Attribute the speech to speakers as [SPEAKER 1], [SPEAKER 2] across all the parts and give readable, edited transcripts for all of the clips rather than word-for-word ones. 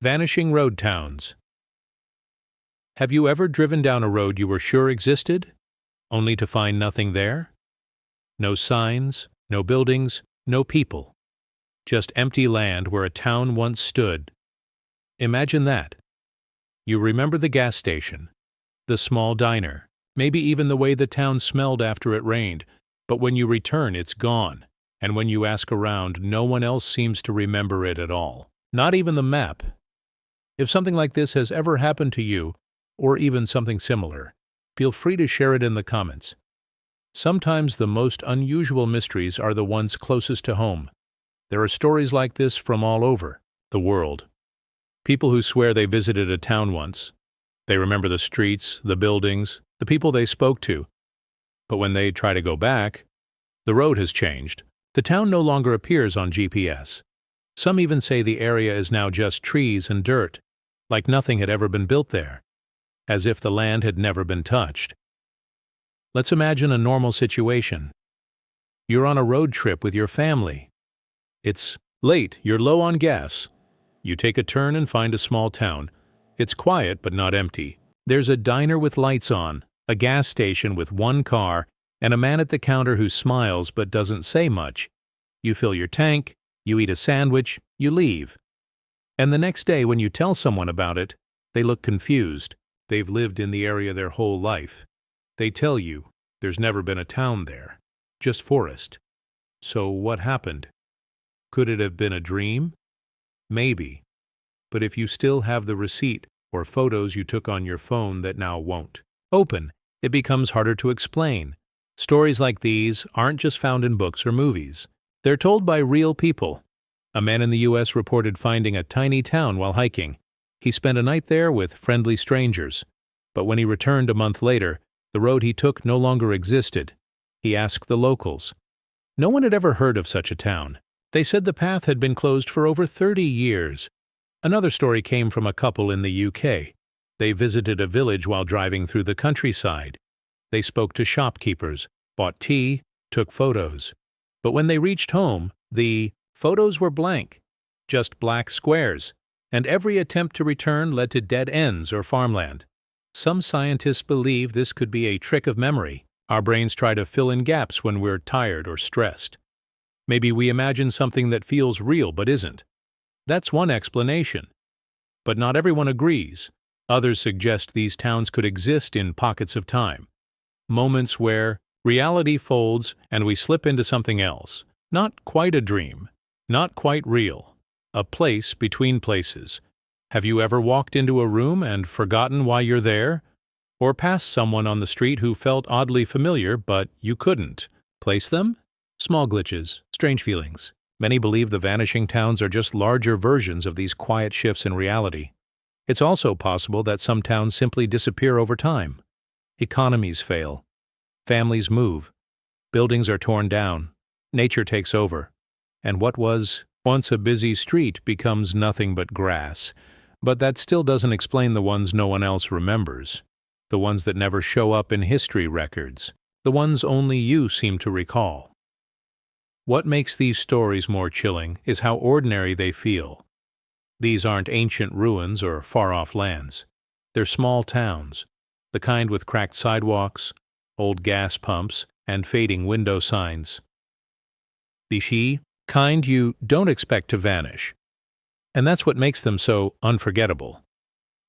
[SPEAKER 1] Vanishing Road Towns. Have you ever driven down a road you were sure existed, only to find nothing there? No signs, no buildings, no people. Just empty land where a town once stood. Imagine that. You remember the gas station, the small diner, maybe even the way the town smelled after it rained, but when you return it's gone, and when you ask around, no one else seems to remember it at all. Not even the map. If something like this has ever happened to you, or even something similar, feel free to share it in the comments. Sometimes the most unusual mysteries are the ones closest to home. There are stories like this from all over the world. People who swear they visited a town once. They remember the streets, the buildings, the people they spoke to. But when they try to go back, the road has changed. The town no longer appears on GPS. Some even say the area is now just trees and dirt, like nothing had ever been built there, as if the land had never been touched. Let's imagine a normal situation. You're on a road trip with your family. It's late, you're low on gas. You take a turn and find a small town. It's quiet but not empty. There's a diner with lights on, a gas station with one car, and a man at the counter who smiles but doesn't say much. You fill your tank, you eat a sandwich, you leave. And the next day when you tell someone about it, they look confused. They've lived in the area their whole life. They tell you there's never been a town there, just forest. So what happened? Could it have been a dream? Maybe. But if you still have the receipt or photos you took on your phone that now won't open, it becomes harder to explain. Stories like these aren't just found in books or movies. They're told by real people. A man in the U.S. reported finding a tiny town while hiking. He spent a night there with friendly strangers. But when he returned a month later, the road he took no longer existed. He asked the locals. No one had ever heard of such a town. They said the path had been closed for over 30 years. Another story came from a couple in the UK. They visited a village while driving through the countryside. They spoke to shopkeepers, bought tea, took photos. But when they reached home, the photos were blank, just black squares, and every attempt to return led to dead ends or farmland. Some scientists believe this could be a trick of memory. Our brains try to fill in gaps when we're tired or stressed. Maybe we imagine something that feels real but isn't. That's one explanation. But not everyone agrees. Others suggest these towns could exist in pockets of time. Moments where reality folds and we slip into something else. Not quite a dream. Not quite real. A place between places. Have you ever walked into a room and forgotten why you're there? Or passed someone on the street who felt oddly familiar but you couldn't place them? Small glitches, strange feelings. Many believe the vanishing towns are just larger versions of these quiet shifts in reality. It's also possible that some towns simply disappear over time. Economies fail. Families move. Buildings are torn down. Nature takes over. And what was once a busy street becomes nothing but grass. But that still doesn't explain the ones no one else remembers. The ones that never show up in history records. The ones only you seem to recall. What makes these stories more chilling is how ordinary they feel. These aren't ancient ruins or far-off lands. They're small towns, the kind with cracked sidewalks, old gas pumps, and fading window signs. The kind you don't expect to vanish. And that's what makes them so unforgettable.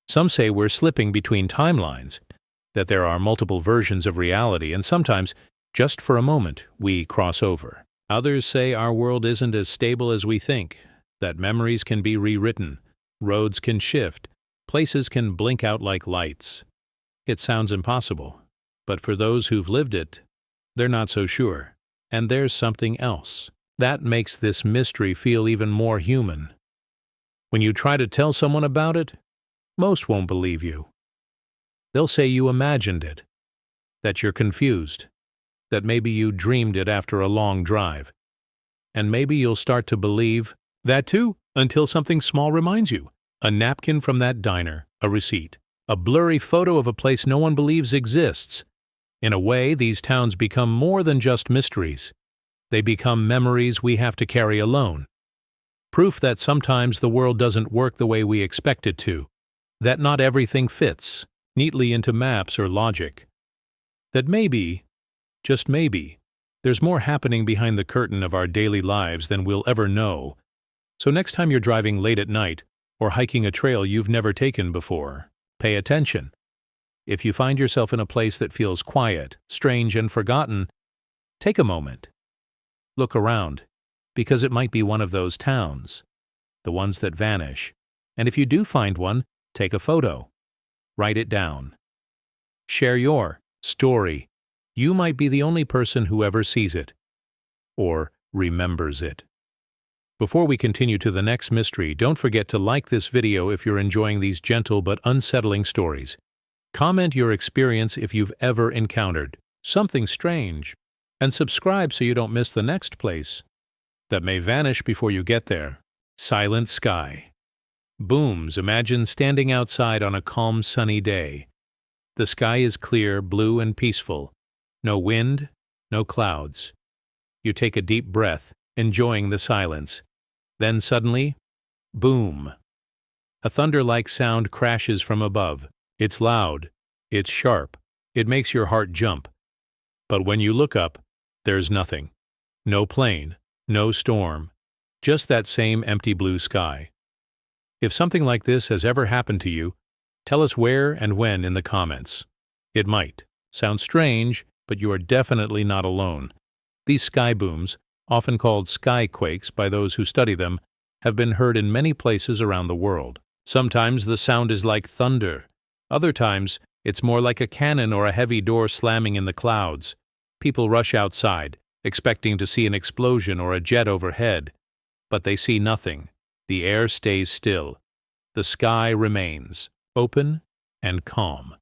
[SPEAKER 1] Some say we're slipping between timelines, that there are multiple versions of reality, and sometimes, just for a moment, we cross over. Others say our world isn't as stable as we think, that memories can be rewritten, roads can shift, places can blink out like lights. It sounds impossible, but for those who've lived it, they're not so sure. And there's something else. That makes this mystery feel even more human. When you try to tell someone about it, most won't believe you. They'll say you imagined it, that you're confused, that maybe you dreamed it after a long drive. And maybe you'll start to believe that too, until something small reminds you. A napkin from that diner, a receipt, a blurry photo of a place no one believes exists. In a way, these towns become more than just mysteries. They become memories we have to carry alone. Proof that sometimes the world doesn't work the way we expect it to, that not everything fits neatly into maps or logic, that maybe, just maybe, there's more happening behind the curtain of our daily lives than we'll ever know. So next time you're driving late at night or hiking a trail you've never taken before, pay attention. If you find yourself in a place that feels quiet, strange, and forgotten, take a moment. Look around, because it might be one of those towns, the ones that vanish. And if you do find one, take a photo. Write it down. Share your story. You might be the only person who ever sees it, or remembers it. Before we continue to the next mystery, don't forget to like this video if you're enjoying these gentle but unsettling stories. Comment your experience if you've ever encountered something strange, and subscribe so you don't miss the next place that may vanish before you get there. Silent sky. Booms. Imagine standing outside on a calm, sunny day. The sky is clear, blue, and peaceful. No wind, no clouds. You take a deep breath, enjoying the silence. Then suddenly, boom. A thunder-like sound crashes from above. It's loud, it's sharp, it makes your heart jump. But when you look up, there's nothing. No plane, no storm, just that same empty blue sky. If something like this has ever happened to you, tell us where and when in the comments. It might sound strange, but you are definitely not alone. These sky booms, often called skyquakes by those who study them, have been heard in many places around the world. Sometimes the sound is like thunder. Other times, it's more like a cannon or a heavy door slamming in the clouds. People rush outside, expecting to see an explosion or a jet overhead. But they see nothing. The air stays still. The sky remains open and calm.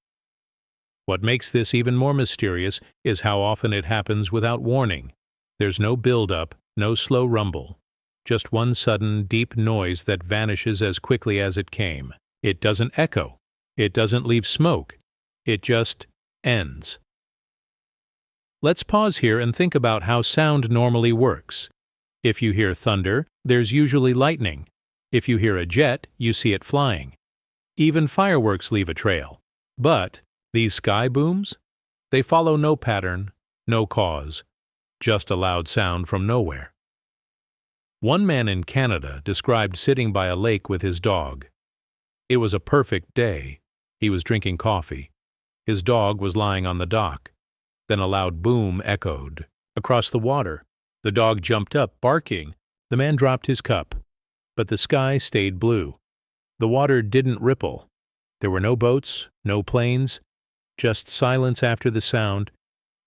[SPEAKER 1] What makes this even more mysterious is how often it happens without warning. There's no build-up, no slow rumble. Just one sudden, deep noise that vanishes as quickly as it came. It doesn't echo. It doesn't leave smoke. It just ends. Let's pause here and think about how sound normally works. If you hear thunder, there's usually lightning. If you hear a jet, you see it flying. Even fireworks leave a trail. But these sky booms? They follow no pattern, no cause, just a loud sound from nowhere. One man in Canada described sitting by a lake with his dog. It was a perfect day. He was drinking coffee. His dog was lying on the dock. Then a loud boom echoed across the water. The dog jumped up, barking. The man dropped his cup. But the sky stayed blue. The water didn't ripple. There were no boats, no planes, just silence after the sound.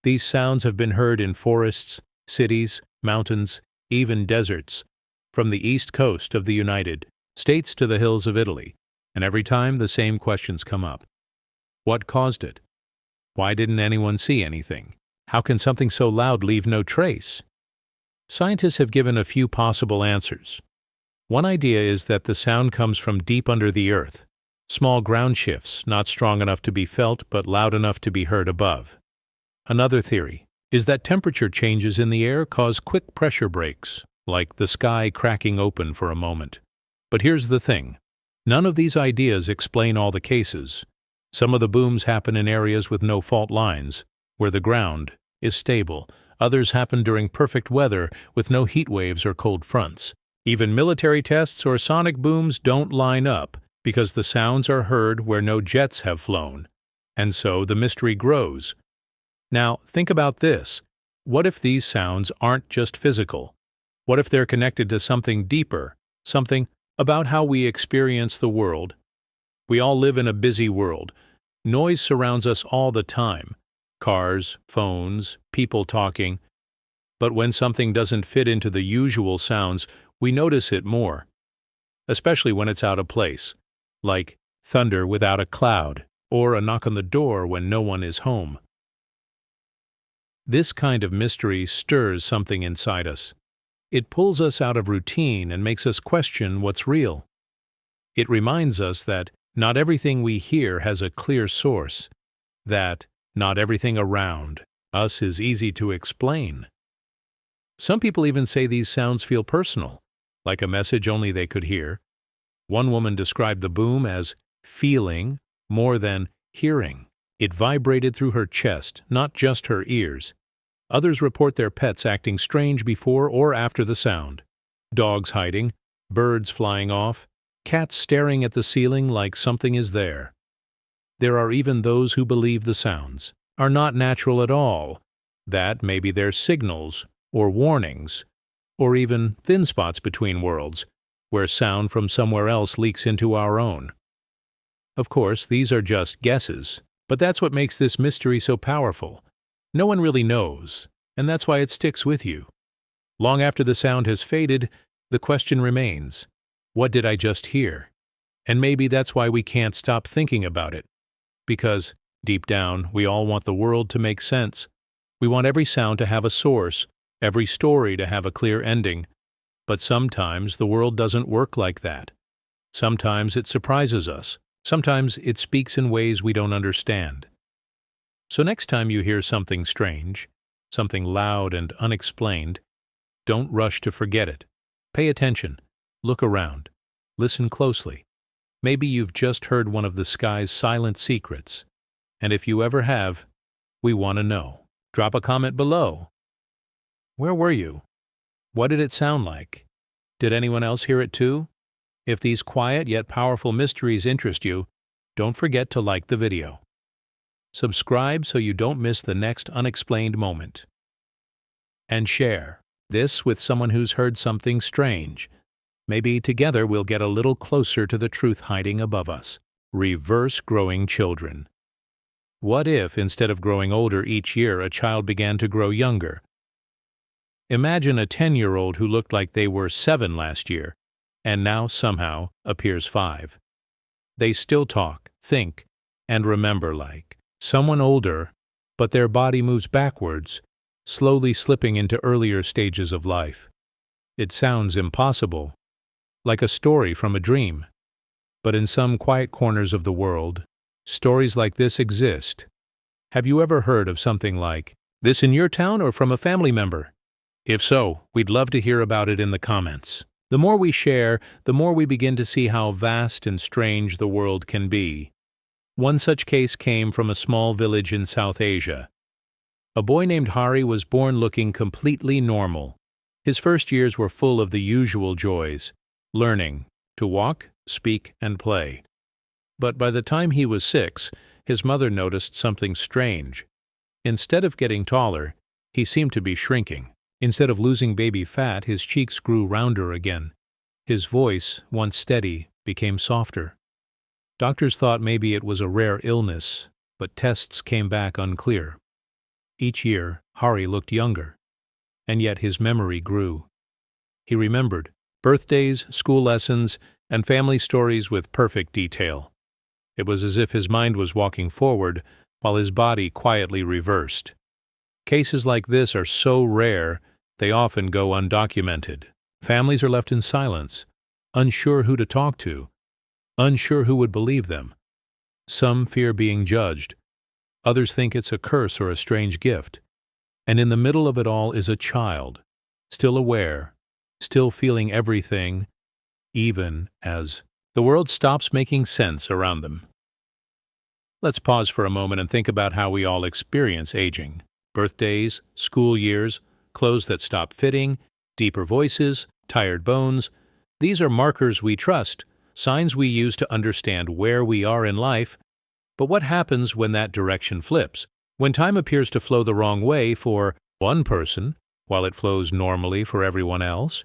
[SPEAKER 1] These sounds have been heard in forests, cities, mountains, even deserts, from the east coast of the United States to the hills of Italy. And every time the same questions come up. What caused it? Why didn't anyone see anything? How can something so loud leave no trace? Scientists have given a few possible answers. One idea is that the sound comes from deep under the earth. Small ground shifts, not strong enough to be felt but loud enough to be heard above. Another theory is that temperature changes in the air cause quick pressure breaks, like the sky cracking open for a moment. But here's the thing. None of these ideas explain all the cases. Some of the booms happen in areas with no fault lines, where the ground is stable. Others happen during perfect weather with no heat waves or cold fronts. Even military tests or sonic booms don't line up because the sounds are heard where no jets have flown. And so the mystery grows. Now, think about this. What if these sounds aren't just physical? What if they're connected to something deeper, something about how we experience the world? We all live in a busy world. Noise surrounds us all the time. Cars, phones, people talking. But when something doesn't fit into the usual sounds, we notice it more. Especially when it's out of place, like thunder without a cloud, or a knock on the door when no one is home. This kind of mystery stirs something inside us. It pulls us out of routine and makes us question what's real. It reminds us that not everything we hear has a clear source, that not everything around us is easy to explain. Some people even say these sounds feel personal, like a message only they could hear. One woman described the boom as feeling more than hearing. It vibrated through her chest, not just her ears. Others report their pets acting strange before or after the sound. Dogs hiding, birds flying off, cats staring at the ceiling like something is there. There are even those who believe the sounds are not natural at all, that maybe they're signals or warnings, or even thin spots between worlds, where sound from somewhere else leaks into our own. Of course, these are just guesses, but that's what makes this mystery so powerful. No one really knows, and that's why it sticks with you. Long after the sound has faded, the question remains, what did I just hear? And maybe that's why we can't stop thinking about it. Because, deep down, we all want the world to make sense. We want every sound to have a source, every story to have a clear ending. But sometimes the world doesn't work like that. Sometimes it surprises us. Sometimes it speaks in ways we don't understand. So next time you hear something strange, something loud and unexplained, don't rush to forget it. Pay attention. Look around. Listen closely. Maybe you've just heard one of the sky's silent secrets. And if you ever have, we want to know. Drop a comment below. Where were you? What did it sound like? Did anyone else hear it too? If these quiet yet powerful mysteries interest you, don't forget to like the video. Subscribe so you don't miss the next unexplained moment. And share this with someone who's heard something strange. Maybe together we'll get a little closer to the truth hiding above us. Reverse growing children. What if, instead of growing older each year, a child began to grow younger? Imagine a 10-year-old who looked like they were 7 last year, and now somehow appears 5. They still talk, think, and remember like someone older, but their body moves backwards, slowly slipping into earlier stages of life. It sounds impossible, like a story from a dream. But in some quiet corners of the world, stories like this exist. Have you ever heard of something like this in your town or from a family member? If so, we'd love to hear about it in the comments. The more we share, the more we begin to see how vast and strange the world can be. One such case came from a small village in South Asia. A boy named Hari was born looking completely normal. His first years were full of the usual joys, learning to walk, speak, and play. But by the time he was 6, his mother noticed something strange. Instead of getting taller, he seemed to be shrinking. Instead of losing baby fat, his cheeks grew rounder again. His voice, once steady, became softer. Doctors thought maybe it was a rare illness, but tests came back unclear. Each year, Hari looked younger, and yet his memory grew. He remembered birthdays, school lessons, and family stories with perfect detail. It was as if his mind was walking forward, while his body quietly reversed. Cases like this are so rare, they often go undocumented. Families are left in silence, unsure who to talk to, unsure who would believe them. Some fear being judged. Others think it's a curse or a strange gift. And in the middle of it all is a child, still aware, still feeling everything, even as the world stops making sense around them. Let's pause for a moment and think about how we all experience aging. Birthdays, school years, clothes that stop fitting, deeper voices, tired bones. These are markers we trust, signs we use to understand where we are in life. But what happens when that direction flips? When time appears to flow the wrong way for one person, while it flows normally for everyone else?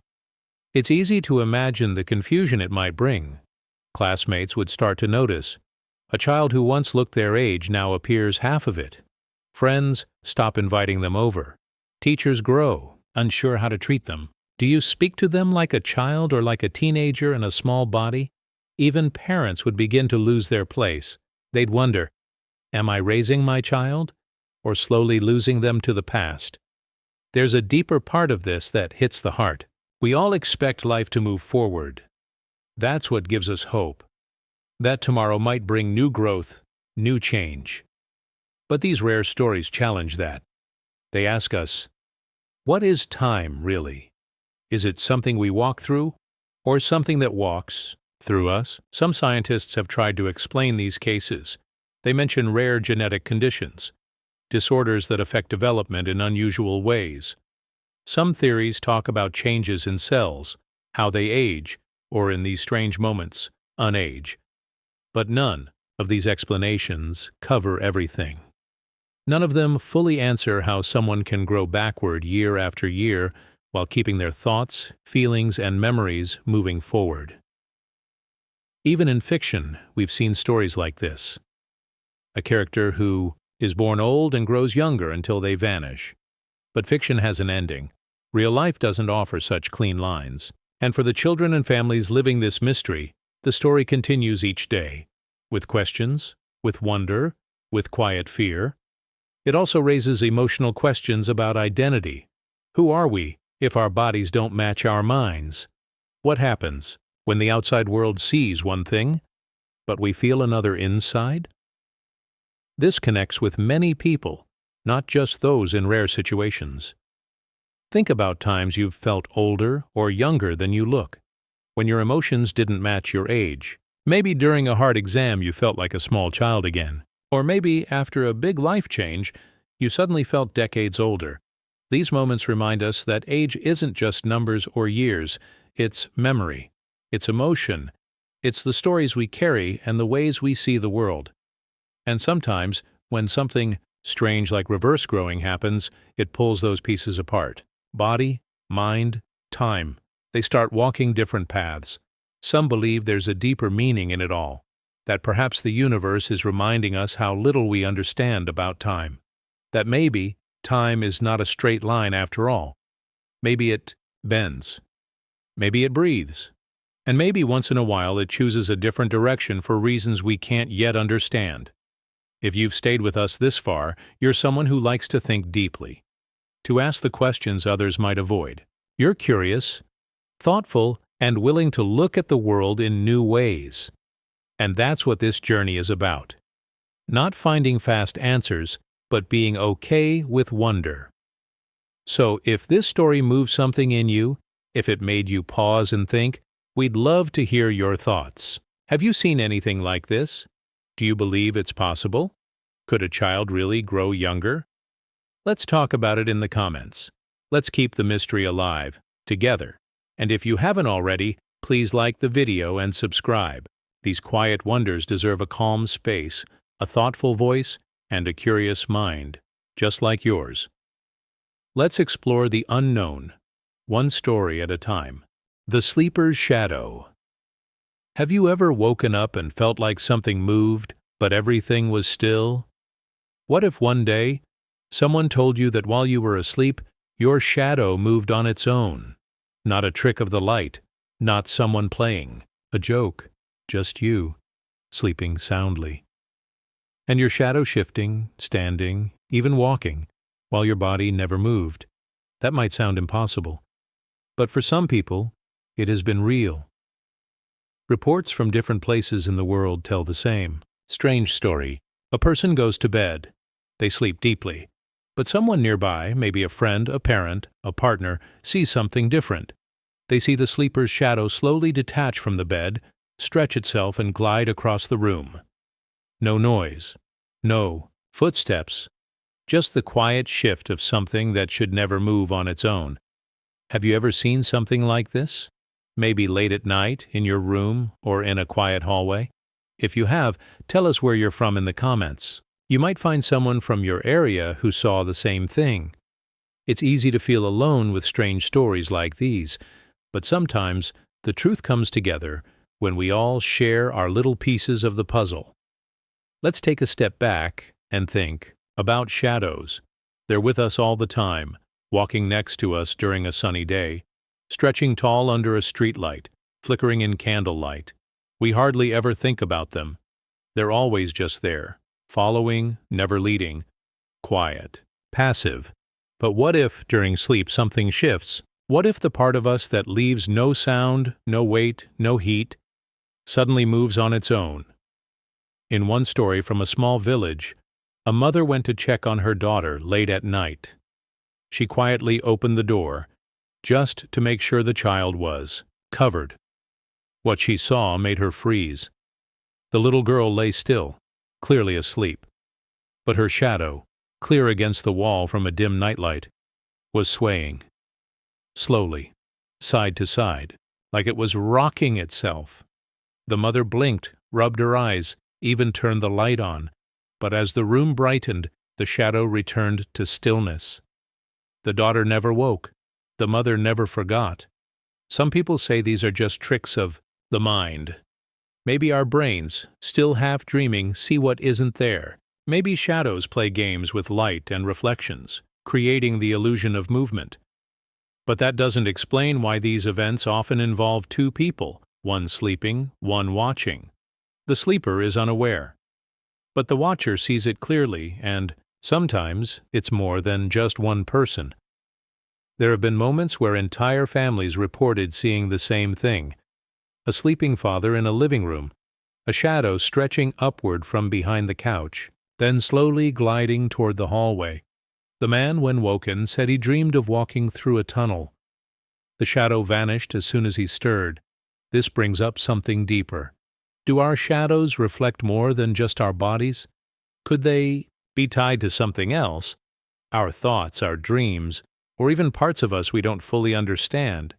[SPEAKER 1] It's easy to imagine the confusion it might bring. Classmates would start to notice. A child who once looked their age now appears half of it. Friends stop inviting them over. Teachers grow, unsure how to treat them. Do you speak to them like a child or like a teenager in a small body? Even parents would begin to lose their place. They'd wonder, am I raising my child, or slowly losing them to the past? There's a deeper part of this that hits the heart. We all expect life to move forward. That's what gives us hope. That tomorrow might bring new growth, new change. But these rare stories challenge that. They ask us, what is time really? Is it something we walk through, or something that walks through us. Some scientists have tried to explain these cases. They mention rare genetic conditions, disorders that affect development in unusual ways. Some theories talk about changes in cells, how they age, or in these strange moments, unage. But none of these explanations cover everything. None of them fully answer how someone can grow backward year after year while keeping their thoughts, feelings, and memories moving forward. Even in fiction, we've seen stories like this. A character who is born old and grows younger until they vanish. But fiction has an ending. Real life doesn't offer such clean lines. And for the children and families living this mystery, the story continues each day, with questions, with wonder, with quiet fear. It also raises emotional questions about identity. Who are we if our bodies don't match our minds? What happens when the outside world sees one thing, but we feel another inside? This connects with many people, not just those in rare situations. Think about times you've felt older or younger than you look, when your emotions didn't match your age. Maybe during a hard exam you felt like a small child again, or maybe after a big life change you suddenly felt decades older. These moments remind us that age isn't just numbers or years, it's memory, it's emotion, it's the stories we carry and the ways we see the world. And sometimes, when something strange like reverse growing happens, it pulls those pieces apart. Body, mind, time. They start walking different paths. Some believe there's a deeper meaning in it all, that perhaps the universe is reminding us how little we understand about time. That maybe time is not a straight line after all. Maybe it bends. Maybe it breathes. And maybe once in a while it chooses a different direction for reasons we can't yet understand. If you've stayed with us this far, you're someone who likes to think deeply, to ask the questions others might avoid. You're curious, thoughtful, and willing to look at the world in new ways. And that's what this journey is about. Not finding fast answers, but being okay with wonder. So if this story moved something in you, if it made you pause and think, we'd love to hear your thoughts. Have you seen anything like this? Do you believe it's possible? Could a child really grow younger? Let's talk about it in the comments. Let's keep the mystery alive, together. And if you haven't already, please like the video and subscribe. These quiet wonders deserve a calm space, a thoughtful voice, and a curious mind, just like yours. Let's explore the unknown, one story at a time. The Sleeper's Shadow. Have you ever woken up and felt like something moved, but everything was still? What if one day, someone told you that while you were asleep, your shadow moved on its own? Not a trick of the light, not someone playing, a joke, just you, sleeping soundly. And your shadow shifting, standing, even walking, while your body never moved. That might sound impossible. But for some people, it has been real. Reports from different places in the world tell the same. Strange story. A person goes to bed. They sleep deeply. But someone nearby, maybe a friend, a parent, a partner, sees something different. They see the sleeper's shadow slowly detach from the bed, stretch itself and glide across the room. No noise. No footsteps. Just the quiet shift of something that should never move on its own. Have you ever seen something like this? Maybe late at night, in your room, or in a quiet hallway? If you have, tell us where you're from in the comments. You might find someone from your area who saw the same thing. It's easy to feel alone with strange stories like these, but sometimes the truth comes together when we all share our little pieces of the puzzle. Let's take a step back and think about shadows. They're with us all the time, walking next to us during a sunny day, stretching tall under a streetlight, flickering in candlelight. We hardly ever think about them. They're always just there, following, never leading, quiet, passive. But what if, during sleep, something shifts? What if the part of us that leaves no sound, no weight, no heat, suddenly moves on its own? In one story from a small village, a mother went to check on her daughter late at night. She quietly opened the door, just to make sure the child was covered What she saw made her freeze. The little girl lay still, clearly asleep, but her shadow, clear against the wall from a dim nightlight, was swaying, slowly, side to side, like it was rocking itself. The mother blinked, rubbed her eyes, even turned the light on, but as the room brightened, the shadow returned to stillness. The daughter never woke. The mother never forgot. Some people say these are just tricks of the mind. Maybe our brains, still half dreaming, see what isn't there. Maybe shadows play games with light and reflections, creating the illusion of movement. But that doesn't explain why these events often involve two people, one sleeping, one watching. The sleeper is unaware, but the watcher sees it clearly, and sometimes it's more than just one person. There have been moments where entire families reported seeing the same thing. A sleeping father in a living room, a shadow stretching upward from behind the couch, then slowly gliding toward the hallway. The man, when woken, said he dreamed of walking through a tunnel. The shadow vanished as soon as he stirred. This brings up something deeper. Do our shadows reflect more than just our bodies? Could they be tied to something else? Our thoughts, our dreams, or even parts of us we don't fully understand?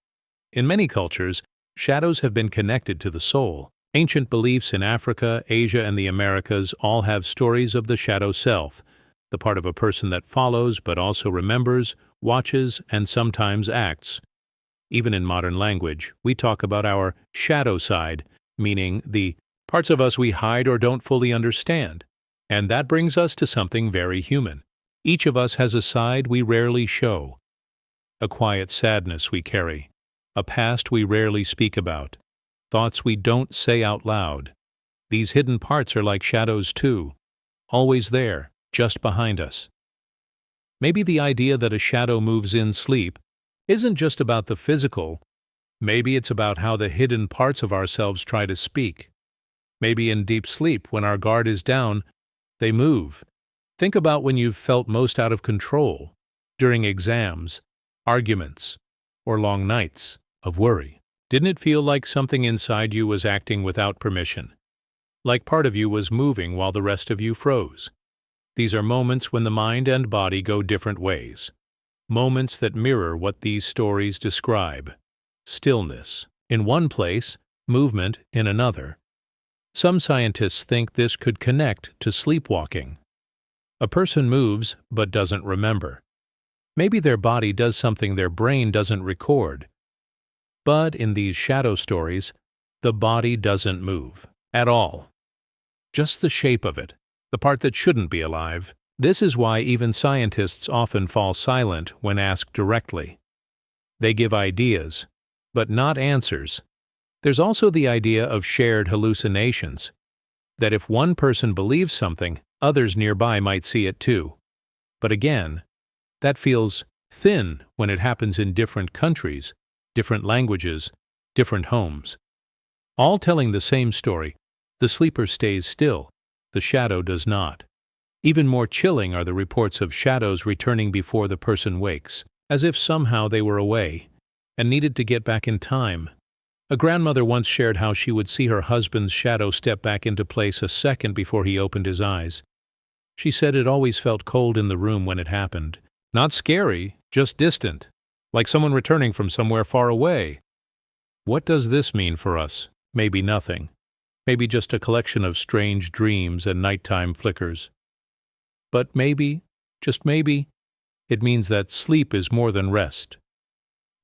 [SPEAKER 1] In many cultures, shadows have been connected to the soul. Ancient beliefs in Africa, Asia, and the Americas all have stories of the shadow self, the part of a person that follows but also remembers, watches, and sometimes acts. Even in modern language, we talk about our shadow side, meaning the parts of us we hide or don't fully understand. And that brings us to something very human. Each of us has a side we rarely show, a quiet sadness we carry, a past we rarely speak about, thoughts we don't say out loud. These hidden parts are like shadows too, always there, just behind us. Maybe the idea that a shadow moves in sleep isn't just about the physical. Maybe it's about how the hidden parts of ourselves try to speak. Maybe in deep sleep, when our guard is down, they move. Think about when you've felt most out of control, during exams, arguments, or long nights of worry. Didn't it feel like something inside you was acting without permission? Like part of you was moving while the rest of you froze? These are moments when the mind and body go different ways. Moments that mirror what these stories describe. Stillness in one place, movement in another. Some scientists think this could connect to sleepwalking. A person moves but doesn't remember. Maybe their body does something their brain doesn't record. But in these shadow stories, the body doesn't move at all. Just the shape of it, the part that shouldn't be alive. This is why even scientists often fall silent when asked directly. They give ideas, but not answers. There's also the idea of shared hallucinations, that if one person believes something, others nearby might see it too. But again, that feels thin when it happens in different countries, different languages, different homes. All telling the same story, the sleeper stays still, the shadow does not. Even more chilling are the reports of shadows returning before the person wakes, as if somehow they were away and needed to get back in time. A grandmother once shared how she would see her husband's shadow step back into place a second before he opened his eyes. She said it always felt cold in the room when it happened. Not scary, just distant, like someone returning from somewhere far away. What does this mean for us? Maybe nothing. Maybe just a collection of strange dreams and nighttime flickers. But maybe, just maybe, it means that sleep is more than rest.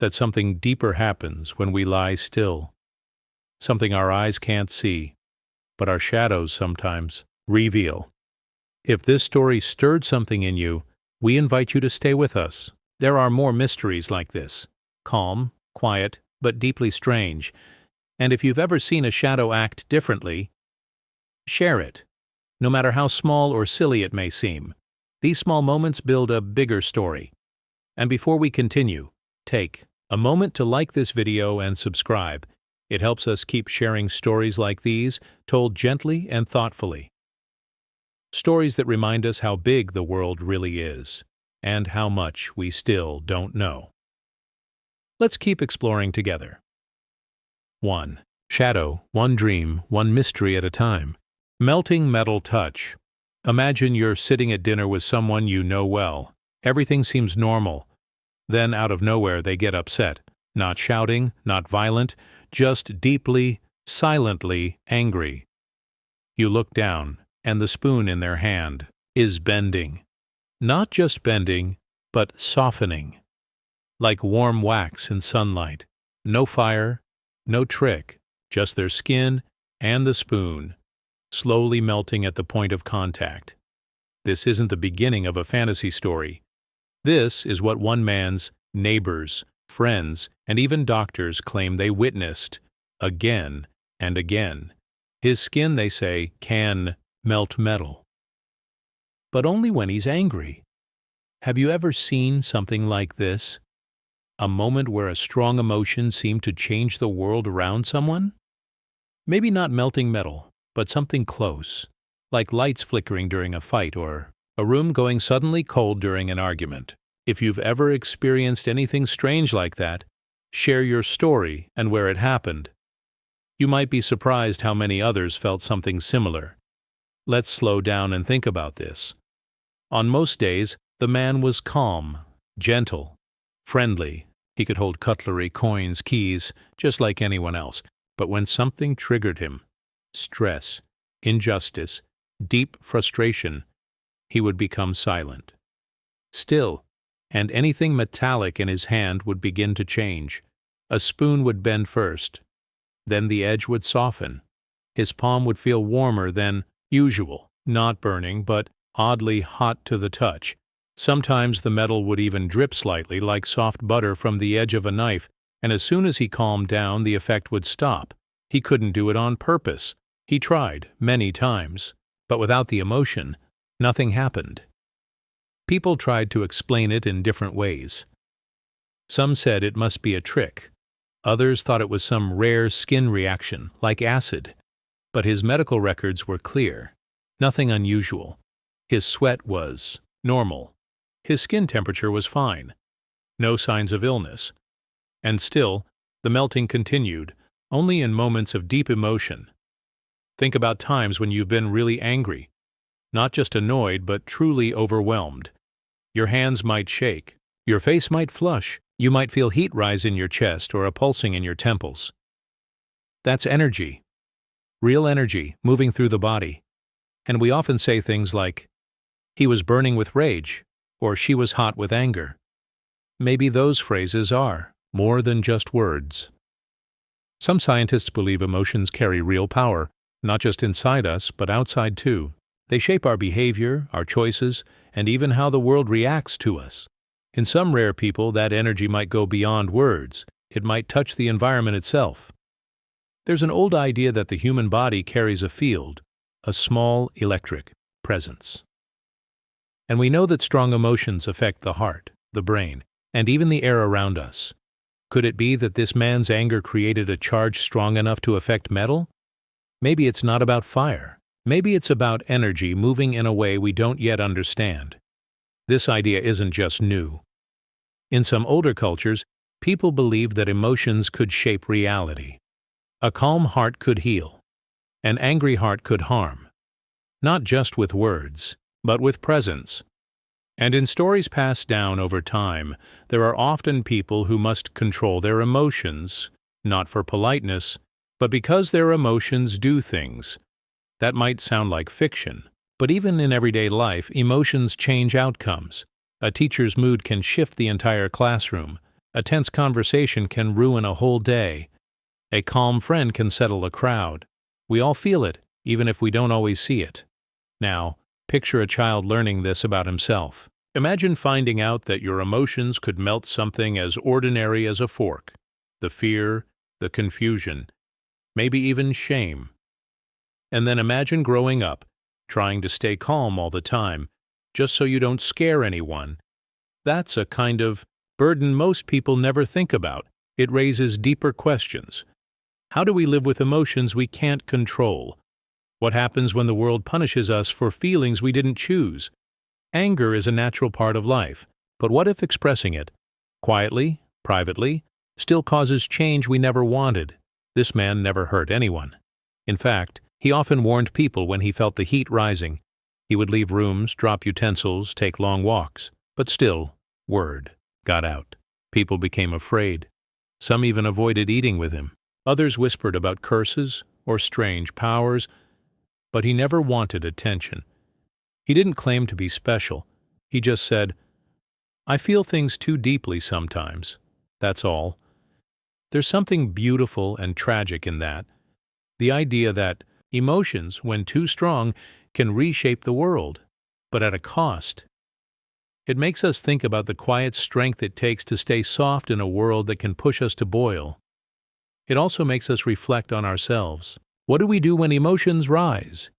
[SPEAKER 1] That something deeper happens when we lie still. Something our eyes can't see, but our shadows sometimes reveal. If this story stirred something in you, we invite you to stay with us. There are more mysteries like this. Calm, quiet, but deeply strange. And if you've ever seen a shadow act differently, share it. No matter how small or silly it may seem, these small moments build a bigger story. And before we continue, take a moment to like this video and subscribe. It helps us keep sharing stories like these, told gently and thoughtfully. Stories that remind us how big the world really is, and how much we still don't know. Let's keep exploring together. 1. Shadow, one dream, one mystery at a time. Melting metal touch. Imagine you're sitting at dinner with someone you know well. Everything seems normal. Then, out of nowhere, they get upset. Not shouting, not violent, just deeply, silently angry. You look down, and the spoon in their hand is bending. Not just bending, but softening. Like warm wax in sunlight. No fire, no trick, just their skin and the spoon, slowly melting at the point of contact. This isn't the beginning of a fantasy story. This is what one man's neighbors, friends, and even doctors claim they witnessed again and again. His skin, they say, can melt metal. But only when he's angry. Have you ever seen something like this? A moment where a strong emotion seemed to change the world around someone? Maybe not melting metal, but something close, like lights flickering during a fight or a room going suddenly cold during an argument. If you've ever experienced anything strange like that, share your story and where it happened. You might be surprised how many others felt something similar. Let's slow down and think about this. On most days, the man was calm, gentle, friendly. He could hold cutlery, coins, keys, just like anyone else. But when something triggered him, stress, injustice, deep frustration, he would become silent. Still, and anything metallic in his hand would begin to change. A spoon would bend first. Then the edge would soften. His palm would feel warmer than usual, not burning, but oddly hot to the touch. Sometimes the metal would even drip slightly like soft butter from the edge of a knife, and as soon as he calmed down, the effect would stop. He couldn't do it on purpose. He tried many times, but without the emotion, nothing happened. People tried to explain it in different ways. Some said it must be a trick. Others thought it was some rare skin reaction, like acid. But his medical records were clear. Nothing unusual. His sweat was normal. His skin temperature was fine. No signs of illness. And still, the melting continued, only in moments of deep emotion. Think about times when you've been really angry. Not just annoyed, but truly overwhelmed. Your hands might shake. Your face might flush. You might feel heat rise in your chest or a pulsing in your temples. That's energy. Real energy moving through the body. And we often say things like, "He was burning with rage," or "She was hot with anger." Maybe those phrases are more than just words. Some scientists believe emotions carry real power, not just inside us, but outside too. They shape our behavior, our choices, and even how the world reacts to us. In some rare people, that energy might go beyond words. It might touch the environment itself. There's an old idea that the human body carries a field, a small electric presence. And we know that strong emotions affect the heart, the brain, and even the air around us. Could it be that this man's anger created a charge strong enough to affect metal? Maybe it's not about fire. Maybe it's about energy moving in a way we don't yet understand. This idea isn't just new. In some older cultures, people believed that emotions could shape reality. A calm heart could heal. An angry heart could harm. Not just with words, but with presence. And in stories passed down over time, there are often people who must control their emotions, not for politeness, but because their emotions do things. That might sound like fiction, but even in everyday life, emotions change outcomes. A teacher's mood can shift the entire classroom. A tense conversation can ruin a whole day. A calm friend can settle a crowd. We all feel it, even if we don't always see it. Now, picture a child learning this about himself. Imagine finding out that your emotions could melt something as ordinary as a fork. The fear, the confusion, maybe even shame. And then imagine growing up, trying to stay calm all the time, just so you don't scare anyone. That's a kind of burden most people never think about. It raises deeper questions. How do we live with emotions we can't control? What happens when the world punishes us for feelings we didn't choose? Anger is a natural part of life, but what if expressing it, quietly, privately, still causes change we never wanted? This man never hurt anyone. In fact, he often warned people when he felt the heat rising. He would leave rooms, drop utensils, take long walks. But still, word got out. People became afraid. Some even avoided eating with him. Others whispered about curses or strange powers, but he never wanted attention. He didn't claim to be special. He just said, "I feel things too deeply sometimes. That's all." There's something beautiful and tragic in that. The idea that emotions, when too strong, can reshape the world, but at a cost. It makes us think about the quiet strength it takes to stay soft in a world that can push us to boil. It also makes us reflect on ourselves. What do we do when emotions rise?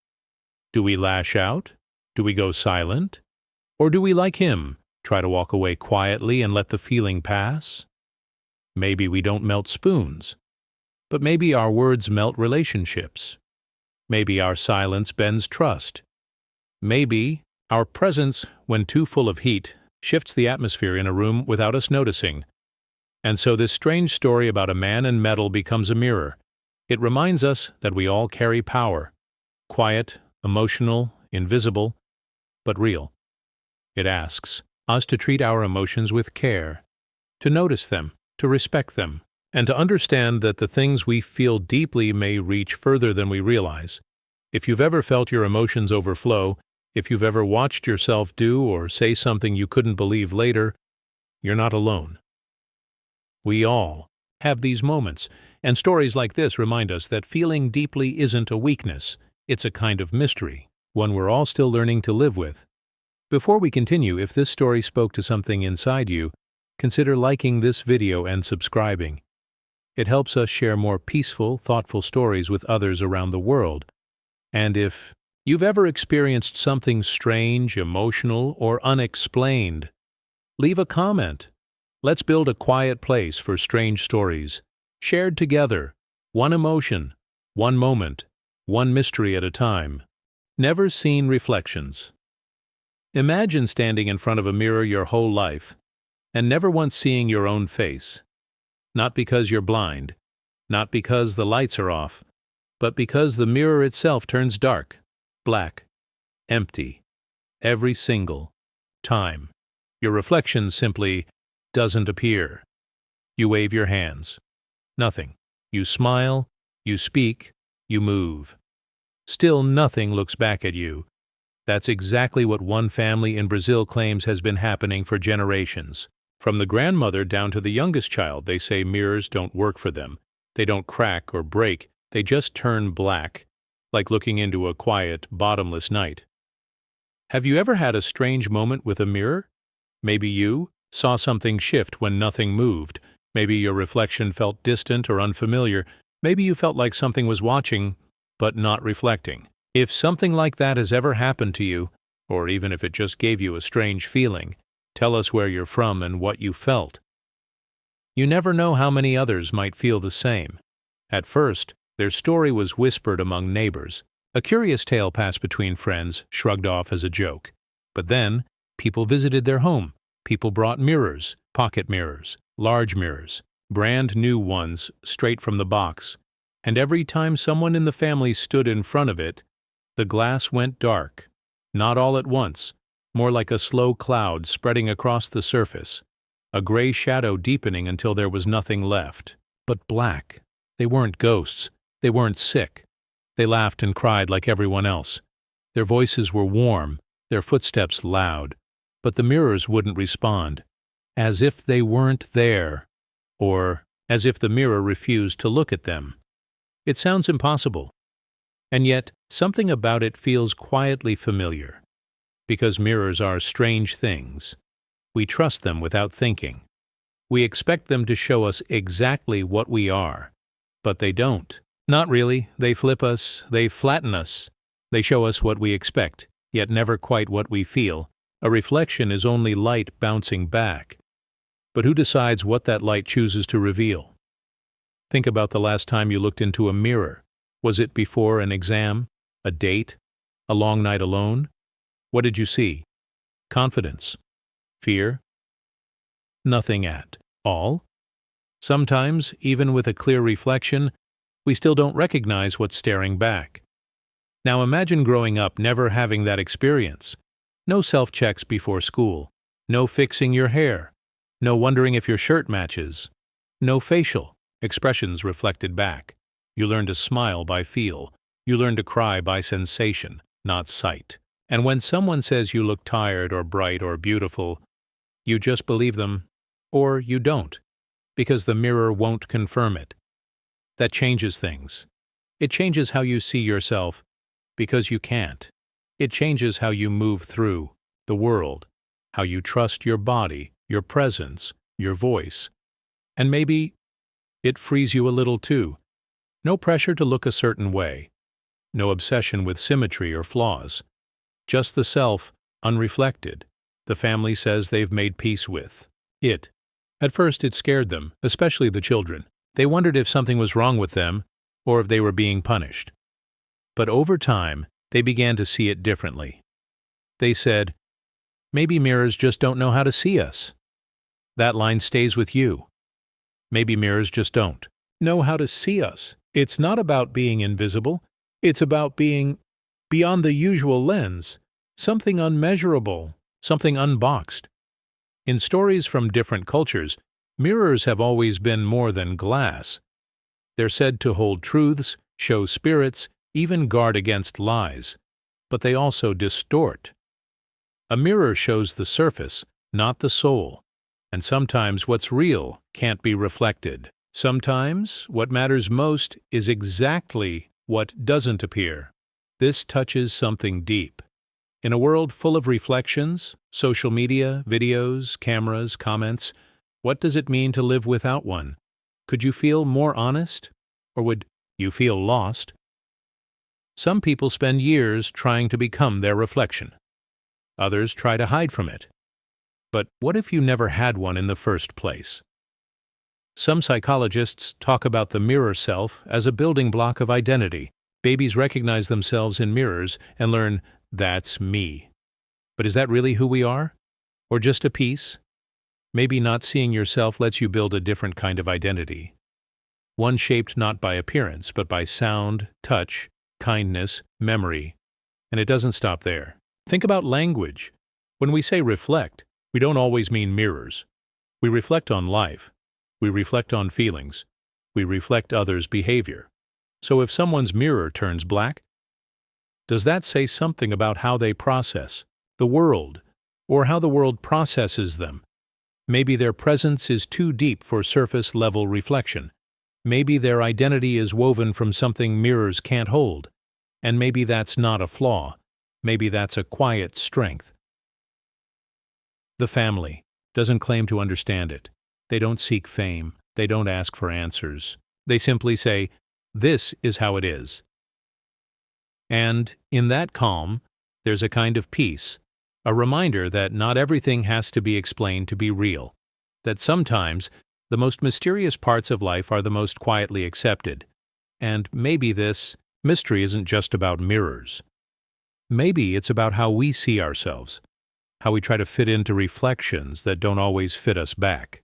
[SPEAKER 1] Do we lash out? Do we go silent? Or do we, like him, try to walk away quietly and let the feeling pass? Maybe we don't melt spoons, but maybe our words melt relationships. Maybe our silence bends trust. Maybe our presence, when too full of heat, shifts the atmosphere in a room without us noticing. And so this strange story about a man and metal becomes a mirror. It reminds us that we all carry power. Quiet, emotional, invisible, but real. It asks us to treat our emotions with care, to notice them, to respect them, and to understand that the things we feel deeply may reach further than we realize. If you've ever felt your emotions overflow, if you've ever watched yourself do or say something you couldn't believe later, you're not alone. We all have these moments, and stories like this remind us that feeling deeply isn't a weakness, it's a kind of mystery, one we're all still learning to live with. Before we continue, if this story spoke to something inside you, consider liking this video and subscribing. It helps us share more peaceful, thoughtful stories with others around the world. And if you've ever experienced something strange, emotional, or unexplained, leave a comment. Let's build a quiet place for strange stories, shared together, one emotion, one moment, one mystery at a time. Never Seen Reflections. Imagine standing in front of a mirror your whole life, and never once seeing your own face. Not because you're blind, not because the lights are off, but because the mirror itself turns dark, black, empty, every single time. Your reflection simply doesn't appear. You wave your hands. Nothing. You smile, you speak, you move. Still nothing looks back at you. That's exactly what one family in Brazil claims has been happening for generations. From the grandmother down to the youngest child, they say mirrors don't work for them. They don't crack or break. They just turn black, like looking into a quiet, bottomless night. Have you ever had a strange moment with a mirror? Maybe you saw something shift when nothing moved. Maybe your reflection felt distant or unfamiliar. Maybe you felt like something was watching, but not reflecting. If something like that has ever happened to you, or even if it just gave you a strange feeling, tell us where you're from and what you felt. You never know how many others might feel the same. At first, their story was whispered among neighbors. A curious tale passed between friends, shrugged off as a joke. But then, people visited their home. People brought mirrors, pocket mirrors, large mirrors, brand new ones straight from the box. And every time someone in the family stood in front of it, the glass went dark. Not all at once, more like a slow cloud spreading across the surface, a gray shadow deepening until there was nothing left. But black. They weren't ghosts. They weren't sick. They laughed and cried like everyone else. Their voices were warm, their footsteps loud, but the mirrors wouldn't respond, as if they weren't there, or as if the mirror refused to look at them. It sounds impossible, and yet something about it feels quietly familiar. Because mirrors are strange things. We trust them without thinking. We expect them to show us exactly what we are, but they don't. Not really. They flip us, they flatten us. They show us what we expect, yet never quite what we feel. A reflection is only light bouncing back. But who decides what that light chooses to reveal? Think about the last time you looked into a mirror. Was it before an exam, a date, a long night alone? What did you see? Confidence? Fear? Nothing at all? Sometimes, even with a clear reflection, we still don't recognize what's staring back. Now imagine growing up never having that experience. No self-checks before school. No fixing your hair. No wondering if your shirt matches. No facial expressions reflected back. You learn to smile by feel. You learn to cry by sensation, not sight. And when someone says you look tired or bright or beautiful, you just believe them, or you don't, because the mirror won't confirm it. That changes things. It changes how you see yourself, because you can't. It changes how you move through the world, how you trust your body, your presence, your voice. And maybe it frees you a little too. No pressure to look a certain way. No obsession with symmetry or flaws. Just the self, unreflected, the family says they've made peace with. It. At first it scared them, especially the children. They wondered if something was wrong with them, or if they were being punished. But over time, they began to see it differently. They said, maybe mirrors just don't know how to see us. That line stays with you. Maybe mirrors just don't know how to see us. It's not about being invisible. It's about being beyond the usual lens, something unmeasurable, something unboxed. In stories from different cultures, mirrors have always been more than glass. They're said to hold truths, show spirits, even guard against lies. But they also distort. A mirror shows the surface, not the soul. And sometimes what's real can't be reflected. Sometimes what matters most is exactly what doesn't appear. This touches something deep. In a world full of reflections, social media, videos, cameras, comments, what does it mean to live without one? Could you feel more honest? Or would you feel lost? Some people spend years trying to become their reflection. Others try to hide from it. But what if you never had one in the first place? Some psychologists talk about the mirror self as a building block of identity. Babies recognize themselves in mirrors and learn, that's me. But is that really who we are? Or just a piece? Maybe not seeing yourself lets you build a different kind of identity. One shaped not by appearance, but by sound, touch, kindness, memory. And it doesn't stop there. Think about language. When we say reflect, we don't always mean mirrors. We reflect on life. We reflect on feelings. We reflect others' behavior. So if someone's mirror turns black, does that say something about how they process the world, or how the world processes them? Maybe their presence is too deep for surface-level reflection. Maybe their identity is woven from something mirrors can't hold. And maybe that's not a flaw. Maybe that's a quiet strength. The family doesn't claim to understand it. They don't seek fame. They don't ask for answers. They simply say, this is how it is. And in that calm, there's a kind of peace, a reminder that not everything has to be explained to be real, that sometimes the most mysterious parts of life are the most quietly accepted. And maybe this mystery isn't just about mirrors. Maybe it's about how we see ourselves, how we try to fit into reflections that don't always fit us back.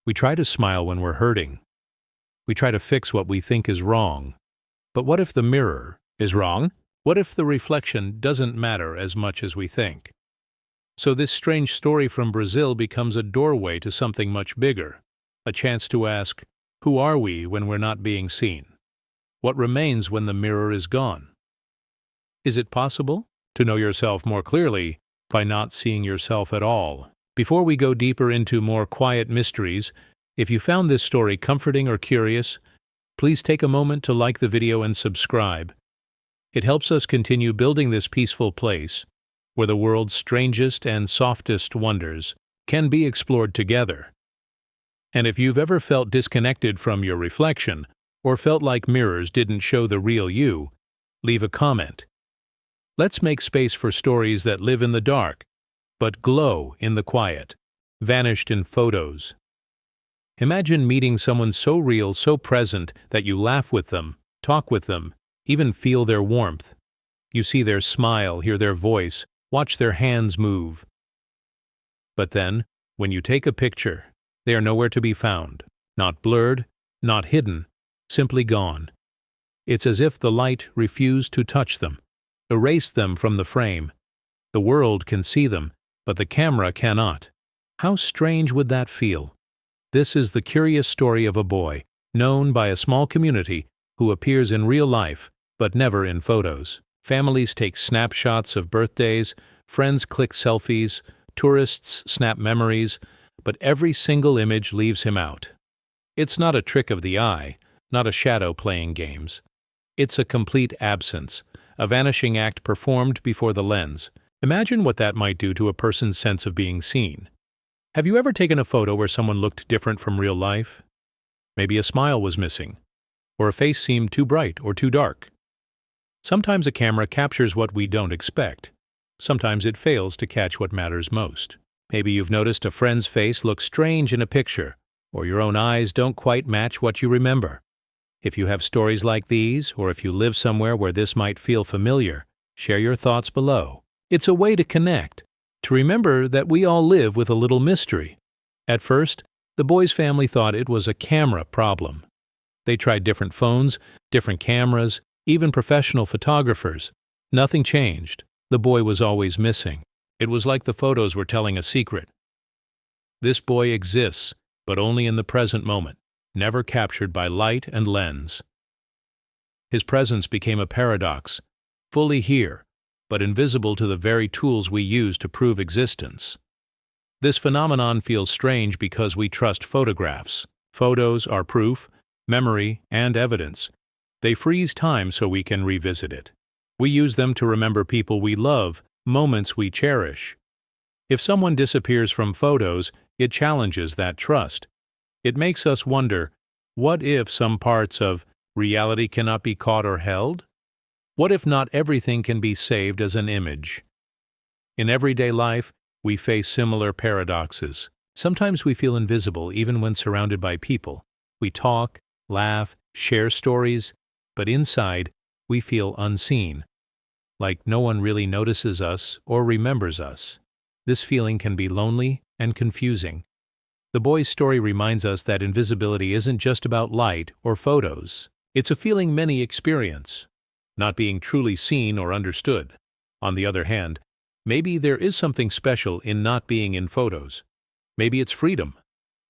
[SPEAKER 1] We try to smile when we're hurting. We try to fix what we think is wrong. But what if the mirror is wrong? What if the reflection doesn't matter as much as we think? So this strange story from Brazil becomes a doorway to something much bigger, a chance to ask, who are we when we're not being seen? What remains when the mirror is gone? Is it possible to know yourself more clearly by not seeing yourself at all? Before we go deeper into more quiet mysteries, if you found this story comforting or curious, please take a moment to like the video and subscribe. It helps us continue building this peaceful place where the world's strangest and softest wonders can be explored together. And if you've ever felt disconnected from your reflection or felt like mirrors didn't show the real you, leave a comment. Let's make space for stories that live in the dark, but glow in the quiet, vanished in photos. Imagine meeting someone so real, so present, that you laugh with them, talk with them, even feel their warmth. You see their smile, hear their voice, watch their hands move. But then, when you take a picture, they are nowhere to be found, not blurred, not hidden, simply gone. It's as if the light refused to touch them, erased them from the frame. The world can see them, but the camera cannot. How strange would that feel? This is the curious story of a boy, known by a small community, who appears in real life, but never in photos. Families take snapshots of birthdays, friends click selfies, tourists snap memories, but every single image leaves him out. It's not a trick of the eye, not a shadow playing games. It's a complete absence, a vanishing act performed before the lens. Imagine what that might do to a person's sense of being seen. Have you ever taken a photo where someone looked different from real life? Maybe a smile was missing, or a face seemed too bright or too dark. Sometimes a camera captures what we don't expect. Sometimes it fails to catch what matters most. Maybe you've noticed a friend's face looks strange in a picture, or your own eyes don't quite match what you remember. If you have stories like these, or if you live somewhere where this might feel familiar, share your thoughts below. It's a way to connect, to remember that we all live with a little mystery. At first, the boy's family thought it was a camera problem. They tried different phones, different cameras, even professional photographers. Nothing changed. The boy was always missing. It was like the photos were telling a secret. This boy exists, but only in the present moment, never captured by light and lens. His presence became a paradox, fully here, but invisible to the very tools we use to prove existence. This phenomenon feels strange because we trust photographs. Photos are proof, memory, and evidence. They freeze time so we can revisit it. We use them to remember people we love, moments we cherish. If someone disappears from photos, it challenges that trust. It makes us wonder, what if some parts of reality cannot be caught or held? What if not everything can be saved as an image? In everyday life, we face similar paradoxes. Sometimes we feel invisible even when surrounded by people. We talk, laugh, share stories, but inside, we feel unseen, like no one really notices us or remembers us. This feeling can be lonely and confusing. The boy's story reminds us that invisibility isn't just about light or photos. It's a feeling many experience, not being truly seen or understood. On the other hand, maybe there is something special in not being in photos. Maybe it's freedom,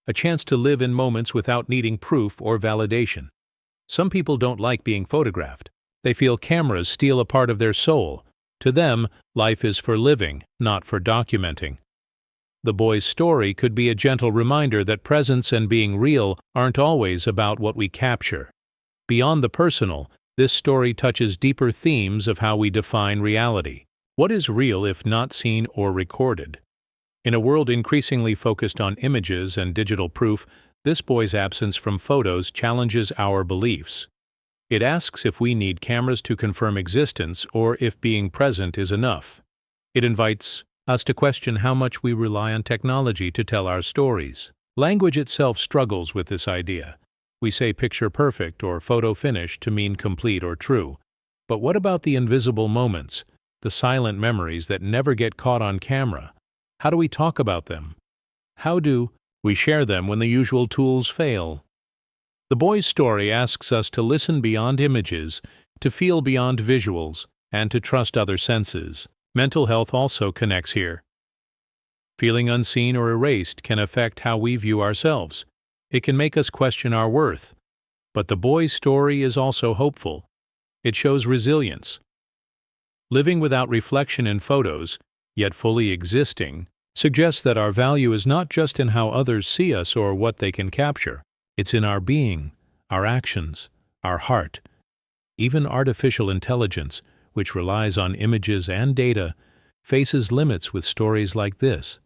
[SPEAKER 1] a chance to live in moments without needing proof or validation. Some people don't like being photographed. They feel cameras steal a part of their soul. To them, life is for living, not for documenting. The boy's story could be a gentle reminder that presence and being real aren't always about what we capture. Beyond the personal, this story touches deeper themes of how we define reality. What is real if not seen or recorded? In a world increasingly focused on images and digital proof, this boy's absence from photos challenges our beliefs. It asks if we need cameras to confirm existence or if being present is enough. It invites us to question how much we rely on technology to tell our stories. Language itself struggles with this idea. We say picture perfect or photo finished to mean complete or true. But what about the invisible moments, the silent memories that never get caught on camera? How do we talk about them? How do we share them when the usual tools fail? The boy's story asks us to listen beyond images, to feel beyond visuals, and to trust other senses. Mental health also connects here. Feeling unseen or erased can affect how we view ourselves. It can make us question our worth. But the boy's story is also hopeful. It shows resilience. Living without reflection in photos, yet fully existing, suggests that our value is not just in how others see us or what they can capture. It's in our being, our actions, our heart. Even artificial intelligence, which relies on images and data, faces limits with stories like this.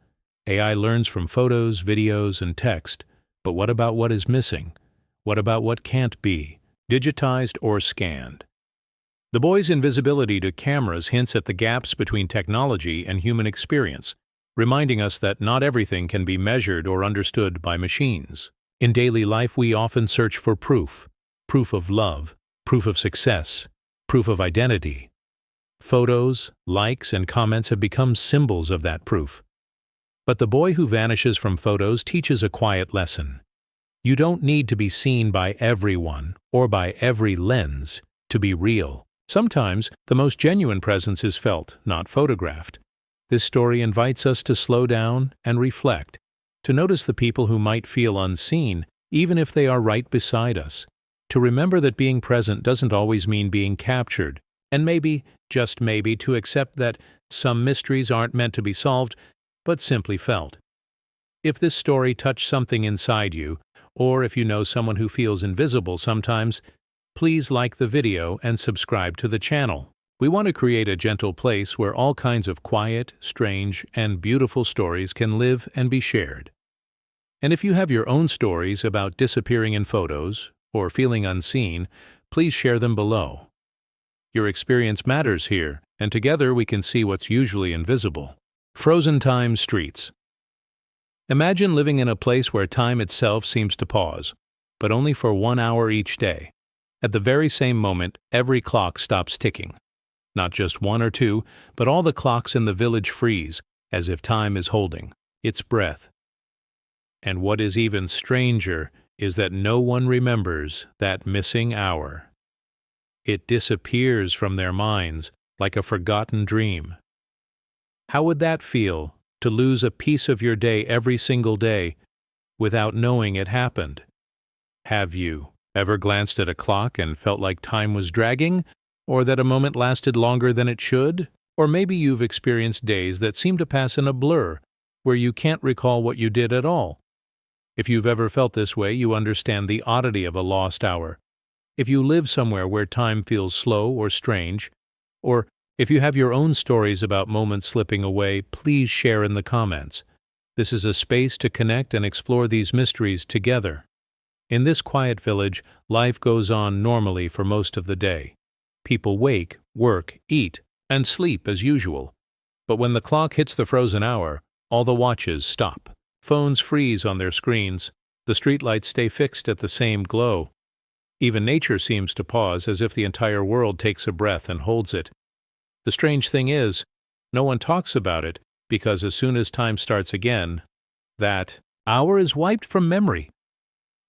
[SPEAKER 1] AI learns from photos, videos, and text, but what about what is missing? What about what can't be, digitized or scanned? The boy's invisibility to cameras hints at the gaps between technology and human experience, reminding us that not everything can be measured or understood by machines. In daily life, we often search for proof of love, proof of success, proof of identity. Photos, likes, and comments have become symbols of that proof. But the boy who vanishes from photos teaches a quiet lesson. You don't need to be seen by everyone or by every lens to be real. Sometimes the most genuine presence is felt, not photographed. This story invites us to slow down and reflect, to notice the people who might feel unseen, even if they are right beside us, to remember that being present doesn't always mean being captured, and maybe, just maybe, to accept that some mysteries aren't meant to be solved, but simply felt. If this story touched something inside you, or if you know someone who feels invisible sometimes, please like the video and subscribe to the channel. We want to create a gentle place where all kinds of quiet, strange, and beautiful stories can live and be shared. And if you have your own stories about disappearing in photos or feeling unseen, please share them below. Your experience matters here, and together we can see what's usually invisible. Frozen time streets. Imagine living in a place where time itself seems to pause, but only for 1 hour each day. At the very same moment, every clock stops ticking. Not just one or two, but all the clocks in the village freeze, as if time is holding its breath. And what is even stranger is that no one remembers that missing hour. It disappears from their minds like a forgotten dream. How would that feel, to lose a piece of your day every single day without knowing it happened? Have you ever glanced at a clock and felt like time was dragging, or that a moment lasted longer than it should? Or maybe you've experienced days that seem to pass in a blur, where you can't recall what you did at all. If you've ever felt this way, you understand the oddity of a lost hour. If you live somewhere where time feels slow or strange, or if you have your own stories about moments slipping away, please share in the comments. This is a space to connect and explore these mysteries together. In this quiet village, life goes on normally for most of the day. People wake, work, eat, and sleep as usual. But when the clock hits the frozen hour, all the watches stop. Phones freeze on their screens. The streetlights stay fixed at the same glow. Even nature seems to pause, as if the entire world takes a breath and holds it. The strange thing is, no one talks about it, because as soon as time starts again, that hour is wiped from memory.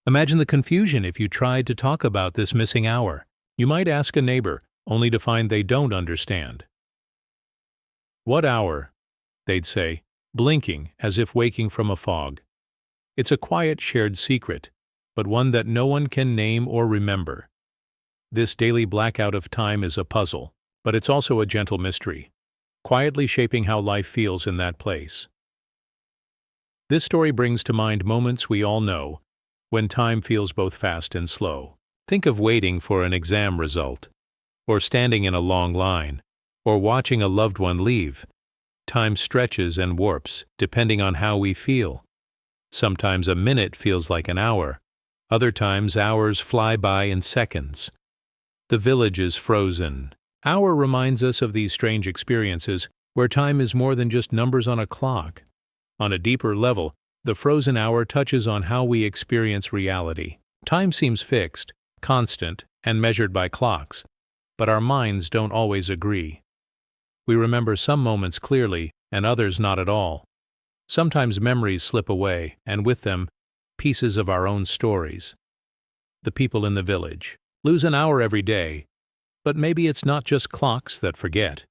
[SPEAKER 1] Imagine the confusion if you tried to talk about this missing hour. You might ask a neighbor, only to find they don't understand. "What hour?" they'd say, blinking as if waking from a fog. It's a quiet shared secret, but one that no one can name or remember. This daily blackout of time is a puzzle, but it's also a gentle mystery, quietly shaping how life feels in that place. This story brings to mind moments we all know, when time feels both fast and slow. Think of waiting for an exam result, or standing in a long line, or watching a loved one leave. Time stretches and warps, depending on how we feel. Sometimes a minute feels like an hour. Other times hours fly by in seconds. The village is frozen. Hour reminds us of these strange experiences, where time is more than just numbers on a clock. On a deeper level, the frozen hour touches on how we experience reality. Time seems fixed, constant, and measured by clocks, but our minds don't always agree. We remember some moments clearly, and others not at all. Sometimes memories slip away, and with them, pieces of our own stories. The people in the village lose an hour every day, but maybe it's not just clocks that forget.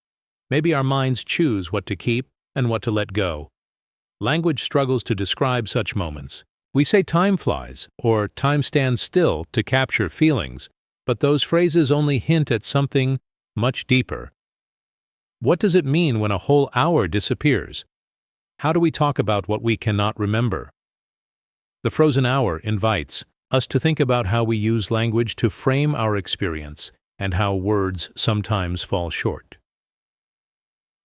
[SPEAKER 1] Maybe our minds choose what to keep and what to let go. Language struggles to describe such moments. We say time flies, or time stands still to capture feelings, but those phrases only hint at something much deeper. What does it mean when a whole hour disappears? How do we talk about what we cannot remember? The frozen hour invites us to think about how we use language to frame our experience and how words sometimes fall short.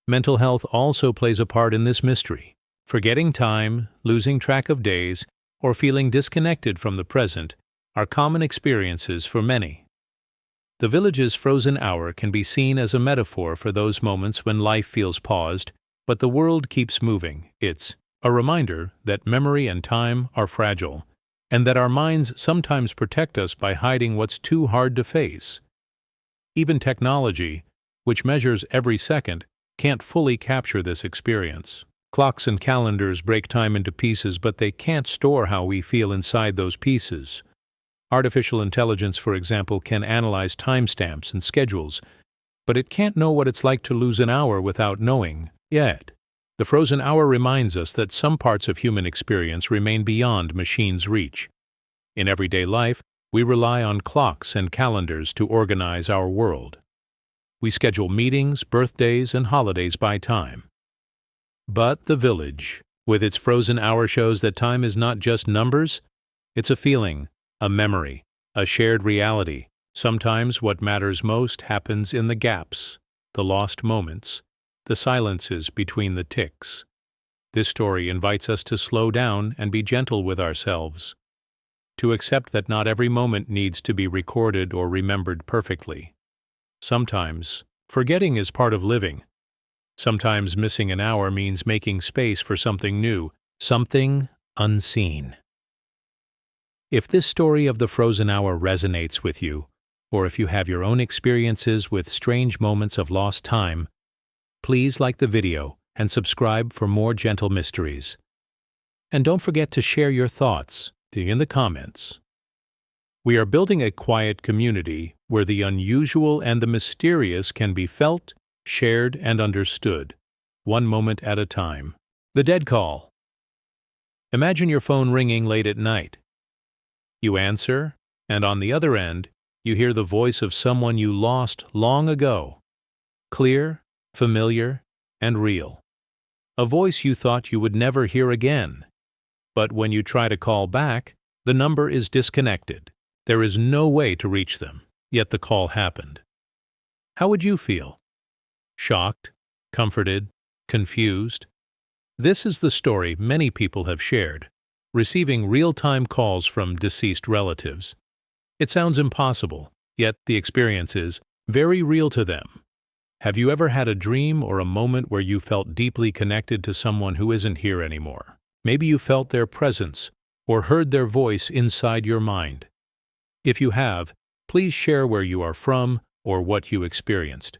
[SPEAKER 1] Mental health also plays a part in this mystery. Forgetting time, losing track of days, or feeling disconnected from the present are common experiences for many. The village's frozen hour can be seen as a metaphor for those moments when life feels paused, but the world keeps moving. It's a reminder that memory and time are fragile, and that our minds sometimes protect us by hiding what's too hard to face. Even technology, which measures every second, can't fully capture this experience. Clocks and calendars break time into pieces, but they can't store how we feel inside those pieces. Artificial intelligence, for example, can analyze timestamps and schedules, but it can't know what it's like to lose an hour without knowing, yet. The frozen hour reminds us that some parts of human experience remain beyond machines' reach. In everyday life, we rely on clocks and calendars to organize our world. We schedule meetings, birthdays, and holidays by time. But the village, with its frozen hour, shows that time is not just numbers, it's a feeling, a memory, a shared reality. Sometimes what matters most happens in the gaps, the lost moments, the silences between the ticks. This story invites us to slow down and be gentle with ourselves, to accept that not every moment needs to be recorded or remembered perfectly. Sometimes, forgetting is part of living. Sometimes missing an hour means making space for something new, something unseen. If this story of the frozen hour resonates with you, or if you have your own experiences with strange moments of lost time, please like the video and subscribe for more gentle mysteries. And don't forget to share your thoughts in the comments. We are building a quiet community where the unusual and the mysterious can be felt, shared, and understood, one moment at a time. The dead call. Imagine your phone ringing late at night. You answer, and on the other end, you hear the voice of someone you lost long ago. Clear, familiar, and real. A voice you thought you would never hear again. But when you try to call back, the number is disconnected. There is no way to reach them, yet the call happened. How would you feel? Shocked, comforted, confused? This is the story many people have shared, receiving real-time calls from deceased relatives. It sounds impossible, yet the experience is very real to them. Have you ever had a dream or a moment where you felt deeply connected to someone who isn't here anymore? Maybe you felt their presence or heard their voice inside your mind. If you have, please share where you are from or what you experienced.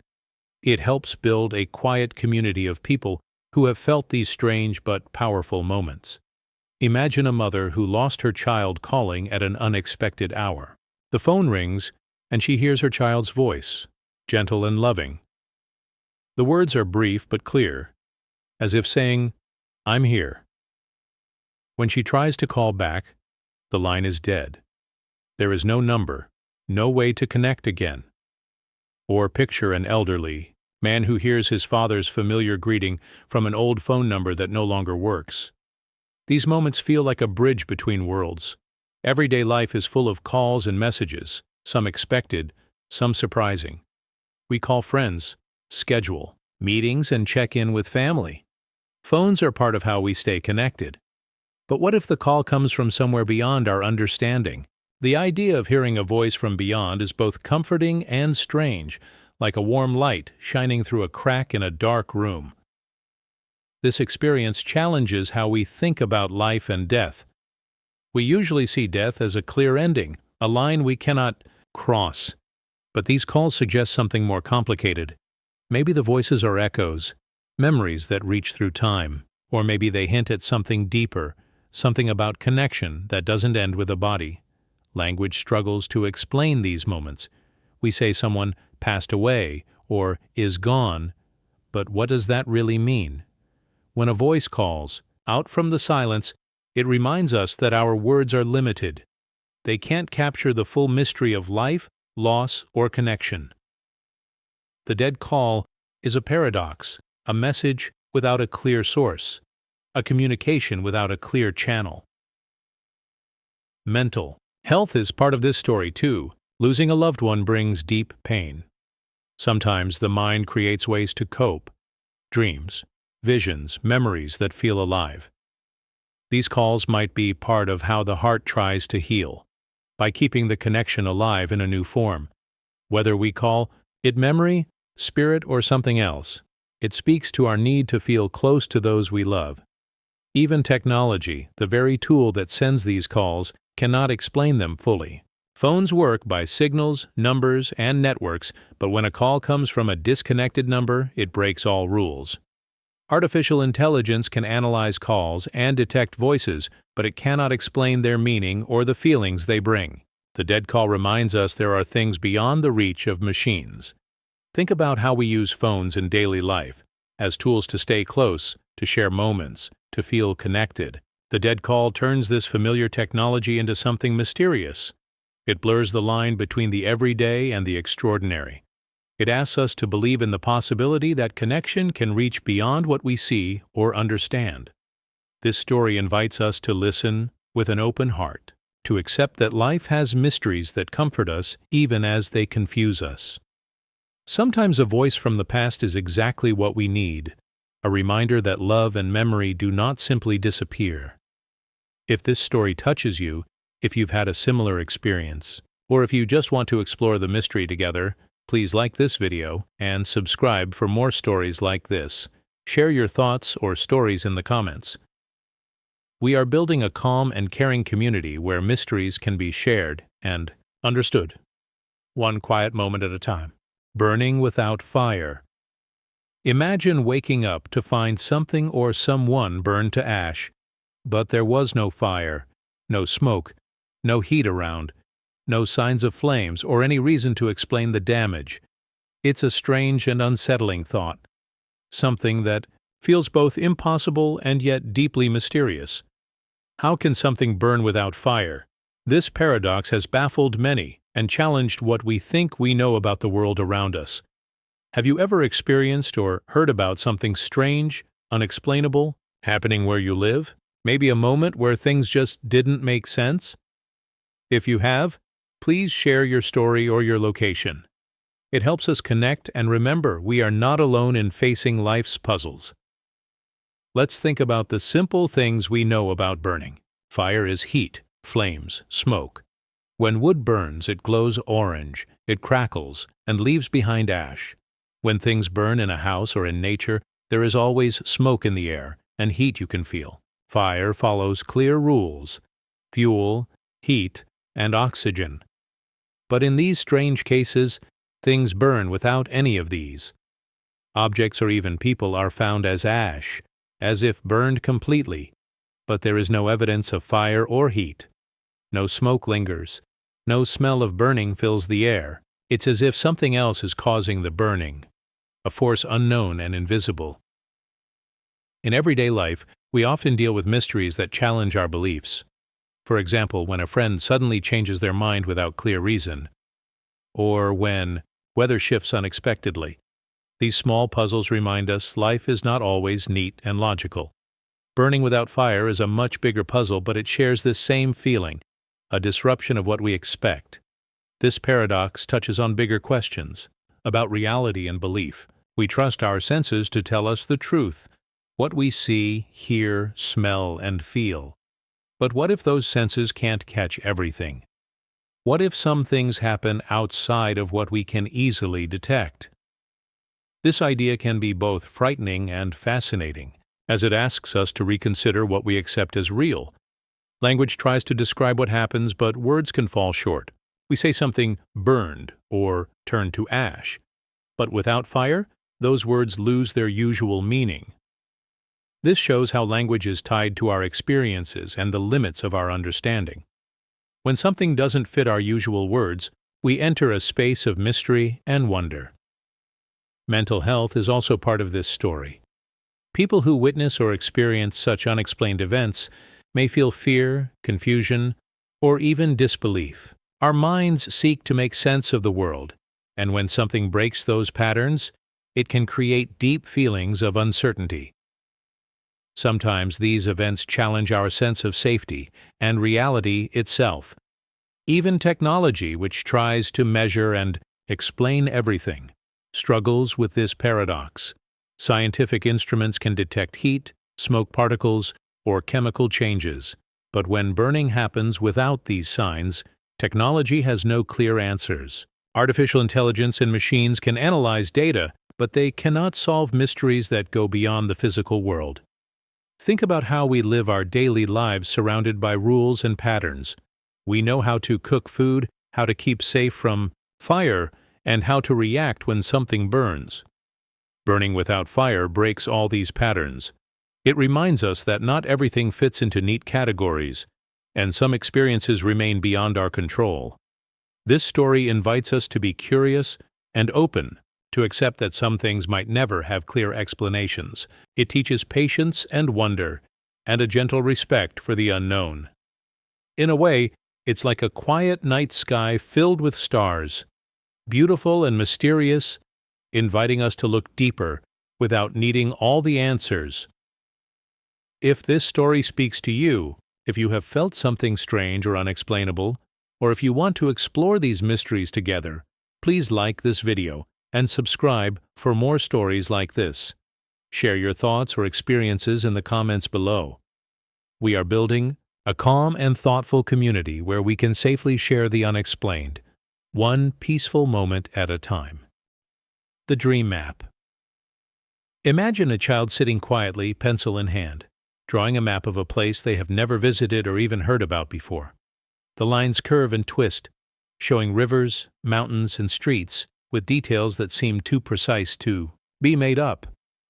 [SPEAKER 1] It helps build a quiet community of people who have felt these strange but powerful moments. Imagine a mother who lost her child calling at an unexpected hour. The phone rings, and she hears her child's voice, gentle and loving. The words are brief but clear, as if saying, "I'm here." When she tries to call back, the line is dead. There is no number, no way to connect again. Or picture an elderly man who hears his father's familiar greeting from an old phone number that no longer works. These moments feel like a bridge between worlds. Everyday life is full of calls and messages, some expected, some surprising. We call friends, schedule meetings, and check in with family. Phones are part of how we stay connected. But what if the call comes from somewhere beyond our understanding? The idea of hearing a voice from beyond is both comforting and strange, like a warm light shining through a crack in a dark room. This experience challenges how we think about life and death. We usually see death as a clear ending, a line we cannot cross. But these calls suggest something more complicated. Maybe the voices are echoes, memories that reach through time, or maybe they hint at something deeper, something about connection that doesn't end with a body. Language struggles to explain these moments. We say someone passed away or is gone, but what does that really mean? When a voice calls, out from the silence, it reminds us that our words are limited. They can't capture the full mystery of life, loss, or connection. The dead call is a paradox, a message without a clear source, a communication without a clear channel. Mental health is part of this story too. Losing a loved one brings deep pain. Sometimes the mind creates ways to cope, dreams, visions, memories that feel alive. These calls might be part of how the heart tries to heal, by keeping the connection alive in a new form. Whether we call it memory, spirit, or something else, it speaks to our need to feel close to those we love. Even technology, the very tool that sends these calls, cannot explain them fully. Phones work by signals, numbers, and networks, but when a call comes from a disconnected number, it breaks all rules. Artificial intelligence can analyze calls and detect voices, but it cannot explain their meaning or the feelings they bring. The dead call reminds us there are things beyond the reach of machines. Think about how we use phones in daily life, as tools to stay close, to share moments, to feel connected. The dead call turns this familiar technology into something mysterious. It blurs the line between the everyday and the extraordinary. It asks us to believe in the possibility that connection can reach beyond what we see or understand. This story invites us to listen with an open heart, to accept that life has mysteries that comfort us even as they confuse us. Sometimes a voice from the past is exactly what we need, a reminder that love and memory do not simply disappear. If this story touches you, if you've had a similar experience, or if you just want to explore the mystery together, please like this video and subscribe for more stories like this. Share your thoughts or stories in the comments. We are building a calm and caring community where mysteries can be shared and understood, one quiet moment at a time. Burning without fire. Imagine waking up to find something or someone burned to ash, but there was no fire, no smoke, no heat around, no signs of flames or any reason to explain the damage. It's a strange and unsettling thought, something that feels both impossible and yet deeply mysterious. How can something burn without fire? This paradox has baffled many and challenged what we think we know about the world around us. Have you ever experienced or heard about something strange, unexplainable, happening where you live? Maybe a moment where things just didn't make sense? If you have, please share your story or your location. It helps us connect and remember we are not alone in facing life's puzzles. Let's think about the simple things we know about burning. Fire is heat, flames, smoke. When wood burns, it glows orange, it crackles, and leaves behind ash. When things burn in a house or in nature, there is always smoke in the air and heat you can feel. Fire follows clear rules: fuel, heat, and oxygen. But in these strange cases, things burn without any of these. Objects or even people are found as ash, as if burned completely, but there is no evidence of fire or heat. No smoke lingers. No smell of burning fills the air. It's as if something else is causing the burning, a force unknown and invisible. In everyday life, we often deal with mysteries that challenge our beliefs. For example, when a friend suddenly changes their mind without clear reason, or when weather shifts unexpectedly. These small puzzles remind us life is not always neat and logical. Burning without fire is a much bigger puzzle, but it shares this same feeling, a disruption of what we expect. This paradox touches on bigger questions about reality and belief. We trust our senses to tell us the truth, what we see, hear, smell, and feel. But what if those senses can't catch everything? What if some things happen outside of what we can easily detect? This idea can be both frightening and fascinating, as it asks us to reconsider what we accept as real. Language tries to describe what happens, but words can fall short. We say something burned or turned to ash. But without fire, those words lose their usual meaning. This shows how language is tied to our experiences and the limits of our understanding. When something doesn't fit our usual words, we enter a space of mystery and wonder. Mental health is also part of this story. People who witness or experience such unexplained events may feel fear, confusion, or even disbelief. Our minds seek to make sense of the world, and when something breaks those patterns, it can create deep feelings of uncertainty. Sometimes these events challenge our sense of safety and reality itself. Even technology, which tries to measure and explain everything, struggles with this paradox. Scientific instruments can detect heat, smoke particles, or chemical changes, but when burning happens without these signs, technology has no clear answers. Artificial intelligence and machines can analyze data, but they cannot solve mysteries that go beyond the physical world. Think about how we live our daily lives surrounded by rules and patterns. We know how to cook food, how to keep safe from fire, and how to react when something burns. Burning without fire breaks all these patterns. It reminds us that not everything fits into neat categories, and some experiences remain beyond our control. This story invites us to be curious and open, to accept that some things might never have clear explanations. It teaches patience and wonder, and a gentle respect for the unknown. In a way, it's like a quiet night sky filled with stars, beautiful and mysterious, inviting us to look deeper without needing all the answers. If this story speaks to you, if you have felt something strange or unexplainable, or if you want to explore these mysteries together, please like this video and subscribe for more stories like this. Share your thoughts or experiences in the comments below. We are building a calm and thoughtful community where we can safely share the unexplained, one peaceful moment at a time. The Dream Map. Imagine a child sitting quietly, pencil in hand, drawing a map of a place they have never visited or even heard about before. The lines curve and twist, showing rivers, mountains, and streets with details that seem too precise to be made up.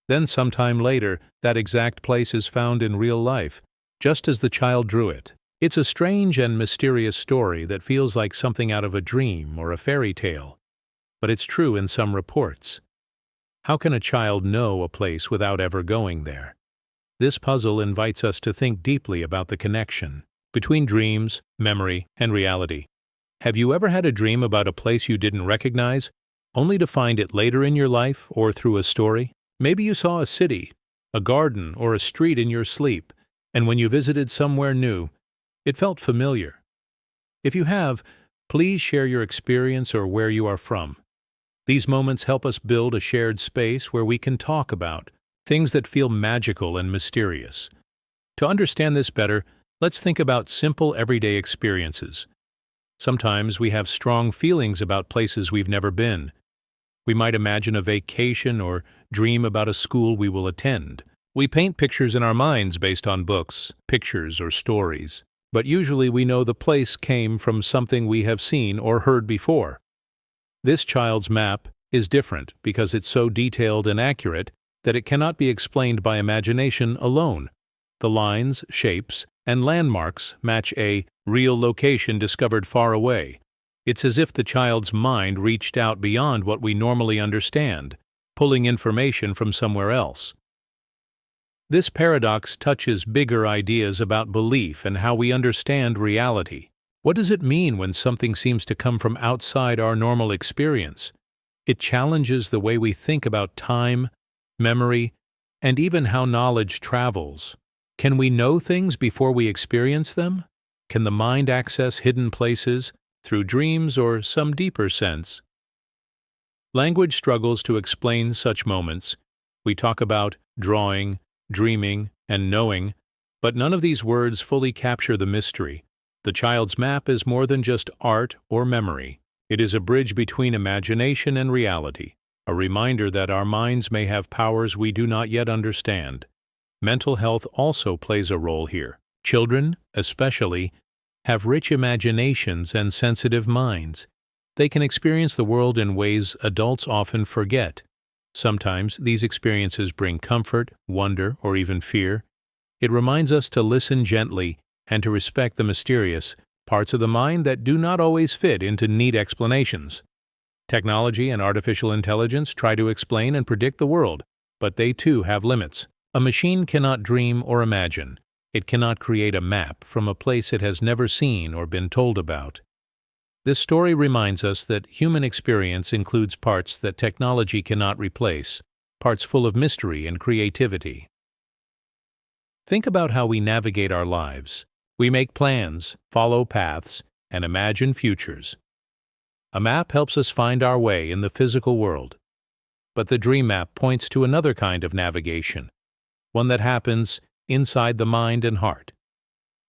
[SPEAKER 1] Then sometime later, that exact place is found in real life, just as the child drew it. It's a strange and mysterious story that feels like something out of a dream or a fairy tale, but it's true in some reports. How can a child know a place without ever going there? This puzzle invites us to think deeply about the connection between dreams, memory, and reality. Have you ever had a dream about a place you didn't recognize, only to find it later in your life or through a story? Maybe you saw a city, a garden, or a street in your sleep, and when you visited somewhere new, it felt familiar. If you have, please share your experience or where you are from. These moments help us build a shared space where we can talk about things that feel magical and mysterious. To understand this better, let's think about simple everyday experiences. Sometimes we have strong feelings about places we've never been. We might imagine a vacation or dream about a school we will attend. We paint pictures in our minds based on books, pictures, or stories, but usually we know the place came from something we have seen or heard before. This child's map is different because it's so detailed and accurate that it cannot be explained by imagination alone. The lines, shapes, and landmarks match a real location discovered far away. It's as if the child's mind reached out beyond what we normally understand, pulling information from somewhere else. This paradox touches bigger ideas about belief and how we understand reality. What does it mean when something seems to come from outside our normal experience? It challenges the way we think about time, memory, and even how knowledge travels. Can we know things before we experience them? Can the mind access hidden places through dreams or some deeper sense? Language struggles to explain such moments. We talk about drawing, dreaming, and knowing, but none of these words fully capture the mystery. The child's map is more than just art or memory. It is a bridge between imagination and reality, a reminder that our minds may have powers we do not yet understand. Mental health also plays a role here. Children, especially, have rich imaginations and sensitive minds. They can experience the world in ways adults often forget. Sometimes these experiences bring comfort, wonder, or even fear. It reminds us to listen gently and to respect the mysterious parts of the mind that do not always fit into neat explanations. Technology and artificial intelligence try to explain and predict the world, but they too have limits. A machine cannot dream or imagine. It cannot create a map from a place it has never seen or been told about. This story reminds us that human experience includes parts that technology cannot replace, parts full of mystery and creativity. Think about how we navigate our lives. We make plans, follow paths, and imagine futures. A map helps us find our way in the physical world. But the dream map points to another kind of navigation, one that happens inside the mind and heart.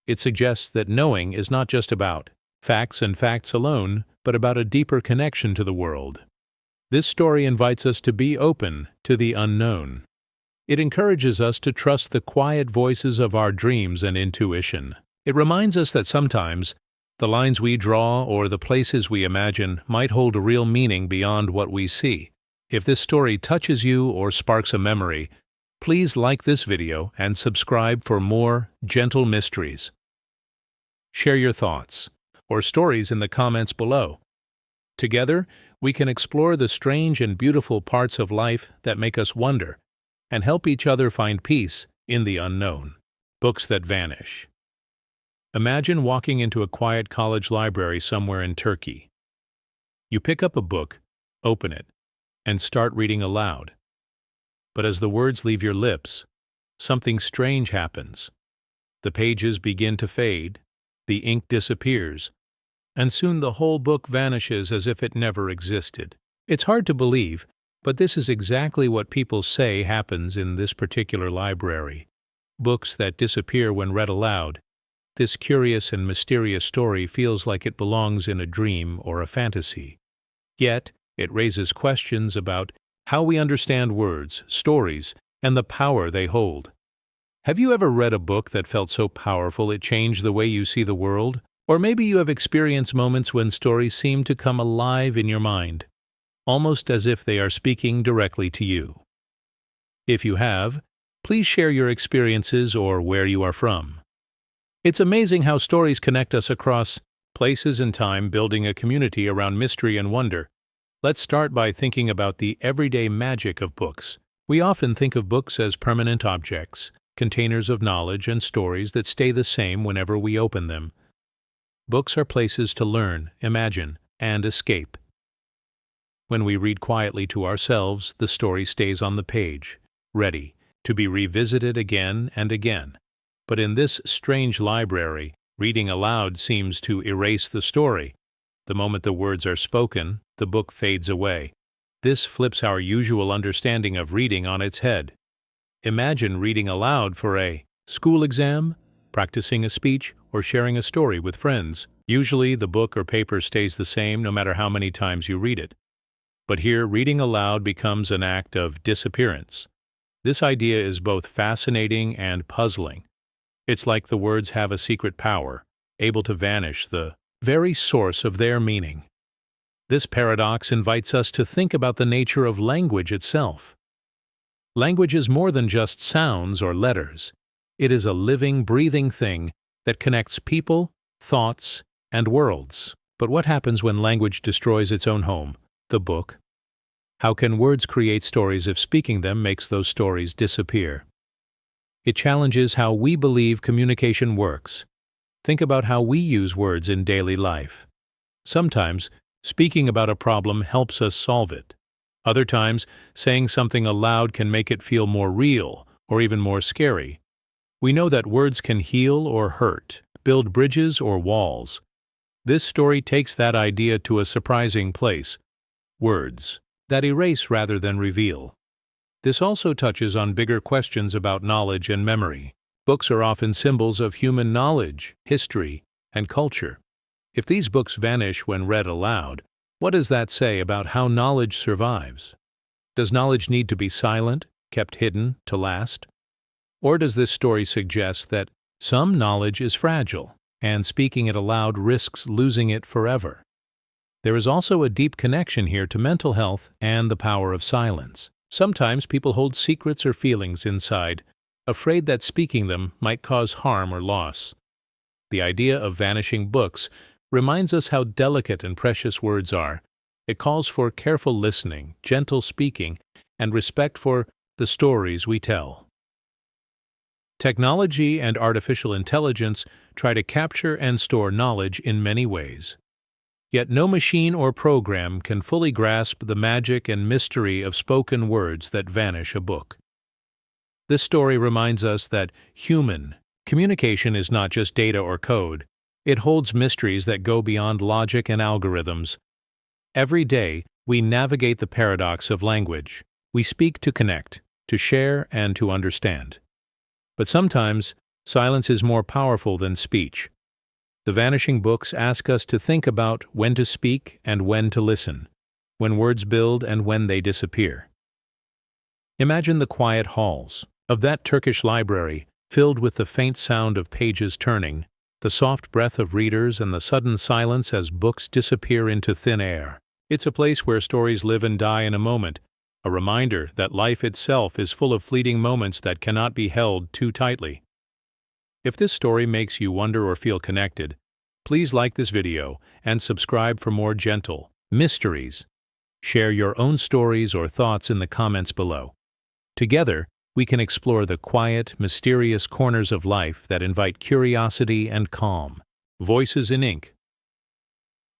[SPEAKER 1] It suggests that knowing is not just about facts and facts alone, but about a deeper connection to the world. This story invites us to be open to the unknown. It encourages us to trust the quiet voices of our dreams and intuition. It reminds us that sometimes the lines we draw or the places we imagine might hold a real meaning beyond what we see. If this story touches you or sparks a memory, please like this video and subscribe for more gentle mysteries. Share your thoughts or stories in the comments below. Together, we can explore the strange and beautiful parts of life that make us wonder and help each other find peace in the unknown. Books that vanish. Imagine walking into a quiet college library somewhere in Turkey. You pick up a book, open it, and start reading aloud. But as the words leave your lips, something strange happens. The pages begin to fade, the ink disappears, and soon the whole book vanishes as if it never existed. It's hard to believe, but this is exactly what people say happens in this particular library. Books that disappear when read aloud. This curious and mysterious story feels like it belongs in a dream or a fantasy. Yet, it raises questions about how we understand words, stories, and the power they hold. Have you ever read a book that felt so powerful it changed the way you see the world? Or maybe you have experienced moments when stories seem to come alive in your mind, almost as if they are speaking directly to you. If you have, please share your experiences or where you are from. It's amazing how stories connect us across places and time, building a community around mystery and wonder. Let's start by thinking about the everyday magic of books. We often think of books as permanent objects, containers of knowledge and stories that stay the same whenever we open them. Books are places to learn, imagine, and escape. When we read quietly to ourselves, the story stays on the page, ready to be revisited again and again. But in this strange library, reading aloud seems to erase the story. The moment the words are spoken, the book fades away. This flips our usual understanding of reading on its head. Imagine reading aloud for a school exam, practicing a speech, or sharing a story with friends. Usually, the book or paper stays the same no matter how many times you read it. But here, reading aloud becomes an act of disappearance. This idea is both fascinating and puzzling. It's like the words have a secret power, able to vanish, the very source of their meaning. This paradox invites us to think about the nature of language itself. Language is more than just sounds or letters. It is a living, breathing thing that connects people, thoughts, and worlds. But what happens when language destroys its own home, the book? How can words create stories if speaking them makes those stories disappear? It challenges how we believe communication works. Think about how we use words in daily life. Sometimes, speaking about a problem helps us solve it. Other times, saying something aloud can make it feel more real or even more scary. We know that words can heal or hurt, build bridges or walls. This story takes that idea to a surprising place. Words that erase rather than reveal. This also touches on bigger questions about knowledge and memory. Books are often symbols of human knowledge, history, and culture. If these books vanish when read aloud, what does that say about how knowledge survives? Does knowledge need to be silent, kept hidden, to last? Or does this story suggest that some knowledge is fragile, and speaking it aloud risks losing it forever? There is also a deep connection here to mental health and the power of silence. Sometimes people hold secrets or feelings inside, afraid that speaking them might cause harm or loss. The idea of vanishing books reminds us how delicate and precious words are. It calls for careful listening, gentle speaking, and respect for the stories we tell. Technology and artificial intelligence try to capture and store knowledge in many ways. Yet no machine or program can fully grasp the magic and mystery of spoken words that vanish a book. This story reminds us that human communication is not just data or code. It holds mysteries that go beyond logic and algorithms. Every day, we navigate the paradox of language. We speak to connect, to share, and to understand. But sometimes, silence is more powerful than speech. The vanishing books ask us to think about when to speak and when to listen, when words build and when they disappear. Imagine the quiet halls of that Turkish library, filled with the faint sound of pages turning, the soft breath of readers, and the sudden silence as books disappear into thin air. It's a place where stories live and die in a moment, a reminder that life itself is full of fleeting moments that cannot be held too tightly. If this story makes you wonder or feel connected, please like this video and subscribe for more gentle mysteries. Share your own stories or thoughts in the comments below. Together, we can explore the quiet, mysterious corners of life that invite curiosity and calm. Voices in ink.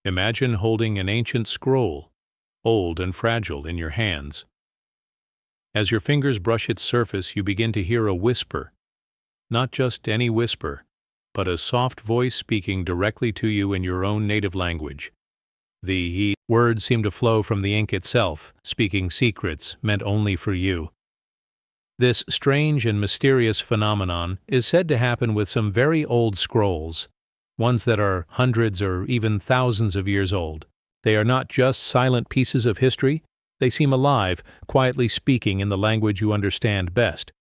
[SPEAKER 1] Imagine holding an ancient scroll, old and fragile, in your hands. As your fingers brush its surface, you begin to hear a whisper. Not just any whisper, but a soft voice speaking directly to you in your own native language. The words seem to flow from the ink itself, speaking secrets meant only for you. This strange and mysterious phenomenon is said to happen with some very old scrolls, ones that are hundreds or even thousands of years old. They are not just silent pieces of history, they seem alive, quietly speaking in the language you understand best.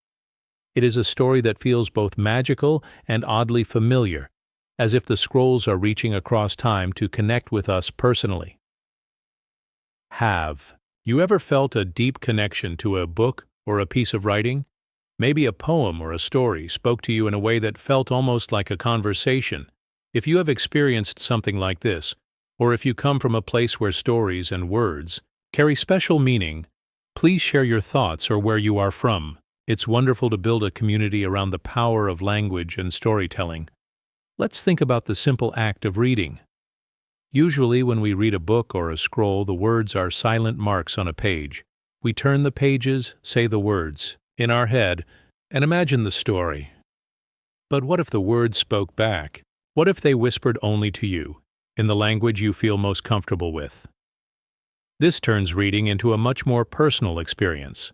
[SPEAKER 1] It is a story that feels both magical and oddly familiar, as if the scrolls are reaching across time to connect with us personally. Have you ever felt a deep connection to a book or a piece of writing? Maybe a poem or a story spoke to you in a way that felt almost like a conversation. If you have experienced something like this, or if you come from a place where stories and words carry special meaning, please share your thoughts or where you are from. It's wonderful to build a community around the power of language and storytelling. Let's think about the simple act of reading. Usually when we read a book or a scroll, the words are silent marks on a page. We turn the pages, say the words in our head, and imagine the story. But what if the words spoke back? What if they whispered only to you, in the language you feel most comfortable with? This turns reading into a much more personal experience.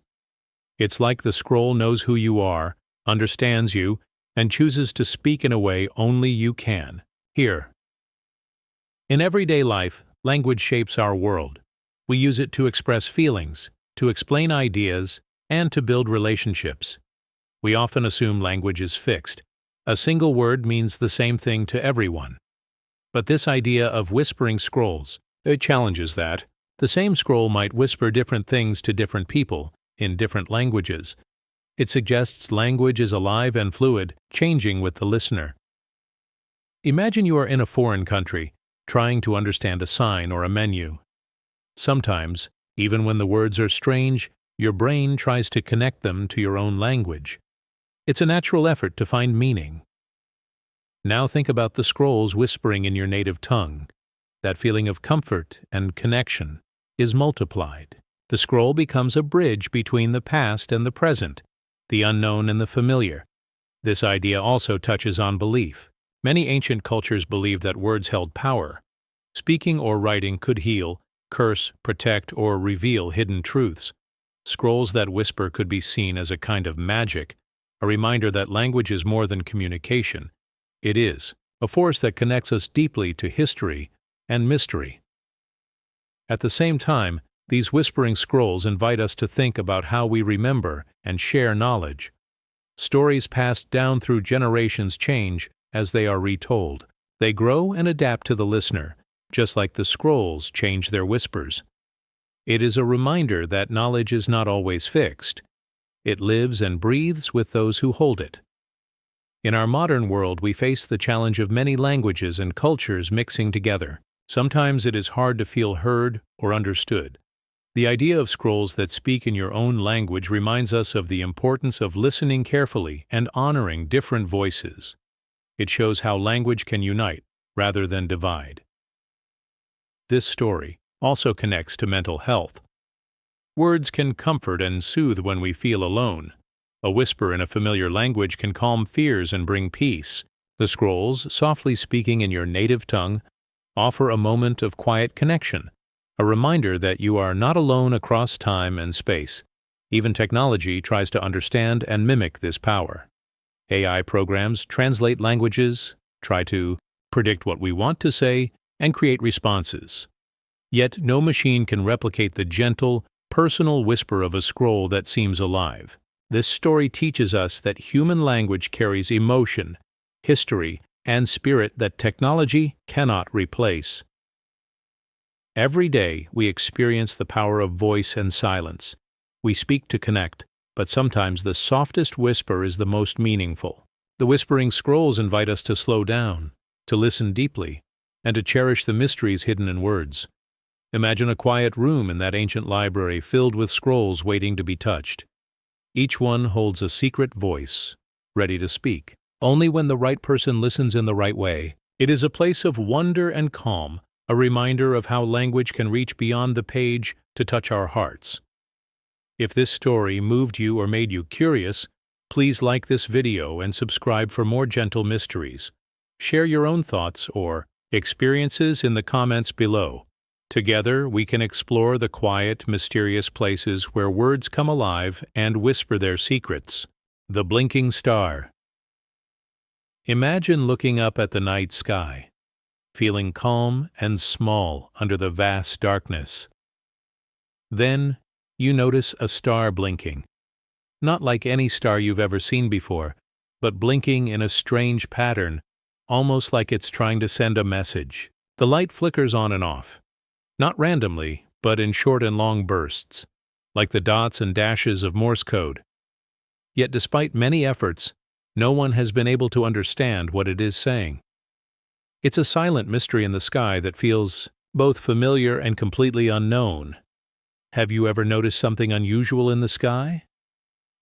[SPEAKER 1] It's like the scroll knows who you are, understands you, and chooses to speak in a way only you can. Here. In everyday life, language shapes our world. We use it to express feelings, to explain ideas, and to build relationships. We often assume language is fixed. A single word means the same thing to everyone. But this idea of whispering scrolls, it challenges that. The same scroll might whisper different things to different people in different languages. It suggests language is alive and fluid, changing with the listener. Imagine you are in a foreign country, trying to understand a sign or a menu. Sometimes, even when the words are strange, your brain tries to connect them to your own language. It's a natural effort to find meaning. Now think about the scrolls whispering in your native tongue. That feeling of comfort and connection is multiplied. The scroll becomes a bridge between the past and the present, the unknown and the familiar. This idea also touches on belief. Many ancient cultures believed that words held power. Speaking or writing could heal, curse, protect, or reveal hidden truths. Scrolls that whisper could be seen as a kind of magic, a reminder that language is more than communication. It is a force that connects us deeply to history and mystery. At the same time, these whispering scrolls invite us to think about how we remember and share knowledge. Stories passed down through generations change as they are retold. They grow and adapt to the listener, just like the scrolls change their whispers. It is a reminder that knowledge is not always fixed. It lives and breathes with those who hold it. In our modern world, we face the challenge of many languages and cultures mixing together. Sometimes it is hard to feel heard or understood. The idea of scrolls that speak in your own language reminds us of the importance of listening carefully and honoring different voices. It shows how language can unite rather than divide. This story also connects to mental health. Words can comfort and soothe when we feel alone. A whisper in a familiar language can calm fears and bring peace. The scrolls, softly speaking in your native tongue, offer a moment of quiet connection, a reminder that you are not alone across time and space. Even technology tries to understand and mimic this power. AI programs translate languages, try to predict what we want to say, and create responses. Yet no machine can replicate the gentle, personal whisper of a scroll that seems alive. This story teaches us that human language carries emotion, history, and spirit that technology cannot replace. Every day, we experience the power of voice and silence. We speak to connect, but sometimes the softest whisper is the most meaningful. The whispering scrolls invite us to slow down, to listen deeply, and to cherish the mysteries hidden in words. Imagine a quiet room in that ancient library filled with scrolls waiting to be touched. Each one holds a secret voice, ready to speak. Only when the right person listens in the right way. It is a place of wonder and calm, a reminder of how language can reach beyond the page to touch our hearts. If this story moved you or made you curious, please like this video and subscribe for more gentle mysteries. Share your own thoughts or experiences in the comments below. Together, we can explore the quiet, mysterious places where words come alive and whisper their secrets. The blinking star. Imagine looking up at the night sky, feeling calm and small under the vast darkness. Then, you notice a star blinking. Not like any star you've ever seen before, but blinking in a strange pattern, almost like it's trying to send a message. The light flickers on and off. Not randomly, but in short and long bursts, like the dots and dashes of Morse code. Yet despite many efforts, no one has been able to understand what it is saying. It's a silent mystery in the sky that feels both familiar and completely unknown. Have you ever noticed something unusual in the sky?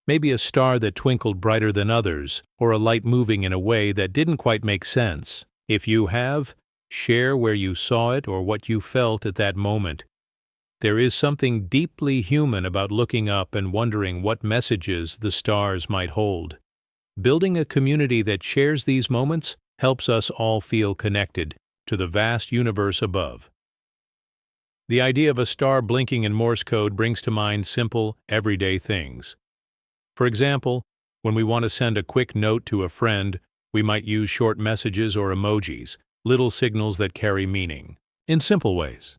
[SPEAKER 1] Maybe a star that twinkled brighter than others, or a light moving in a way that didn't quite make sense. If you have, share where you saw it or what you felt at that moment. There is something deeply human about looking up and wondering what messages the stars might hold. Building a community that shares these moments helps us all feel connected to the vast universe above. The idea of a star blinking in Morse code brings to mind simple, everyday things. For example, when we want to send a quick note to a friend, we might use short messages or emojis, little signals that carry meaning, in simple ways.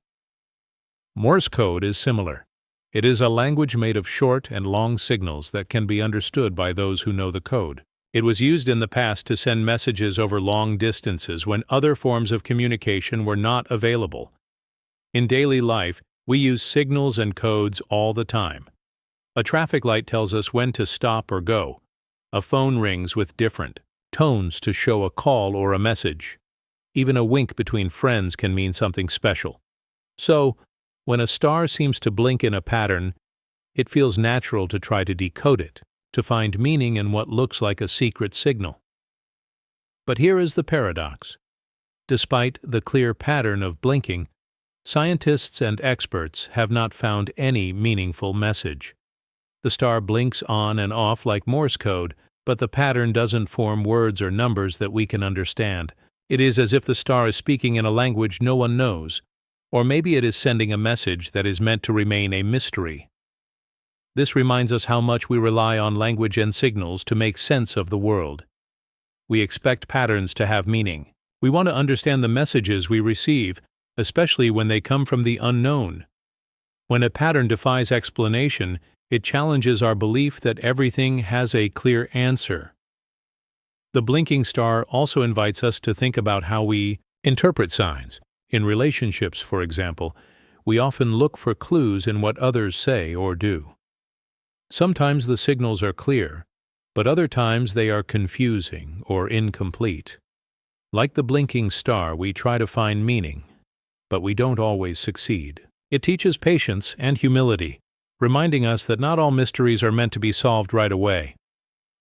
[SPEAKER 1] Morse code is similar. It is a language made of short and long signals that can be understood by those who know the code. It was used in the past to send messages over long distances when other forms of communication were not available. In daily life, we use signals and codes all the time. A traffic light tells us when to stop or go. A phone rings with different tones to show a call or a message. Even a wink between friends can mean something special. So, when a star seems to blink in a pattern, it feels natural to try to decode it, to find meaning in what looks like a secret signal. But here is the paradox. Despite the clear pattern of blinking, scientists and experts have not found any meaningful message. The star blinks on and off like Morse code, but the pattern doesn't form words or numbers that we can understand. It is as if the star is speaking in a language no one knows, or maybe it is sending a message that is meant to remain a mystery. This reminds us how much we rely on language and signals to make sense of the world. We expect patterns to have meaning. We want to understand the messages we receive, especially when they come from the unknown. When a pattern defies explanation, it challenges our belief that everything has a clear answer. The blinking star also invites us to think about how we interpret signs. In relationships, for example, we often look for clues in what others say or do. Sometimes the signals are clear, but other times they are confusing or incomplete. Like the blinking star, we try to find meaning, but we don't always succeed. It teaches patience and humility, reminding us that not all mysteries are meant to be solved right away.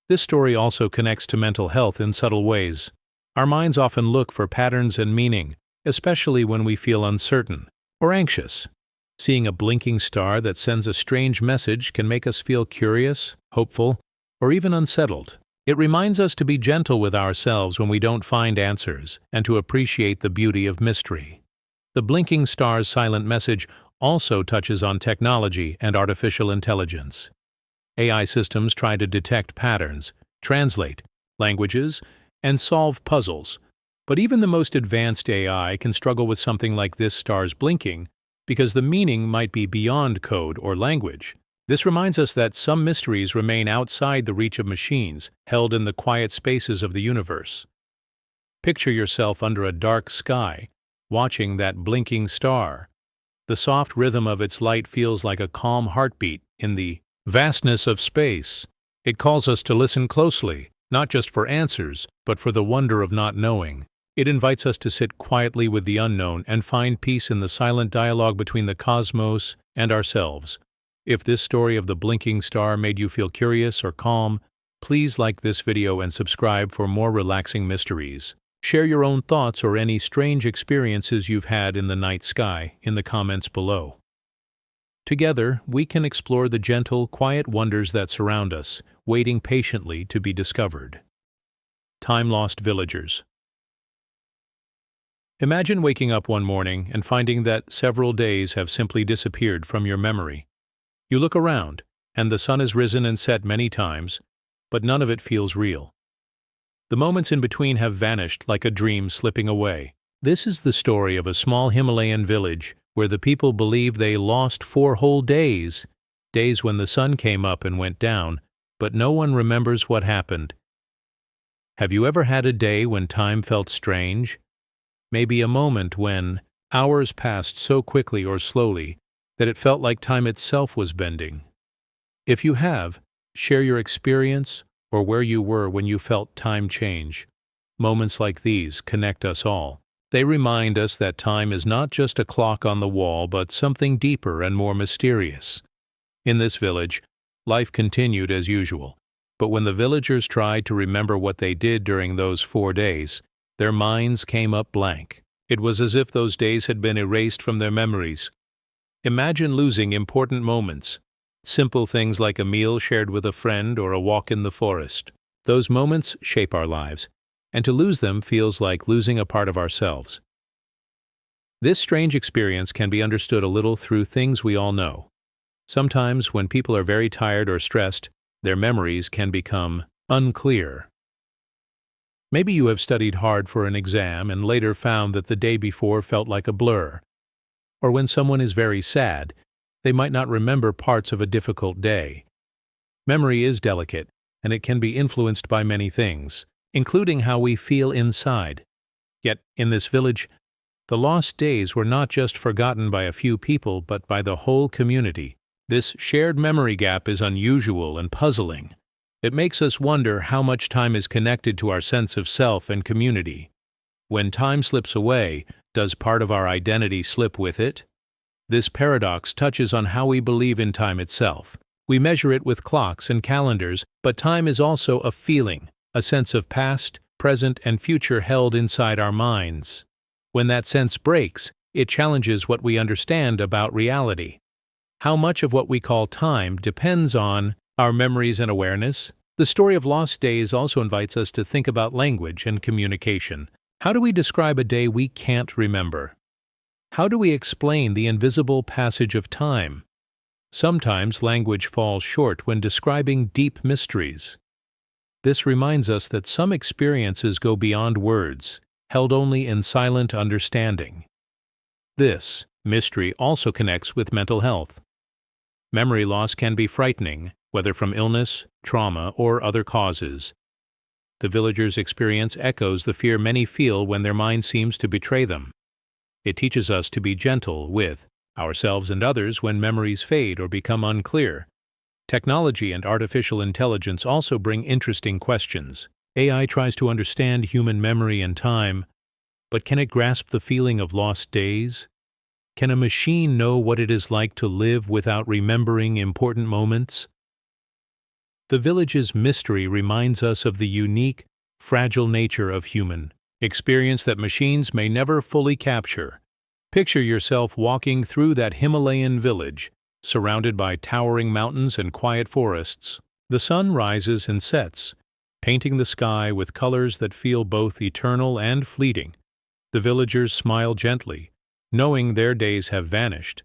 [SPEAKER 1] This story also connects to mental health in subtle ways. Our minds often look for patterns and meaning, especially when we feel uncertain or anxious. Seeing a blinking star that sends a strange message can make us feel curious, hopeful, or even unsettled. It reminds us to be gentle with ourselves when we don't find answers and to appreciate the beauty of mystery. The blinking star's silent message also touches on technology and artificial intelligence. AI systems try to detect patterns, translate languages, and solve puzzles. But even the most advanced AI can struggle with something like this star's blinking because the meaning might be beyond code or language. This reminds us that some mysteries remain outside the reach of machines, held in the quiet spaces of the universe. Picture yourself under a dark sky, watching that blinking star. The soft rhythm of its light feels like a calm heartbeat in the Vastness of space. It calls us to listen closely, not just for answers, but for the wonder of not knowing. It invites us to sit quietly with the unknown and find peace in the silent dialogue between the cosmos and ourselves. If this story of the blinking star made you feel curious or calm, please like this video and subscribe for more relaxing mysteries. Share your own thoughts or any strange experiences you've had in the night sky in the comments below. Together, we can explore the gentle, quiet wonders that surround us, waiting patiently to be discovered. Time-lost villagers. Imagine waking up one morning and finding that several days have simply disappeared from your memory. You look around, and the sun has risen and set many times, but none of it feels real. The moments in between have vanished like a dream slipping away. This is the story of a small Himalayan village where the people believe they lost 4 whole days, days when the sun came up and went down, but no one remembers what happened. Have you ever had a day when time felt strange? Maybe a moment when hours passed so quickly or slowly that it felt like time itself was bending. If you have, share your experience or where you were when you felt time change. Moments like these connect us all. They remind us that time is not just a clock on the wall, but something deeper and more mysterious. In this village, life continued as usual, but when the villagers tried to remember what they did during those 4 days, their minds came up blank. It was as if those days had been erased from their memories. Imagine losing important moments, simple things like a meal shared with a friend or a walk in the forest. Those moments shape our lives, and to lose them feels like losing a part of ourselves. This strange experience can be understood a little through things we all know. Sometimes, when people are very tired or stressed, their memories can become unclear. Maybe you have studied hard for an exam and later found that the day before felt like a blur. Or when someone is very sad, they might not remember parts of a difficult day. Memory is delicate, and it can be influenced by many things, including how we feel inside. Yet, in this village, the lost days were not just forgotten by a few people, but by the whole community. This shared memory gap is unusual and puzzling. It makes us wonder how much time is connected to our sense of self and community. When time slips away, does part of our identity slip with it? This paradox touches on how we believe in time itself. We measure it with clocks and calendars, but time is also a feeling, a sense of past, present, and future held inside our minds. When that sense breaks, it challenges what we understand about reality. How much of what we call time depends on our memories and awareness? The story of lost days also invites us to think about language and communication. How do we describe a day we can't remember? How do we explain the invisible passage of time? Sometimes language falls short when describing deep mysteries. This reminds us that some experiences go beyond words, held only in silent understanding. This mystery also connects with mental health. Memory loss can be frightening, whether from illness, trauma, or other causes. The villagers' experience echoes the fear many feel when their mind seems to betray them. It teaches us to be gentle with ourselves and others when memories fade or become unclear. Technology and artificial intelligence also bring interesting questions. AI tries to understand human memory and time, but can it grasp the feeling of lost days? Can a machine know what it is like to live without remembering important moments? The village's mystery reminds us of the unique, fragile nature of human experience that machines may never fully capture. Picture yourself walking through that Himalayan village, surrounded by towering mountains and quiet forests. The sun rises and sets, painting the sky with colors that feel both eternal and fleeting. The villagers smile gently, knowing their days have vanished,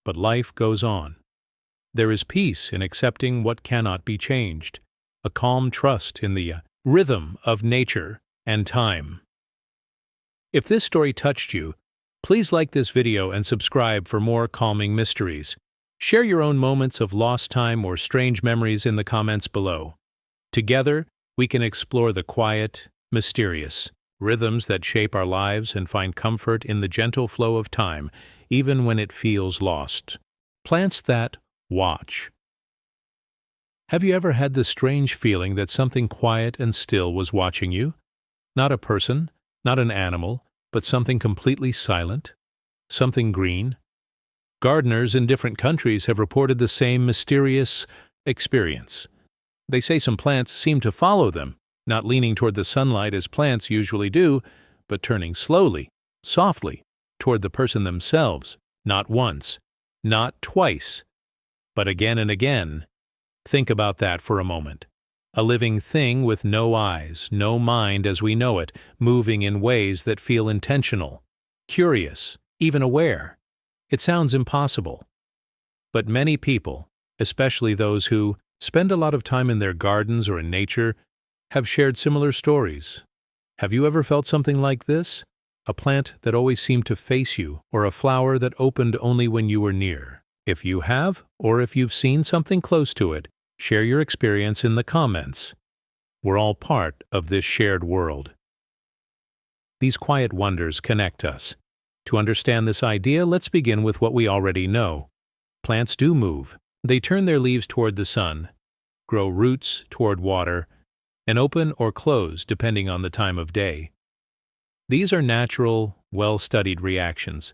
[SPEAKER 1] but life goes on. There is peace in accepting what cannot be changed, a calm trust in the rhythm of nature and time. If this story touched you, please like this video and subscribe for more calming mysteries. Share your own moments of lost time or strange memories in the comments below. Together, we can explore the quiet, mysterious rhythms that shape our lives and find comfort in the gentle flow of time, even when it feels lost. Plants that watch. Have you ever had the strange feeling that something quiet and still was watching you? Not a person, not an animal, but something completely silent? Something green? Gardeners in different countries have reported the same mysterious experience. They say some plants seem to follow them, not leaning toward the sunlight as plants usually do, but turning slowly, softly, toward the person themselves, not once, not twice, but again and again. Think about that for a moment. A living thing with no eyes, no mind as we know it, moving in ways that feel intentional, curious, even aware. It sounds impossible. But many people, especially those who spend a lot of time in their gardens or in nature, have shared similar stories. Have you ever felt something like this? A plant that always seemed to face you, or a flower that opened only when you were near? If you have, or if you've seen something close to it, share your experience in the comments. We're all part of this shared world. These quiet wonders connect us. To understand this idea, let's begin with what we already know. Plants do move. They turn their leaves toward the sun, grow roots toward water, and open or close depending on the time of day. These are natural, well-studied reactions.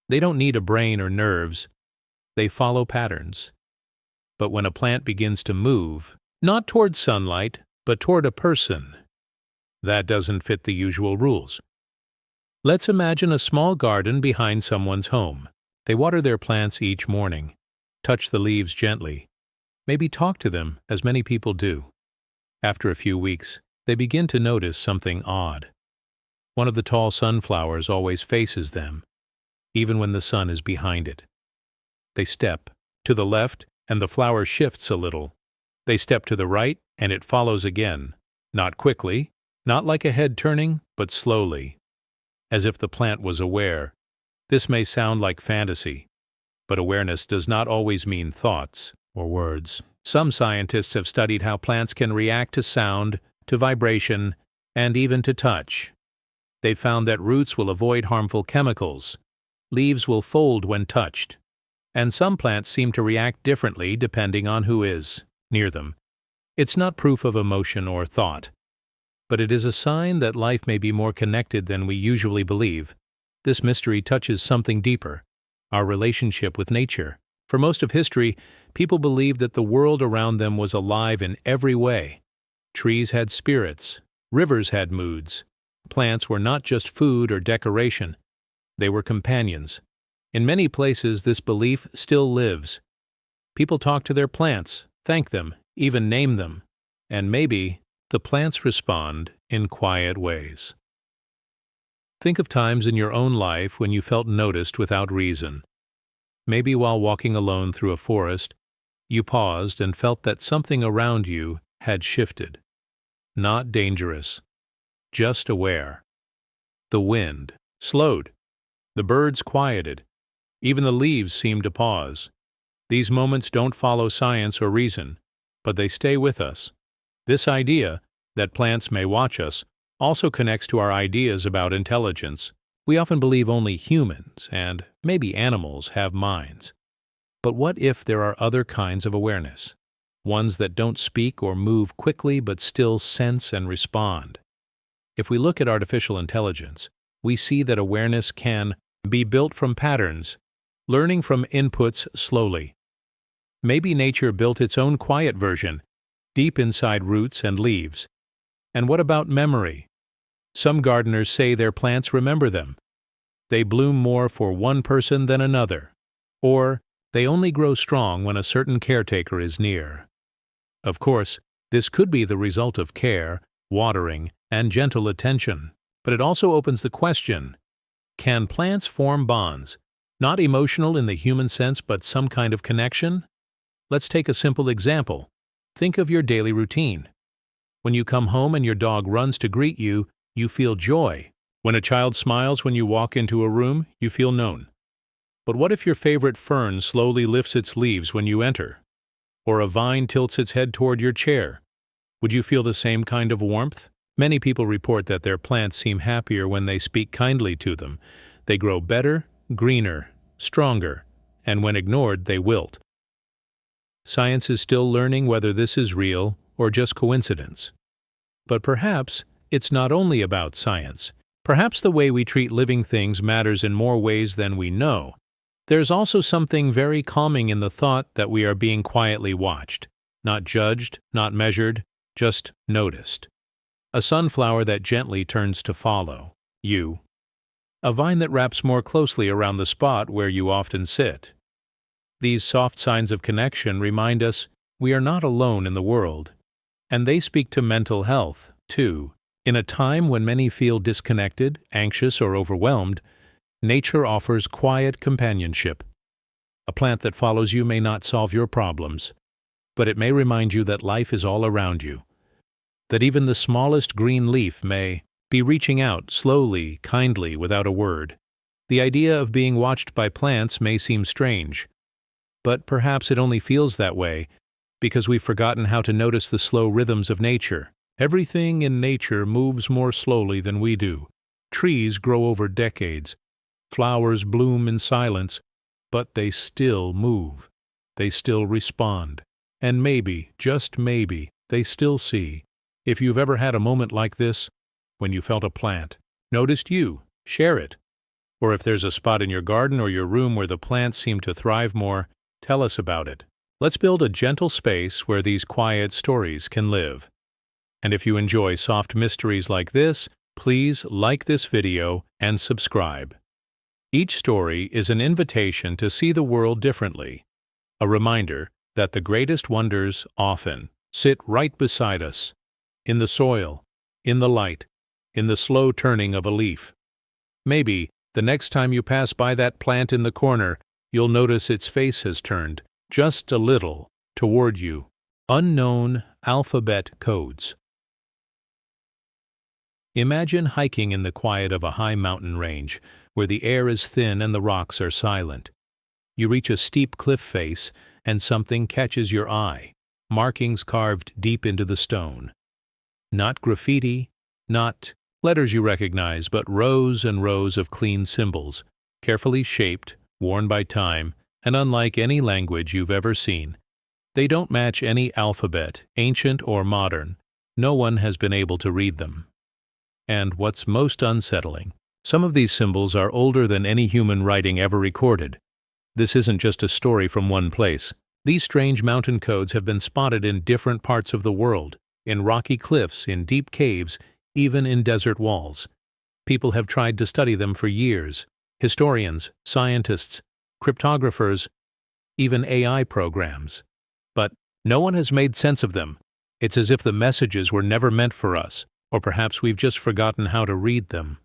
[SPEAKER 1] They don't need a brain or nerves. They follow patterns. But when a plant begins to move, not toward sunlight, but toward a person, that doesn't fit the usual rules. Let's imagine a small garden behind someone's home. They water their plants each morning, touch the leaves gently, maybe talk to them as many people do. After a few weeks, they begin to notice something odd. One of the tall sunflowers always faces them, even when the sun is behind it. They step to the left, and the flower shifts a little. They step to the right, and it follows again. Not quickly, not like a head turning, but slowly, as if the plant was aware. This may sound like fantasy, but awareness does not always mean thoughts or words. Some scientists have studied how plants can react to sound, to vibration, and even to touch. They've found that roots will avoid harmful chemicals. Leaves will fold when touched. And some plants seem to react differently depending on who is near them. It's not proof of emotion or thought, but it is a sign that life may be more connected than we usually believe. This mystery touches something deeper, our relationship with nature. For most of history, people believed that the world around them was alive in every way. Trees had spirits, rivers had moods. Plants were not just food or decoration, they were companions. In many places, this belief still lives. People talk to their plants, thank them, even name them, and maybe the plants respond in quiet ways. Think of times in your own life when you felt noticed without reason. Maybe while walking alone through a forest, you paused and felt that something around you had shifted. Not dangerous, just aware. The wind slowed. The birds quieted. Even the leaves seemed to pause. These moments don't follow science or reason, but they stay with us. This idea, that plants may watch us, also connects to our ideas about intelligence. We often believe only humans, and maybe animals, have minds. But what if there are other kinds of awareness? Ones that don't speak or move quickly but still sense and respond. If we look at artificial intelligence, we see that awareness can be built from patterns, learning from inputs slowly. Maybe nature built its own quiet version, deep inside roots and leaves. And what about memory? Some gardeners say their plants remember them. They bloom more for one person than another. Or they only grow strong when a certain caretaker is near. Of course, this could be the result of care, watering, and gentle attention. But it also opens the question, can plants form bonds? Not emotional in the human sense, but some kind of connection? Let's take a simple example. Think of your daily routine. When you come home and your dog runs to greet you, you feel joy. When a child smiles when you walk into a room, you feel known. But what if your favorite fern slowly lifts its leaves when you enter? Or a vine tilts its head toward your chair? Would you feel the same kind of warmth? Many people report that their plants seem happier when they speak kindly to them. They grow better, greener, stronger, and when ignored, they wilt. Science is still learning whether this is real or just coincidence. But perhaps it's not only about science. Perhaps the way we treat living things matters in more ways than we know. There's also something very calming in the thought that we are being quietly watched, not judged, not measured, just noticed. A sunflower that gently turns to follow you. A vine that wraps more closely around the spot where you often sit. These soft signs of connection remind us we are not alone in the world. And they speak to mental health, too. In a time when many feel disconnected, anxious, or overwhelmed, nature offers quiet companionship. A plant that follows you may not solve your problems, but it may remind you that life is all around you. That even the smallest green leaf may be reaching out slowly, kindly, without a word. The idea of being watched by plants may seem strange, but perhaps it only feels that way because we've forgotten how to notice the slow rhythms of nature. Everything in nature moves more slowly than we do. Trees grow over decades. Flowers bloom in silence, but they still move. They still respond. And maybe, just maybe, they still see. If you've ever had a moment like this, when you felt a plant, noticed you, share it. Or if there's a spot in your garden or your room where the plants seem to thrive more, tell us about it. Let's build a gentle space where these quiet stories can live. And if you enjoy soft mysteries like this, please like this video and subscribe. Each story is an invitation to see the world differently, a reminder that the greatest wonders often sit right beside us, in the soil, in the light, in the slow turning of a leaf. Maybe the next time you pass by that plant in the corner, you'll notice its face has turned, just a little, toward you. Unknown alphabet codes. Imagine hiking in the quiet of a high mountain range, where the air is thin and the rocks are silent. You reach a steep cliff face, and something catches your eye, markings carved deep into the stone. Not graffiti, not letters you recognize, but rows and rows of clean symbols, carefully shaped, worn by time, and unlike any language you've ever seen. They don't match any alphabet, ancient or modern. No one has been able to read them. And what's most unsettling, some of these symbols are older than any human writing ever recorded. This isn't just a story from one place. These strange mountain codes have been spotted in different parts of the world, in rocky cliffs, in deep caves, even in desert walls. People have tried to study them for years. Historians, scientists, cryptographers, even AI programs. But no one has made sense of them. It's as if the messages were never meant for us, or perhaps we've just forgotten how to read them.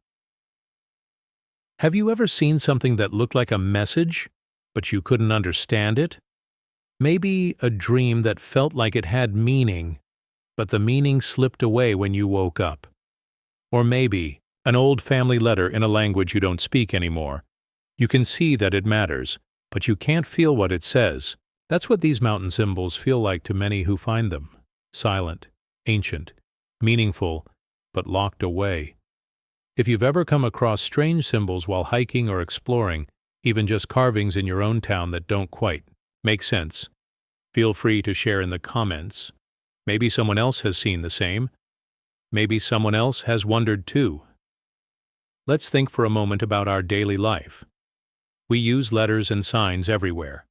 [SPEAKER 1] Have you ever seen something that looked like a message, but you couldn't understand it? Maybe a dream that felt like it had meaning, but the meaning slipped away when you woke up. Or maybe an old family letter in a language you don't speak anymore. You can see that it matters, but you can't feel what it says. That's what these mountain symbols feel like to many who find them. Silent, ancient, meaningful, but locked away. If you've ever come across strange symbols while hiking or exploring, even just carvings in your own town that don't quite make sense, feel free to share in the comments. Maybe someone else has seen the same. Maybe someone else has wondered too. Let's think for a moment about our daily life. We use letters and signs everywhere,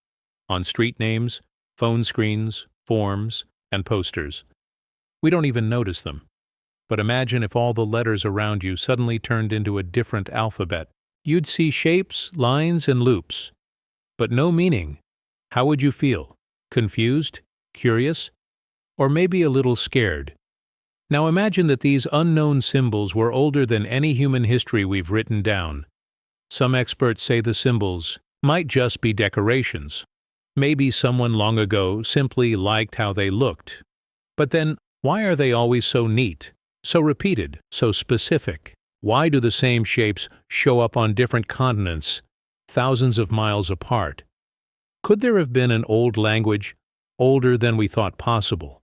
[SPEAKER 1] on street names, phone screens, forms, and posters. We don't even notice them. But imagine if all the letters around you suddenly turned into a different alphabet. You'd see shapes, lines, and loops, but no meaning. How would you feel? Confused? Curious? Or maybe a little scared? Now imagine that these unknown symbols were older than any human history we've written down. Some experts say the symbols might just be decorations. Maybe someone long ago simply liked how they looked. But then, why are they always so neat, so repeated, so specific? Why do the same shapes show up on different continents, thousands of miles apart? Could there have been an old language, older than we thought possible,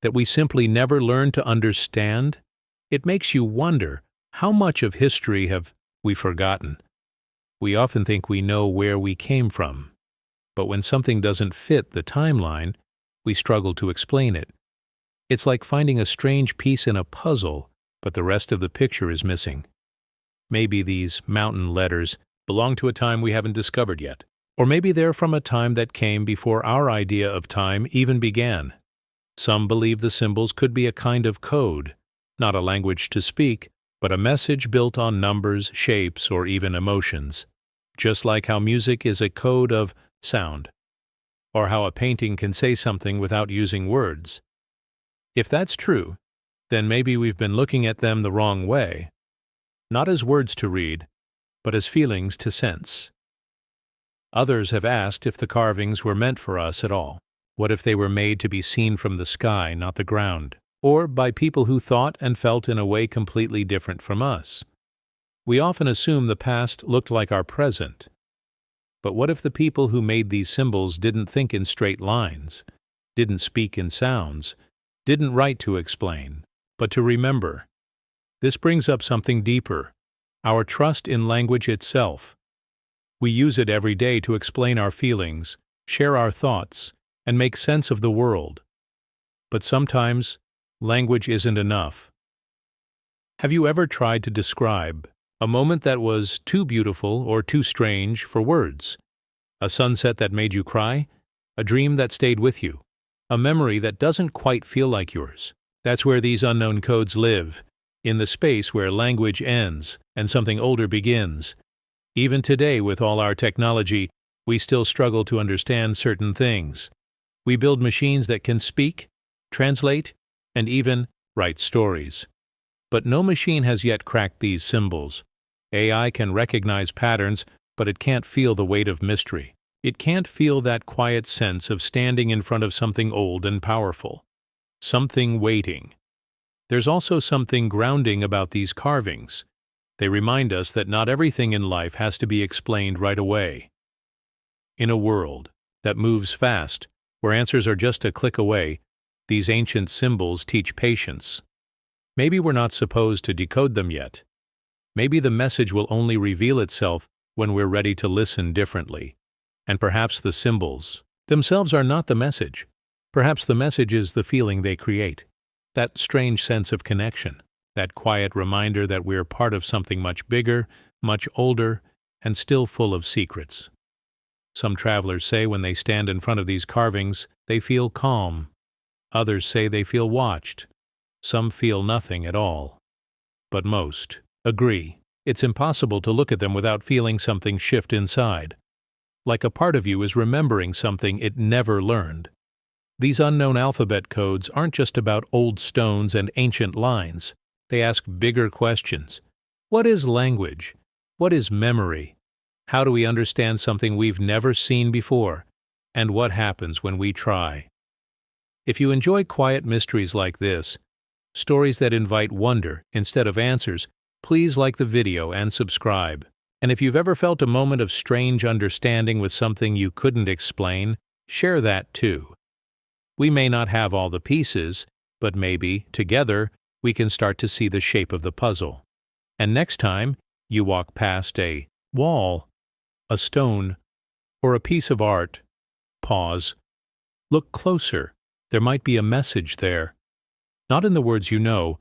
[SPEAKER 1] that we simply never learned to understand? It makes you wonder, how much of history have we forgotten? We often think we know where we came from, But when something doesn't fit the timeline, we struggle to explain it. It's like finding a strange piece in a puzzle, but the rest of the picture is missing. Maybe these mountain letters belong to a time we haven't discovered yet. Or maybe they're from a time that came before our idea of time even began. Some believe the symbols could be a kind of code, not a language to speak, but a message built on numbers, shapes, or even emotions. Just like how music is a code of sound, or how a painting can say something without using words. If that's true, then maybe we've been looking at them the wrong way, not as words to read, but as feelings to sense. Others have asked if the carvings were meant for us at all. What if they were made to be seen from the sky, not the ground, or by people who thought and felt in a way completely different from us? We often assume the past looked like our present. But what if the people who made these symbols didn't think in straight lines, didn't speak in sounds, didn't write to explain, but to remember? This brings up something deeper, our trust in language itself. We use it every day to explain our feelings, share our thoughts, and make sense of the world. But sometimes, language isn't enough. Have you ever tried to describe a moment that was too beautiful or too strange for words? A sunset that made you cry? A dream that stayed with you? A memory that doesn't quite feel like yours? That's where these unknown codes live, in the space where language ends and something older begins. Even today, with all our technology, we still struggle to understand certain things. We build machines that can speak, translate, and even write stories. But no machine has yet cracked these symbols. AI can recognize patterns, but it can't feel the weight of mystery. It can't feel that quiet sense of standing in front of something old and powerful. Something waiting. There's also something grounding about these carvings. They remind us that not everything in life has to be explained right away. In a world that moves fast, where answers are just a click away, these ancient symbols teach patience. Maybe we're not supposed to decode them yet. Maybe the message will only reveal itself when we're ready to listen differently. And perhaps the symbols themselves are not the message. Perhaps the message is the feeling they create. That strange sense of connection. That quiet reminder that we're part of something much bigger, much older, and still full of secrets. Some travelers say when they stand in front of these carvings, they feel calm. Others say they feel watched. Some feel nothing at all. But most agree it's impossible to look at them without feeling something shift inside. Like a part of you is remembering something it never learned. These unknown alphabet codes aren't just about old stones and ancient lines. They ask bigger questions. What is language? What is memory? How do we understand something we've never seen before? And what happens when we try? If you enjoy quiet mysteries like this, stories that invite wonder instead of answers, please like the video and subscribe. And if you've ever felt a moment of strange understanding with something you couldn't explain, share that too. We may not have all the pieces, but maybe, together, we can start to see the shape of the puzzle. And next time you walk past a wall, a stone, or a piece of art, pause. Look closer. There might be a message there. Not in the words you know,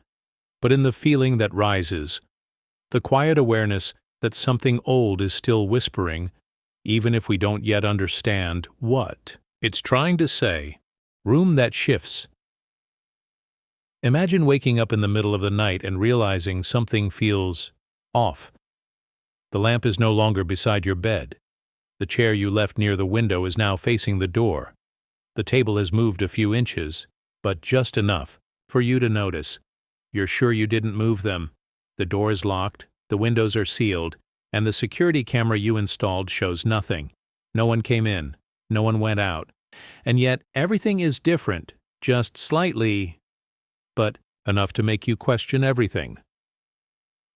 [SPEAKER 1] but in the feeling that rises. The quiet awareness that something old is still whispering, even if we don't yet understand what it's trying to say. Room that shifts. Imagine waking up in the middle of the night and realizing something feels off. The lamp is no longer beside your bed. The chair you left near the window is now facing the door. The table has moved a few inches, but just enough for you to notice. You're sure you didn't move them. The door is locked, the windows are sealed, and the security camera you installed shows nothing. No one came in, no one went out. And yet everything is different, just slightly, but enough to make you question everything.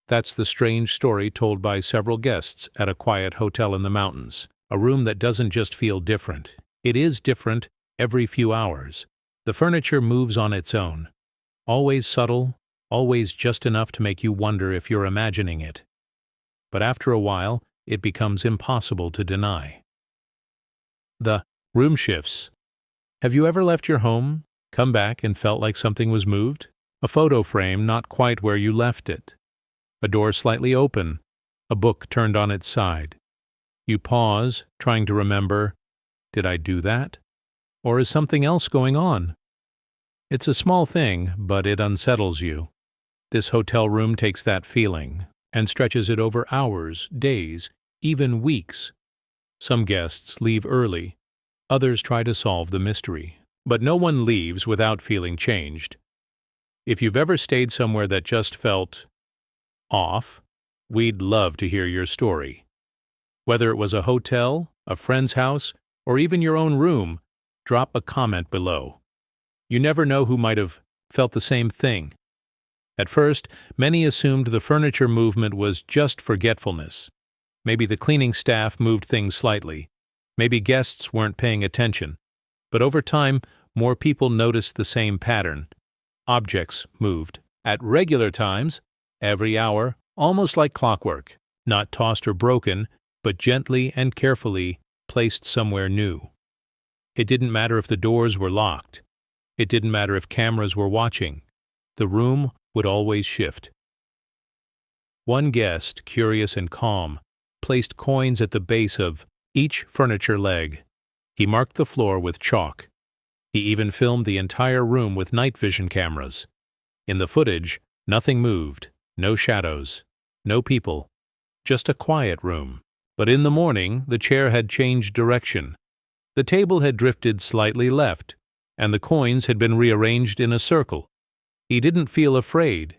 [SPEAKER 1] That's the strange story told by several guests at a quiet hotel in the mountains. A room that doesn't just feel different. It is different every few hours. The furniture moves on its own. Always subtle, always just enough to make you wonder if you're imagining it. But after a while, it becomes impossible to deny. The room shifts. Have you ever left your home, come back, and felt like something was moved? A photo frame not quite where you left it. A door slightly open. A book turned on its side. You pause, trying to remember, did I do that? Or is something else going on? It's a small thing, but it unsettles you. This hotel room takes that feeling and stretches it over hours, days, even weeks. Some guests leave early. Others try to solve the mystery. But no one leaves without feeling changed. If you've ever stayed somewhere that just felt off, we'd love to hear your story. Whether it was a hotel, a friend's house, or even your own room, drop a comment below. You never know who might have felt the same thing. At first, many assumed the furniture movement was just forgetfulness. Maybe the cleaning staff moved things slightly. Maybe guests weren't paying attention. But over time, more people noticed the same pattern. Objects moved. At regular times, every hour, almost like clockwork. Not tossed or broken, but gently and carefully placed somewhere new. It didn't matter if the doors were locked. It didn't matter if cameras were watching. The room would always shift. One guest, curious and calm, placed coins at the base of each furniture leg. He marked the floor with chalk. He even filmed the entire room with night vision cameras. In the footage, nothing moved, no shadows, no people, just a quiet room. But in the morning, the chair had changed direction. The table had drifted slightly left, and the coins had been rearranged in a circle. He didn't feel afraid.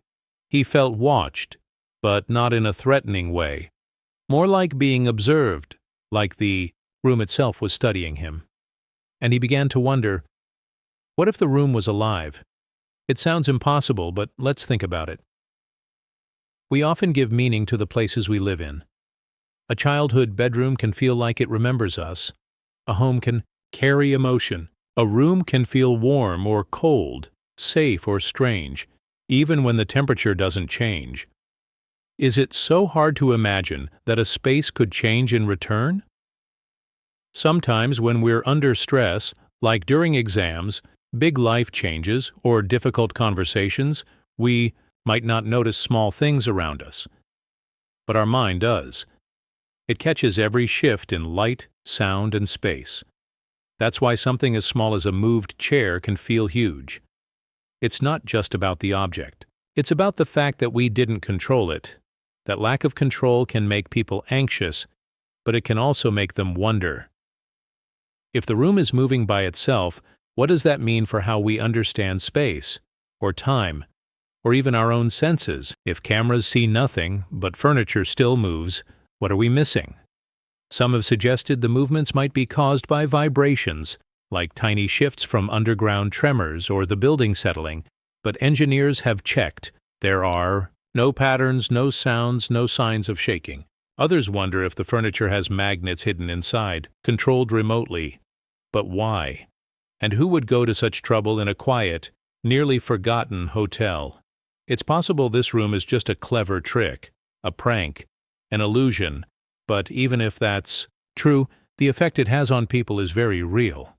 [SPEAKER 1] He felt watched, but not in a threatening way. More like being observed, like the room itself was studying him. And he began to wonder, what if the room was alive? It sounds impossible, but let's think about it. We often give meaning to the places we live in. A childhood bedroom can feel like it remembers us. A home can carry emotion. A room can feel warm or cold, safe or strange, even when the temperature doesn't change. Is it so hard to imagine that a space could change in return? Sometimes when we're under stress, like during exams, big life changes, or difficult conversations, we might not notice small things around us. But our mind does. It catches every shift in light, sound, and space. That's why something as small as a moved chair can feel huge. It's not just about the object. It's about the fact that we didn't control it. That lack of control can make people anxious, but it can also make them wonder. If the room is moving by itself, what does that mean for how we understand space, or time, or even our own senses? If cameras see nothing, but furniture still moves, what are we missing? Some have suggested the movements might be caused by vibrations, like tiny shifts from underground tremors or the building settling, but engineers have checked. There are no patterns, no sounds, no signs of shaking. Others wonder if the furniture has magnets hidden inside, controlled remotely. But why? And who would go to such trouble in a quiet, nearly forgotten hotel? It's possible this room is just a clever trick, a prank, an illusion, but even if that's true, the effect it has on people is very real.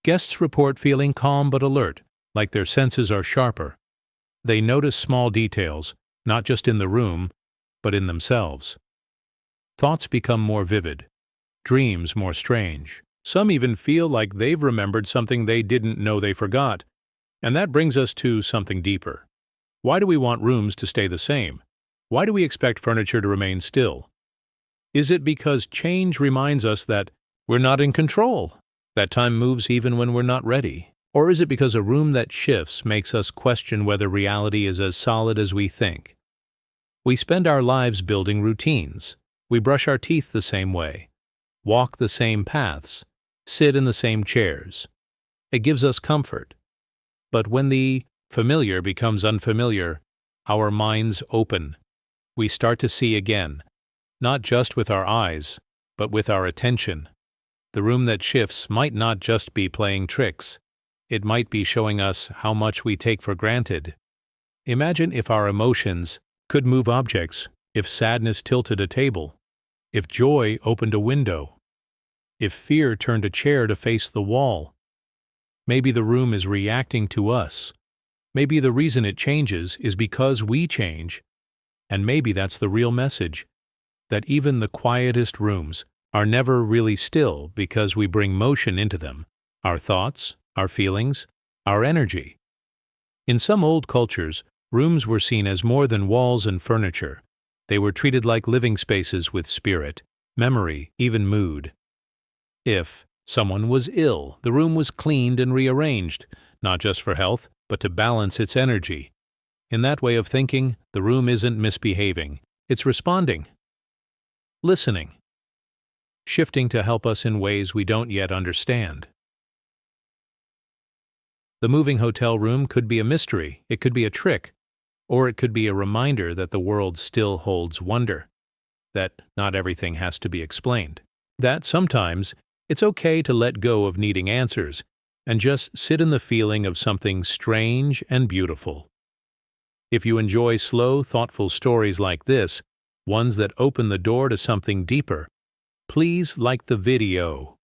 [SPEAKER 1] Guests report feeling calm but alert, like their senses are sharper. They notice small details, not just in the room, but in themselves. Thoughts become more vivid, dreams more strange. Some even feel like they've remembered something they didn't know they forgot. And that brings us to something deeper. Why do we want rooms to stay the same? Why do we expect furniture to remain still? Is it because change reminds us that we're not in control, that time moves even when we're not ready? Or is it because a room that shifts makes us question whether reality is as solid as we think? We spend our lives building routines. We brush our teeth the same way, walk the same paths, sit in the same chairs. It gives us comfort. But when the familiar becomes unfamiliar, our minds open. We start to see again, not just with our eyes, but with our attention. The room that shifts might not just be playing tricks. It might be showing us how much we take for granted. Imagine if our emotions could move objects, if sadness tilted a table, if joy opened a window. If fear turned a chair to face the wall? Maybe the room is reacting to us. Maybe the reason it changes is because we change. And maybe that's the real message, that even the quietest rooms are never really still because we bring motion into them, our thoughts, our feelings, our energy. In some old cultures, rooms were seen as more than walls and furniture. They were treated like living spaces with spirit, memory, even mood. If someone was ill, the room was cleaned and rearranged, not just for health, but to balance its energy. In that way of thinking, the room isn't misbehaving, it's responding. Listening. Shifting to help us in ways we don't yet understand. The moving hotel room could be a mystery, it could be a trick, or it could be a reminder that the world still holds wonder, that not everything has to be explained, that sometimes it's okay to let go of needing answers and just sit in the feeling of something strange and beautiful. If you enjoy slow, thoughtful stories like this, ones that open the door to something deeper, please like the video,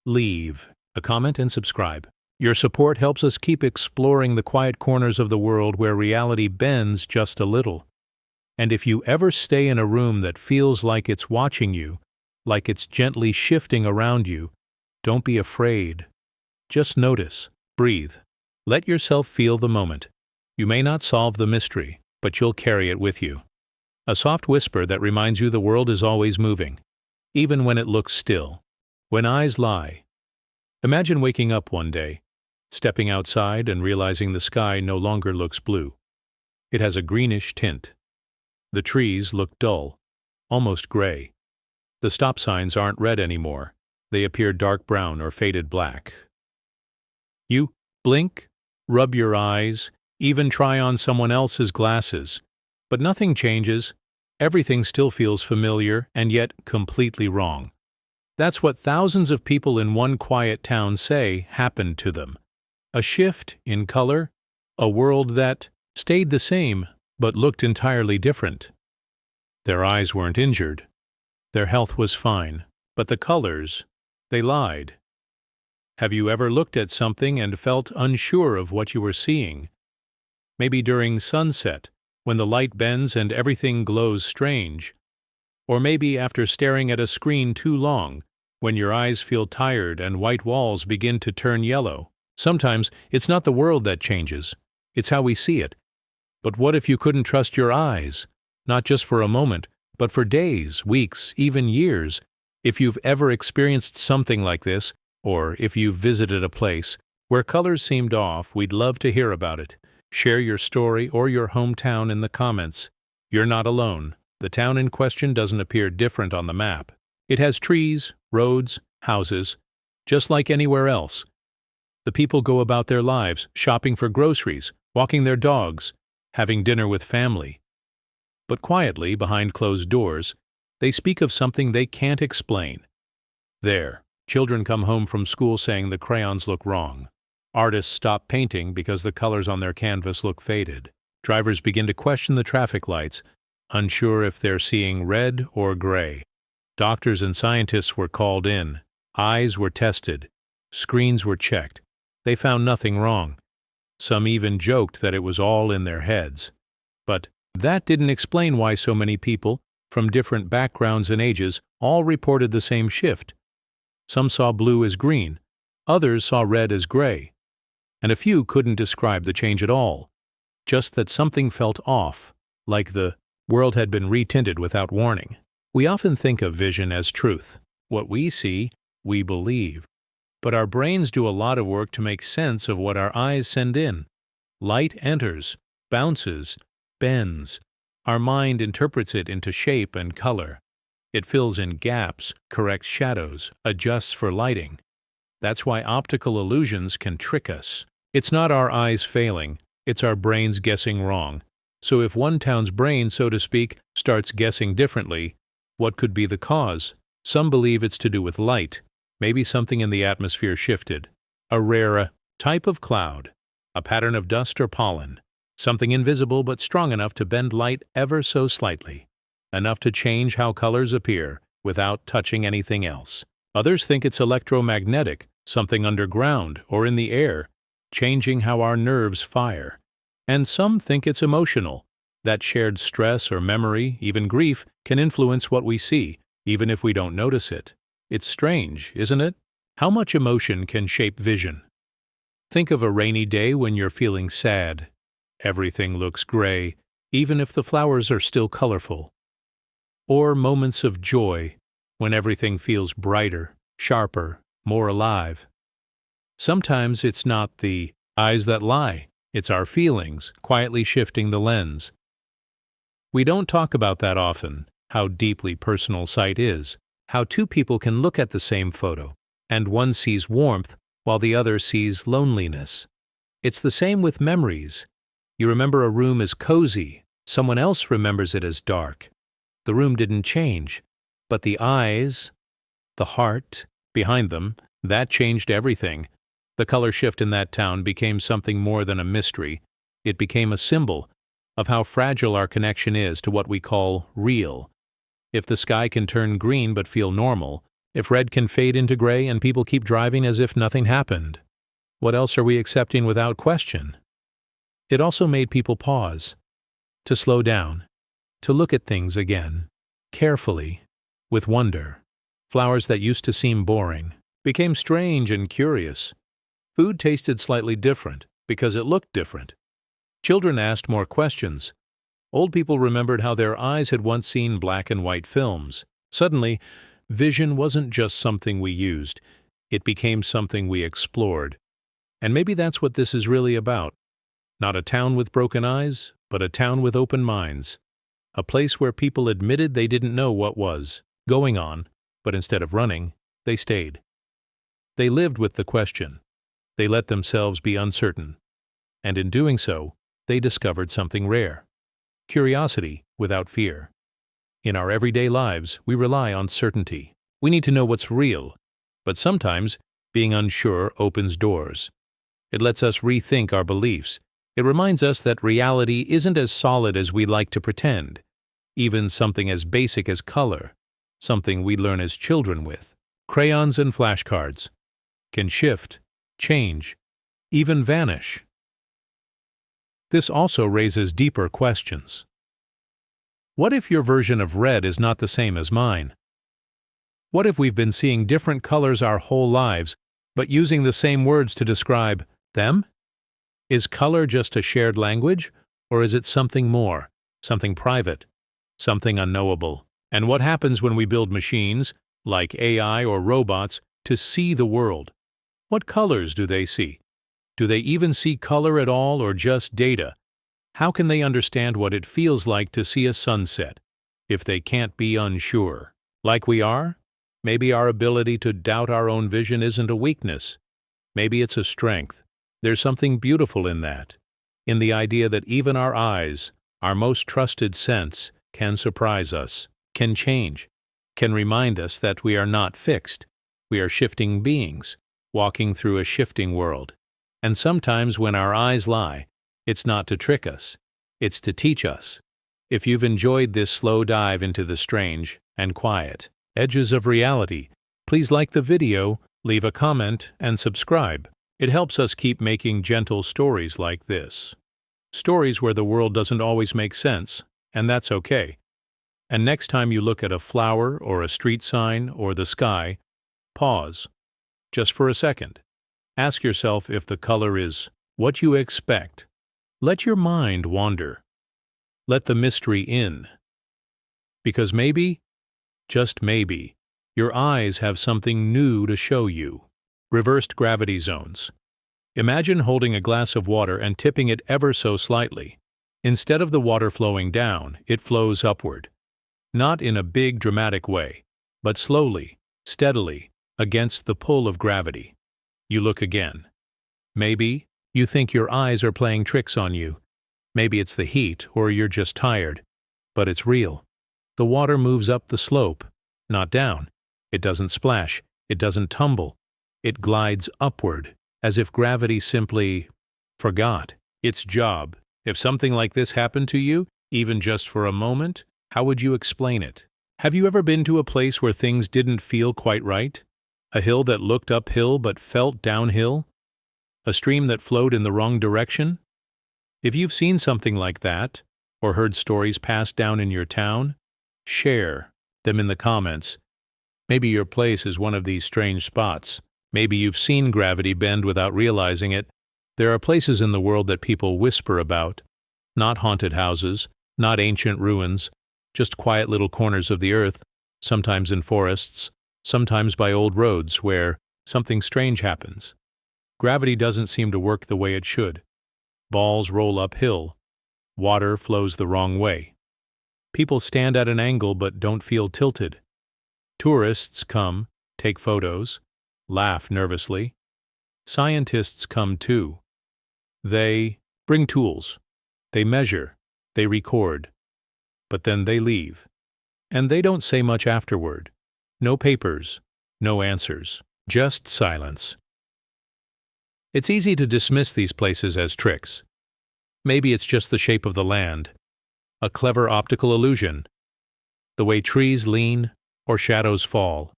[SPEAKER 1] leave a comment and subscribe. Your support helps us keep exploring the quiet corners of the world where reality bends just a little. And if you ever stay in a room that feels like it's watching you, like it's gently shifting around you, don't be afraid. Just notice, breathe, let yourself feel the moment. You may not solve the mystery, but you'll carry it with you. A soft whisper that reminds you the world is always moving, even when it looks still. When eyes lie. Imagine waking up one day, stepping outside and realizing the sky no longer looks blue. It has a greenish tint. The trees look dull, almost gray. The stop signs aren't red anymore. They appear dark brown or faded black. You blink, rub your eyes, even try on someone else's glasses. But nothing changes. Everything still feels familiar and yet completely wrong. That's what thousands of people in one quiet town say happened to them. A shift in color, a world that stayed the same but looked entirely different. Their eyes weren't injured. Their health was fine, but the colors, they lied. Have you ever looked at something and felt unsure of what you were seeing? Maybe during sunset, when the light bends and everything glows strange. Or maybe after staring at a screen too long, when your eyes feel tired and white walls begin to turn yellow. Sometimes it's not the world that changes, it's how we see it. But what if you couldn't trust your eyes? Not just for a moment, but for days, weeks, even years. If you've ever experienced something like this, or if you've visited a place where colors seemed off, we'd love to hear about it. Share your story or your hometown in the comments. You're not alone. The town in question doesn't appear different on the map. It has trees, roads, houses, just like anywhere else. The people go about their lives, shopping for groceries, walking their dogs, having dinner with family. But quietly, behind closed doors, they speak of something they can't explain. There, children come home from school saying the crayons look wrong. Artists stop painting because the colors on their canvas look faded. Drivers begin to question the traffic lights, unsure if they're seeing red or gray. Doctors and scientists were called in. Eyes were tested. Screens were checked. They found nothing wrong. Some even joked that it was all in their heads. But that didn't explain why so many people, from different backgrounds and ages, all reported the same shift. Some saw blue as green. Others saw red as gray. And a few couldn't describe the change at all. Just that something felt off, like the world had been retinted without warning. We often think of vision as truth. What we see, we believe. But our brains do a lot of work to make sense of what our eyes send in. Light enters, bounces, bends. Our mind interprets it into shape and color. It fills in gaps, corrects shadows, adjusts for lighting. That's why optical illusions can trick us. It's not our eyes failing, it's our brains guessing wrong. So if one town's brain, so to speak, starts guessing differently, what could be the cause? Some believe it's to do with light. Maybe something in the atmosphere shifted. A rare type of cloud, a pattern of dust or pollen, something invisible but strong enough to bend light ever so slightly, enough to change how colors appear without touching anything else. Others think it's electromagnetic, something underground or in the air, changing how our nerves fire. And some think it's emotional. That shared stress or memory, even grief, can influence what we see, even if we don't notice it. It's strange, isn't it? How much emotion can shape vision? Think of a rainy day when you're feeling sad. Everything looks gray, even if the flowers are still colorful. Or moments of joy, when everything feels brighter, sharper, more alive. Sometimes it's not the eyes that lie, it's our feelings quietly shifting the lens. We don't talk about that often, how deeply personal sight is, how two people can look at the same photo, and one sees warmth while the other sees loneliness. It's the same with memories. You remember a room as cozy, someone else remembers it as dark. The room didn't change, but the eyes, the heart, behind them, that changed everything. The color shift in that town became something more than a mystery. It became a symbol of how fragile our connection is to what we call real. If the sky can turn green but feel normal, if red can fade into gray and people keep driving as if nothing happened, what else are we accepting without question? It also made people pause, to slow down, to look at things again, carefully, with wonder. Flowers that used to seem boring became strange and curious. Food tasted slightly different because it looked different. Children asked more questions. Old people remembered how their eyes had once seen black and white films. Suddenly, vision wasn't just something we used, it became something we explored. And maybe that's what this is really about. Not a town with broken eyes, but a town with open minds. A place where people admitted they didn't know what was going on, but instead of running, they stayed. They lived with the question. They let themselves be uncertain. And in doing so, they discovered something rare. Curiosity without fear. In our everyday lives, we rely on certainty. We need to know what's real, but sometimes being unsure opens doors. It lets us rethink our beliefs. It reminds us that reality isn't as solid as we like to pretend. Even something as basic as color, something we learn as children with, crayons and flashcards, can shift, change, even vanish. This also raises deeper questions. What if your version of red is not the same as mine? What if we've been seeing different colors our whole lives, but using the same words to describe them? Is color just a shared language, or is it something more, something private, something unknowable? And what happens when we build machines, like AI or robots, to see the world? What colors do they see? Do they even see color at all or just data? How can they understand what it feels like to see a sunset if they can't be unsure? Like we are? Maybe our ability to doubt our own vision isn't a weakness. Maybe it's a strength. There's something beautiful in that, in the idea that even our eyes, our most trusted sense, can surprise us, can change, can remind us that we are not fixed. We are shifting beings, walking through a shifting world. And sometimes when our eyes lie, it's not to trick us, it's to teach us. If you've enjoyed this slow dive into the strange and quiet edges of reality, please like the video, leave a comment, and subscribe. It helps us keep making gentle stories like this. Stories where the world doesn't always make sense, and that's okay. And next time you look at a flower or a street sign or the sky, pause, just for a second. Ask yourself if the color is what you expect. Let your mind wander. Let the mystery in. Because maybe, just maybe, your eyes have something new to show you. Reversed gravity zones. Imagine holding a glass of water and tipping it ever so slightly. Instead of the water flowing down, it flows upward. Not in a big dramatic way, but slowly, steadily, against the pull of gravity. You look again. Maybe you think your eyes are playing tricks on you. Maybe it's the heat or you're just tired. But it's real. The water moves up the slope, not down. It doesn't splash. It doesn't tumble. It glides upward, as if gravity simply forgot its job. If something like this happened to you, even just for a moment, how would you explain it? Have you ever been to a place where things didn't feel quite right? A hill that looked uphill but felt downhill? A stream that flowed in the wrong direction? If you've seen something like that, or heard stories passed down in your town, share them in the comments. Maybe your place is one of these strange spots. Maybe you've seen gravity bend without realizing it. There are places in the world that people whisper about. Not haunted houses, not ancient ruins, just quiet little corners of the earth, sometimes in forests, sometimes by old roads where something strange happens. Gravity doesn't seem to work the way it should. Balls roll uphill. Water flows the wrong way. People stand at an angle but don't feel tilted. Tourists come, take photos, laugh nervously. Scientists come too. They bring tools. They measure. They record. But then they leave. And they don't say much afterward. No papers. No answers. Just silence. It's easy to dismiss these places as tricks. Maybe it's just the shape of the land, a clever optical illusion, the way trees lean or shadows fall.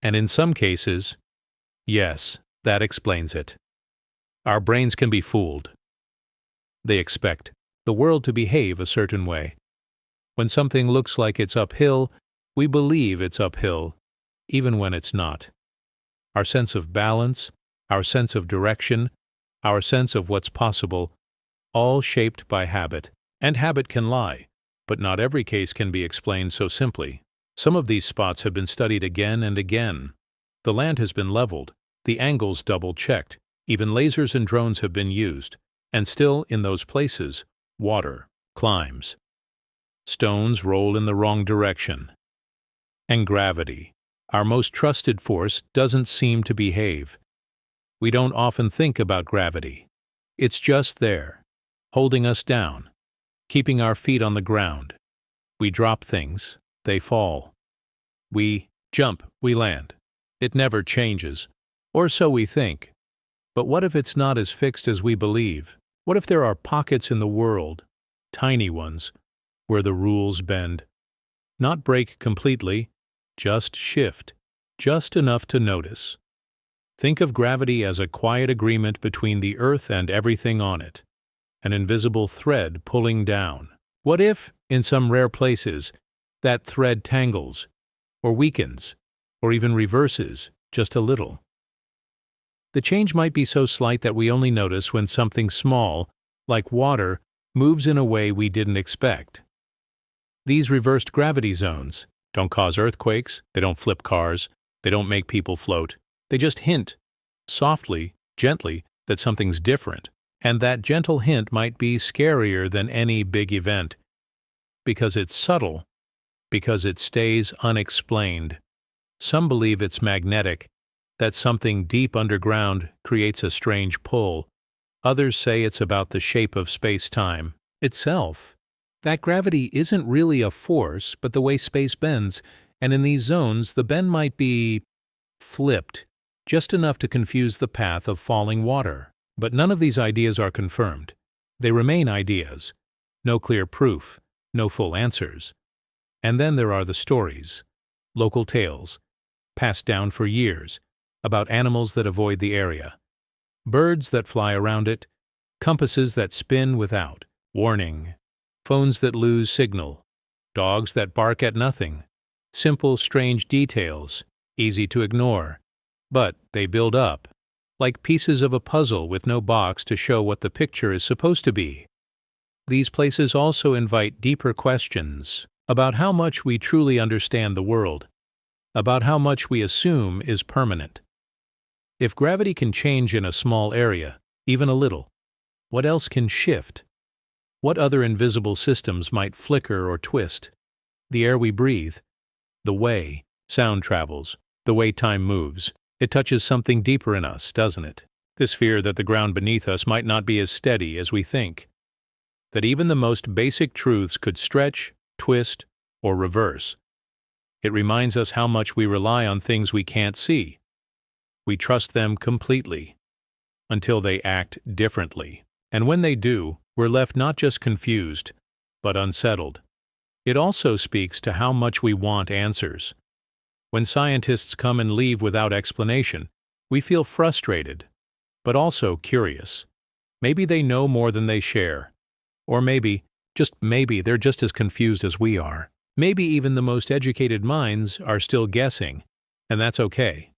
[SPEAKER 1] And in some cases, yes, that explains it. Our brains can be fooled. They expect the world to behave a certain way. When something looks like it's uphill, we believe it's uphill, even when it's not. Our sense of balance, our sense of direction, our sense of what's possible, all shaped by habit. And habit can lie, but not every case can be explained so simply. Some of these spots have been studied again and again. The land has been leveled, the angles double-checked, even lasers and drones have been used, and still, in those places, water climbs. Stones roll in the wrong direction. And gravity, our most trusted force, doesn't seem to behave. We don't often think about gravity. It's just there, holding us down, keeping our feet on the ground. We drop things, they fall. We jump, we land. It never changes, or so we think. But what if it's not as fixed as we believe? What if there are pockets in the world, tiny ones, where the rules bend? Not break completely, just shift, just enough to notice. Think of gravity as a quiet agreement between the earth and everything on it, an invisible thread pulling down. What if, in some rare places, that thread tangles, or weakens, or even reverses just a little? The change might be so slight that we only notice when something small, like water, moves in a way we didn't expect. These reversed gravity zones don't cause earthquakes, they don't flip cars, they don't make people float. They just hint, softly, gently, that something's different. And that gentle hint might be scarier than any big event. Because it's subtle, because it stays unexplained. Some believe it's magnetic, that something deep underground creates a strange pull. Others say it's about the shape of space-time itself. That gravity isn't really a force, but the way space bends, and in these zones the bend might be flipped, just enough to confuse the path of falling water. But none of these ideas are confirmed. They remain ideas. No clear proof, no full answers. And then there are the stories, local tales, passed down for years, about animals that avoid the area, birds that fly around it, compasses that spin without warning, phones that lose signal, dogs that bark at nothing. Simple, strange details, easy to ignore, but they build up, like pieces of a puzzle with no box to show what the picture is supposed to be. These places also invite deeper questions about how much we truly understand the world, about how much we assume is permanent. If gravity can change in a small area, even a little, what else can shift? What other invisible systems might flicker or twist? The air we breathe, the way sound travels, the way time moves. It touches something deeper in us, doesn't it? This fear that the ground beneath us might not be as steady as we think. That even the most basic truths could stretch, twist, or reverse. It reminds us how much we rely on things we can't see. We trust them completely, until they act differently. And when they do, we're left not just confused, but unsettled. It also speaks to how much we want answers. When scientists come and leave without explanation, we feel frustrated, but also curious. Maybe they know more than they share. Or maybe, just maybe, they're just as confused as we are. Maybe even the most educated minds are still guessing, and that's okay.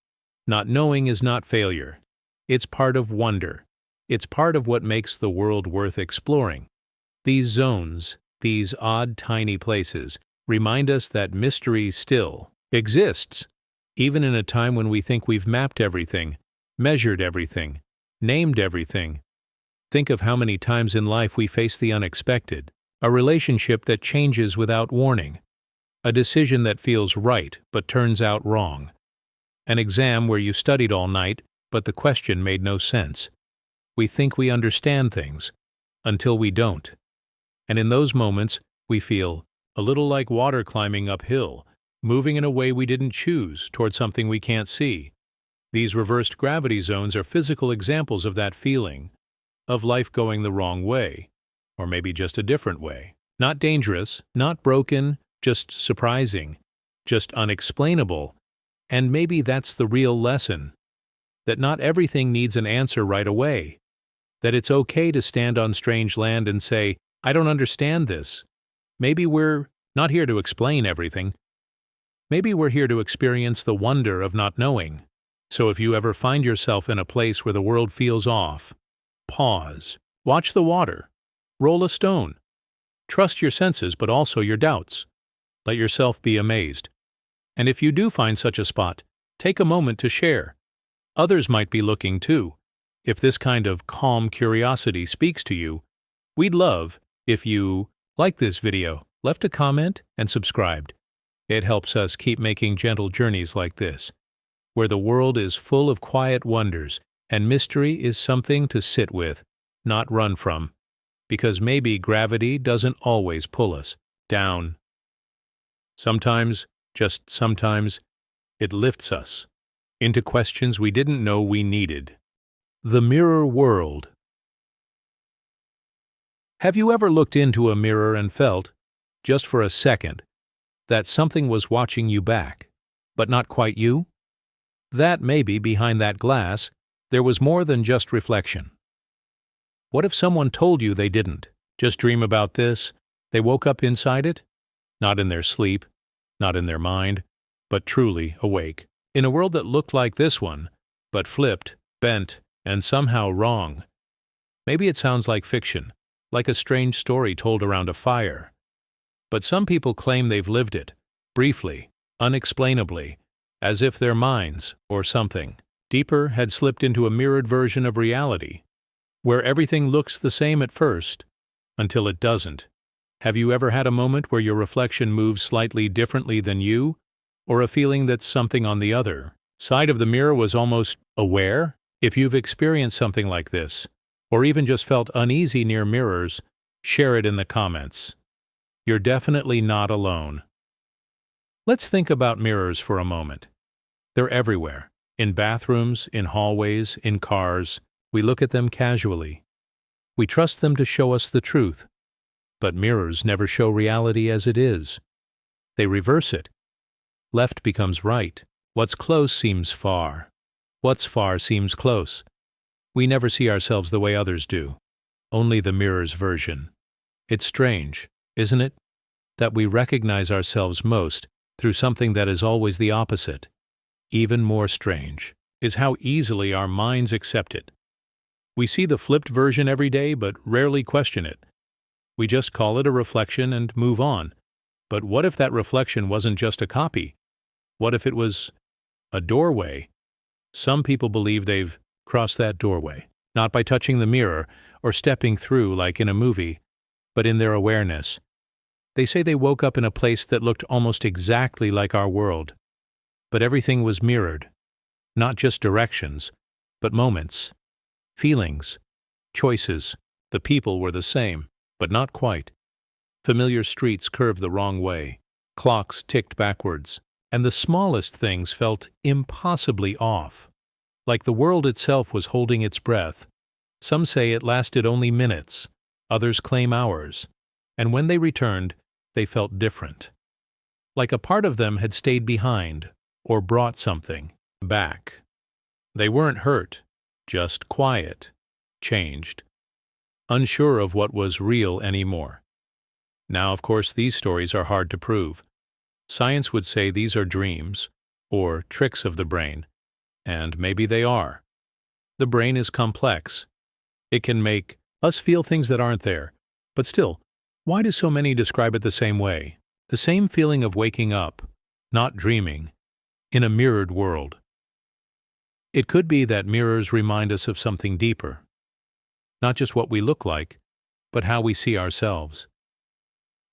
[SPEAKER 1] Not knowing is not failure. It's part of wonder. It's part of what makes the world worth exploring. These zones, these odd, tiny places, remind us that mystery still exists, even in a time when we think we've mapped everything, measured everything, named everything. Think of how many times in life we face the unexpected, a relationship that changes without warning, a decision that feels right but turns out wrong, an exam where you studied all night but the question made no sense. We think we understand things, until we don't. And in those moments, we feel a little like water climbing uphill, moving in a way we didn't choose toward something we can't see. These reversed gravity zones are physical examples of that feeling, of life going the wrong way, or maybe just a different way. Not dangerous, not broken, just surprising, just unexplainable. And maybe that's the real lesson, that not everything needs an answer right away, that it's okay to stand on strange land and say, I don't understand this. Maybe we're not here to explain everything. Maybe we're here to experience the wonder of not knowing. So if you ever find yourself in a place where the world feels off, pause, watch the water, roll a stone. Trust your senses, but also your doubts. Let yourself be amazed. And if you do find such a spot, take a moment to share. Others might be looking too. If this kind of calm curiosity speaks to you, we'd love if you like this video, left a comment, and subscribed. It helps us keep making gentle journeys like this, where the world is full of quiet wonders, and mystery is something to sit with, not run from, because maybe gravity doesn't always pull us down. Sometimes, just sometimes, it lifts us into questions we didn't know we needed. The mirror world. Have you ever looked into a mirror and felt, just for a second, that something was watching you back, but not quite you? That maybe behind that glass, there was more than just reflection. What if someone told you they didn't just dream about this? They woke up inside it? Not in their sleep, not in their mind, but truly awake. In a world that looked like this one, but flipped, bent, and somehow wrong. Maybe it sounds like fiction, like a strange story told around a fire. But some people claim they've lived it, briefly, unexplainably, as if their minds, or something deeper, had slipped into a mirrored version of reality, where everything looks the same at first, until it doesn't. Have you ever had a moment where your reflection moves slightly differently than you, or a feeling that something on the other side of the mirror was almost aware? If you've experienced something like this, or even just felt uneasy near mirrors, share it in the comments. You're definitely not alone. Let's think about mirrors for a moment. They're everywhere. In bathrooms, in hallways, in cars. We look at them casually. We trust them to show us the truth. But mirrors never show reality as it is. They reverse it. Left becomes right. What's close seems far. What's far seems close. We never see ourselves the way others do. Only the mirror's version. It's strange, isn't it? That we recognize ourselves most through something that is always the opposite. Even more strange is how easily our minds accept it. We see the flipped version every day but rarely question it. We just call it a reflection and move on. But what if that reflection wasn't just a copy? What if it was a doorway? Some people believe they've crossed that doorway, not by touching the mirror or stepping through like in a movie, but in their awareness. They say they woke up in a place that looked almost exactly like our world, but everything was mirrored, not just directions, but moments, feelings, choices. The people were the same, but not quite. Familiar streets curved the wrong way, clocks ticked backwards, and the smallest things felt impossibly off, like the world itself was holding its breath. Some say it lasted only minutes, others claim hours, and when they returned, they felt different. Like a part of them had stayed behind, or brought something back. They weren't hurt, just quiet, changed, unsure of what was real anymore. Now, of course, these stories are hard to prove. Science would say these are dreams, or tricks of the brain, and maybe they are. The brain is complex. It can make us feel things that aren't there. But still, why do so many describe it the same way? The same feeling of waking up, not dreaming, in a mirrored world. It could be that mirrors remind us of something deeper. Not just what we look like, but how we see ourselves.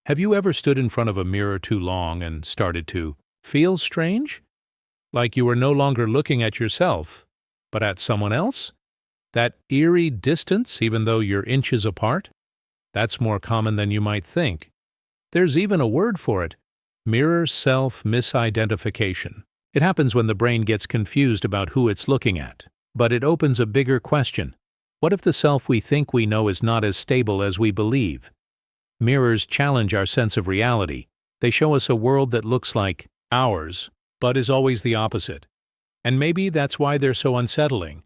[SPEAKER 1] Have you ever stood in front of a mirror too long and started to feel strange? Like you were no longer looking at yourself, but at someone else? That eerie distance, even though you're inches apart? That's more common than you might think. There's even a word for it: mirror self-misidentification. It happens when the brain gets confused about who it's looking at. But it opens a bigger question. What if the self we think we know is not as stable as we believe? Mirrors challenge our sense of reality. They show us a world that looks like ours, but is always the opposite. And maybe that's why they're so unsettling.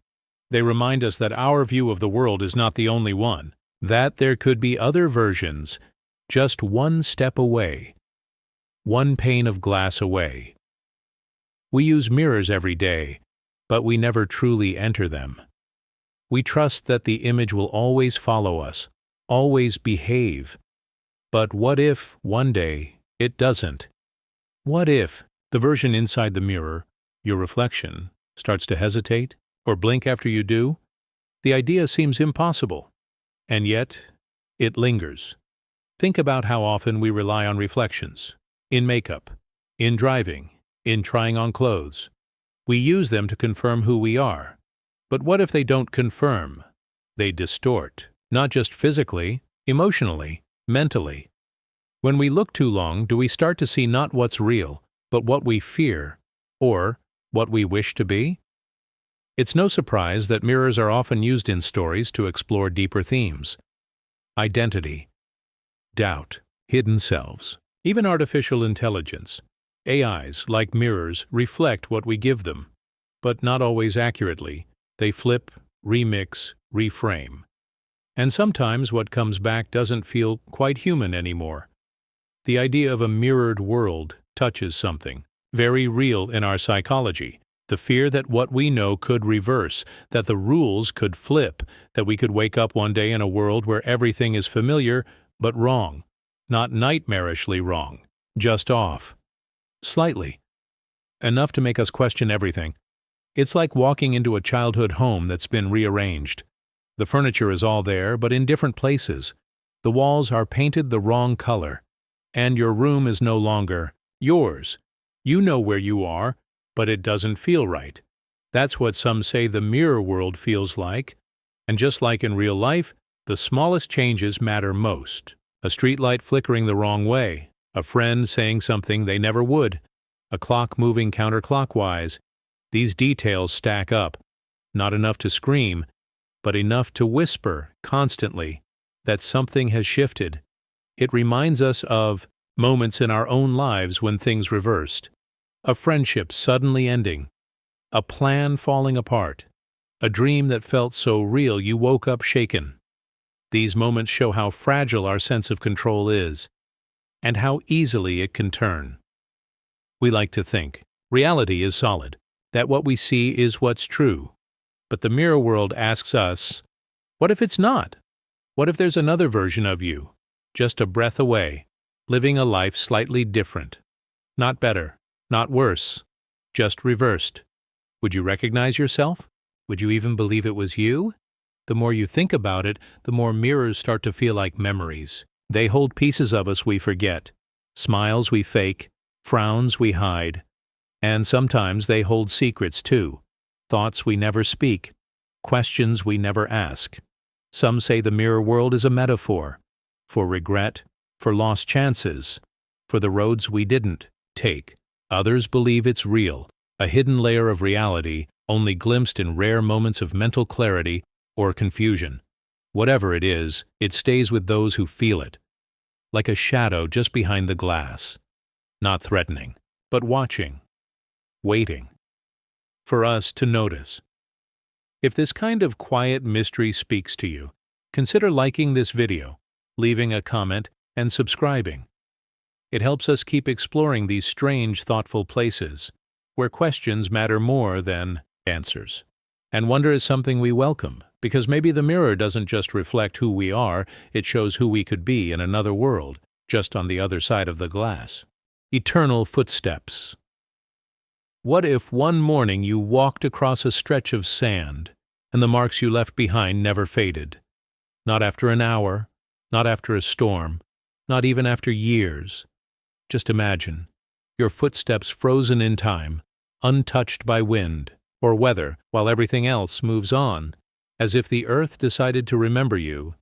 [SPEAKER 1] They remind us that our view of the world is not the only one, that there could be other versions, just one step away, one pane of glass away. We use mirrors every day, but we never truly enter them. We trust that the image will always follow us, always behave. But what if, one day, it doesn't? What if the version inside the mirror, your reflection, starts to hesitate or blink after you do? The idea seems impossible, and yet it lingers. Think about how often we rely on reflections, in makeup, in driving, in trying on clothes. We use them to confirm who we are. But what if they don't confirm? They distort, not just physically, emotionally, mentally. When we look too long, do we start to see not what's real, but what we fear, or what we wish to be? It's no surprise that mirrors are often used in stories to explore deeper themes. Identity, doubt, hidden selves, even artificial intelligence. AIs, like mirrors, reflect what we give them, but not always accurately. They flip, remix, reframe. And sometimes what comes back doesn't feel quite human anymore. The idea of a mirrored world touches something very real in our psychology. The fear that what we know could reverse, that the rules could flip, that we could wake up one day in a world where everything is familiar, but wrong. Not nightmarishly wrong, just off. Slightly. Enough to make us question everything. It's like walking into a childhood home that's been rearranged. The furniture is all there, but in different places. The walls are painted the wrong color. And your room is no longer yours. You know where you are, but it doesn't feel right. That's what some say the mirror world feels like. And just like in real life, the smallest changes matter most. A streetlight flickering the wrong way, a friend saying something they never would, a clock moving counterclockwise. These details stack up, not enough to scream, but enough to whisper constantly that something has shifted. It reminds us of moments in our own lives when things reversed. A friendship suddenly ending, a plan falling apart, a dream that felt so real you woke up shaken. These moments show how fragile our sense of control is, and how easily it can turn. We like to think reality is solid, that what we see is what's true. But the mirror world asks us, what if it's not? What if there's another version of you, just a breath away, living a life slightly different? Not better, not worse, just reversed. Would you recognize yourself? Would you even believe it was you? The more you think about it, the more mirrors start to feel like memories. They hold pieces of us we forget, smiles we fake, frowns we hide. And sometimes they hold secrets too, thoughts we never speak, questions we never ask. Some say the mirror world is a metaphor for regret, for lost chances, for the roads we didn't take. Others believe it's real, a hidden layer of reality only glimpsed in rare moments of mental clarity or confusion. Whatever it is, it stays with those who feel it, like a shadow just behind the glass, not threatening, but watching. waiting for us to notice. If this kind of quiet mystery speaks to you, consider liking this video, leaving a comment, and subscribing. It helps us keep exploring these strange, thoughtful places where questions matter more than answers. And wonder is something we welcome, because maybe the mirror doesn't just reflect who we are, it shows who we could be in another world, just on the other side of the glass. Eternal footsteps. What if one morning you walked across a stretch of sand, and the marks you left behind never faded? Not after an hour, not after a storm, not even after years. Just imagine your footsteps frozen in time, untouched by wind or weather, while everything else moves on, as if the earth decided to remember you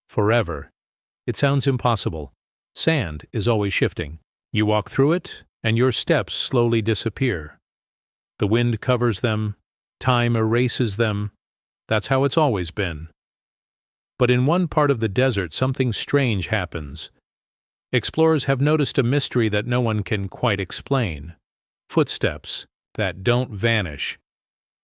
[SPEAKER 1] forever. It sounds impossible. Sand is always shifting. You walk through it, and your steps slowly disappear. The wind covers them, time erases them. That's how it's always been. But in one part of the desert, something strange happens. Explorers have noticed a mystery that no one can quite explain. Footsteps that don't vanish.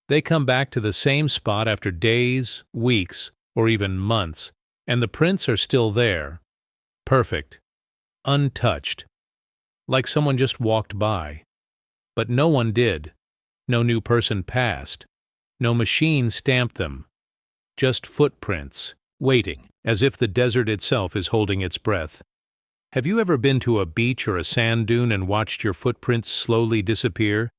[SPEAKER 1] They come back to the same spot after days, weeks, or even months, and the prints are still there. Perfect. Untouched. Like someone just walked by. But no one did. No new person passed. No machine stamped them. Just footprints, waiting, as if the desert itself is holding its breath. Have you ever been to a beach or a sand dune and watched your footprints slowly disappear?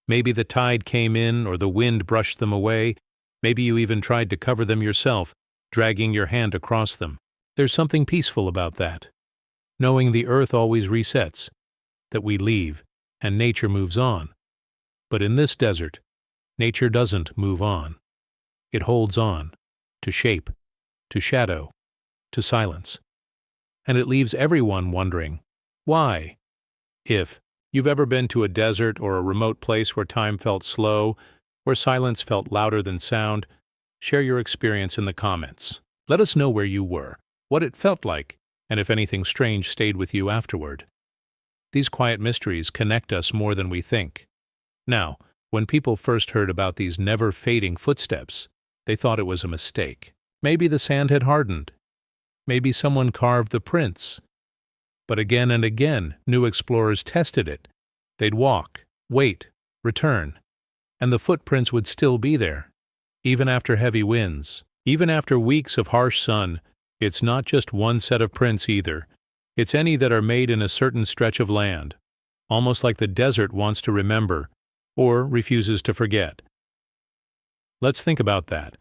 [SPEAKER 1] Maybe the tide came in or the wind brushed them away. Maybe you even tried to cover them yourself, dragging your hand across them. There's something peaceful about that. Knowing the earth always resets, that we leave, and nature moves on. But in this desert, nature doesn't move on. It holds on, to shape, to shadow, to silence. And it leaves everyone wondering, why? If you've ever been to a desert or a remote place where time felt slow, where silence felt louder than sound, share your experience in the comments. Let us know where you were, what it felt like, and if anything strange stayed with you afterward. These quiet mysteries connect us more than we think. Now, when people first heard about these never-fading footsteps, they thought it was a mistake. Maybe the sand had hardened. Maybe someone carved the prints. But again and again, new explorers tested it. They'd walk, wait, return, and the footprints would still be there. Even after heavy winds, even after weeks of harsh sun, it's not just one set of prints either. It's any that are made in a certain stretch of land, almost like the desert wants to remember, or refuses to forget. Let's think about that.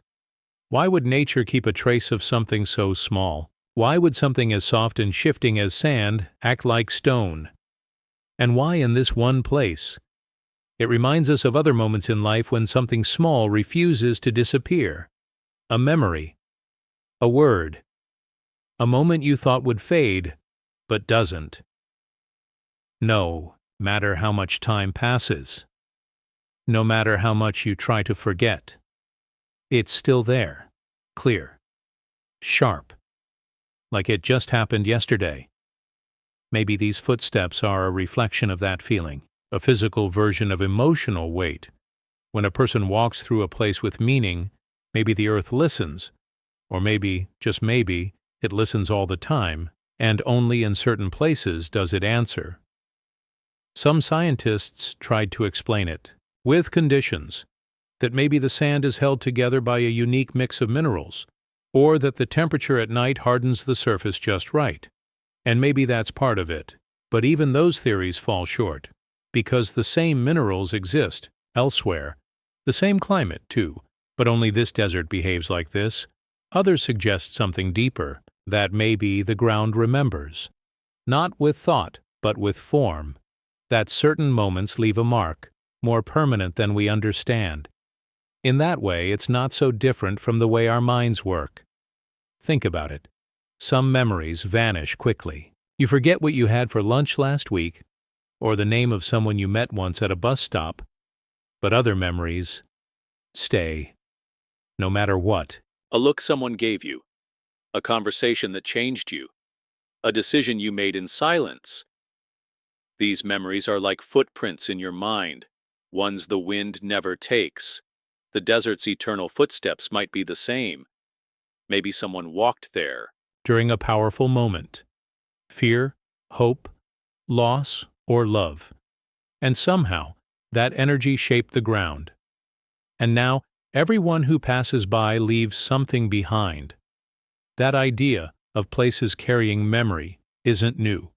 [SPEAKER 1] Why would nature keep a trace of something so small? Why would something as soft and shifting as sand act like stone? And why in this one place? It reminds us of other moments in life when something small refuses to disappear. A memory, a word, a moment you thought would fade, but doesn't. No matter how much time passes, no matter how much you try to forget, it's still there, clear, sharp, like it just happened yesterday. Maybe these footsteps are a reflection of that feeling, a physical version of emotional weight. When a person walks through a place with meaning, maybe the earth listens, or maybe, just maybe, it listens all the time, and only in certain places does it answer. Some scientists tried to explain it, with conditions, that maybe the sand is held together by a unique mix of minerals, or that the temperature at night hardens the surface just right. And maybe that's part of it. But even those theories fall short, because the same minerals exist elsewhere, the same climate too, but only this desert behaves like this. Others suggest something deeper, that maybe the ground remembers, not with thought, but with form, that certain moments leave a mark, more permanent than we understand. In that way, it's not so different from the way our minds work. Think about it. Some memories vanish quickly. You forget what you had for lunch last week, or the name of someone you met once at a bus stop, but other memories stay, no matter what. A look someone gave you, a conversation that changed you, a decision you made in silence. These memories are like footprints in your mind, ones the wind never takes. The desert's eternal footsteps might be the same. Maybe someone walked there during a powerful moment. Fear, hope, loss, or love. And somehow, that energy shaped the ground. And now, everyone who passes by leaves something behind. That idea of places carrying memory isn't new.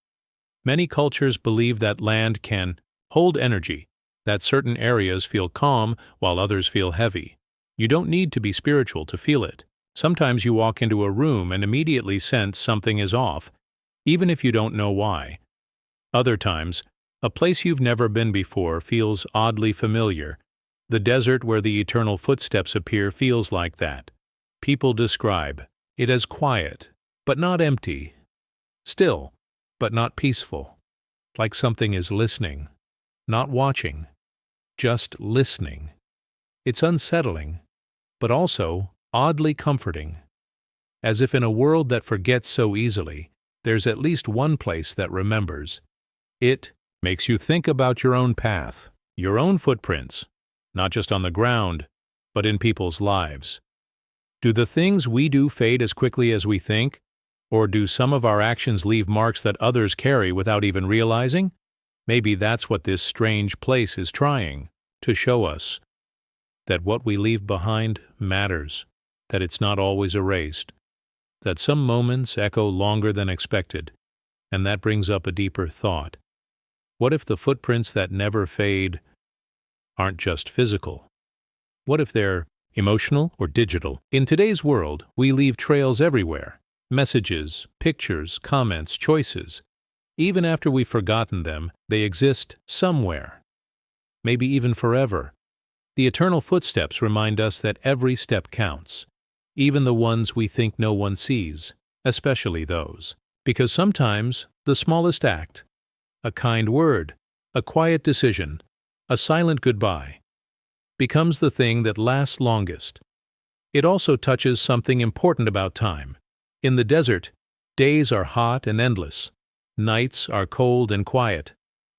[SPEAKER 1] Many cultures believe that land can hold energy, that certain areas feel calm while others feel heavy. You don't need to be spiritual to feel it. Sometimes you walk into a room and immediately sense something is off, even if you don't know why. Other times, a place you've never been before feels oddly familiar. The desert where the eternal footsteps appear feels like that. People describe it as quiet, but not empty. Still, but not peaceful. Like something is listening, not watching, just listening. It's unsettling, but also oddly comforting. As if in a world that forgets so easily, there's at least one place that remembers. It makes you think about your own path, your own footprints, not just on the ground, but in people's lives. Do the things we do fade as quickly as we think? Or do some of our actions leave marks that others carry without even realizing? Maybe that's what this strange place is trying to show us. That what we leave behind matters, that it's not always erased, that some moments echo longer than expected, and that brings up a deeper thought. What if the footprints that never fade aren't just physical? What if they're emotional or digital? In today's world, we leave trails everywhere. Messages, pictures, comments, choices. Even after we've forgotten them, they exist somewhere. Maybe even forever. The eternal footsteps remind us that every step counts, even the ones we think no one sees, especially those. Because sometimes the smallest act, a kind word, a quiet decision, a silent goodbye, becomes the thing that lasts longest. It also touches something important about time. In the desert, days are hot and endless. Nights are cold and quiet.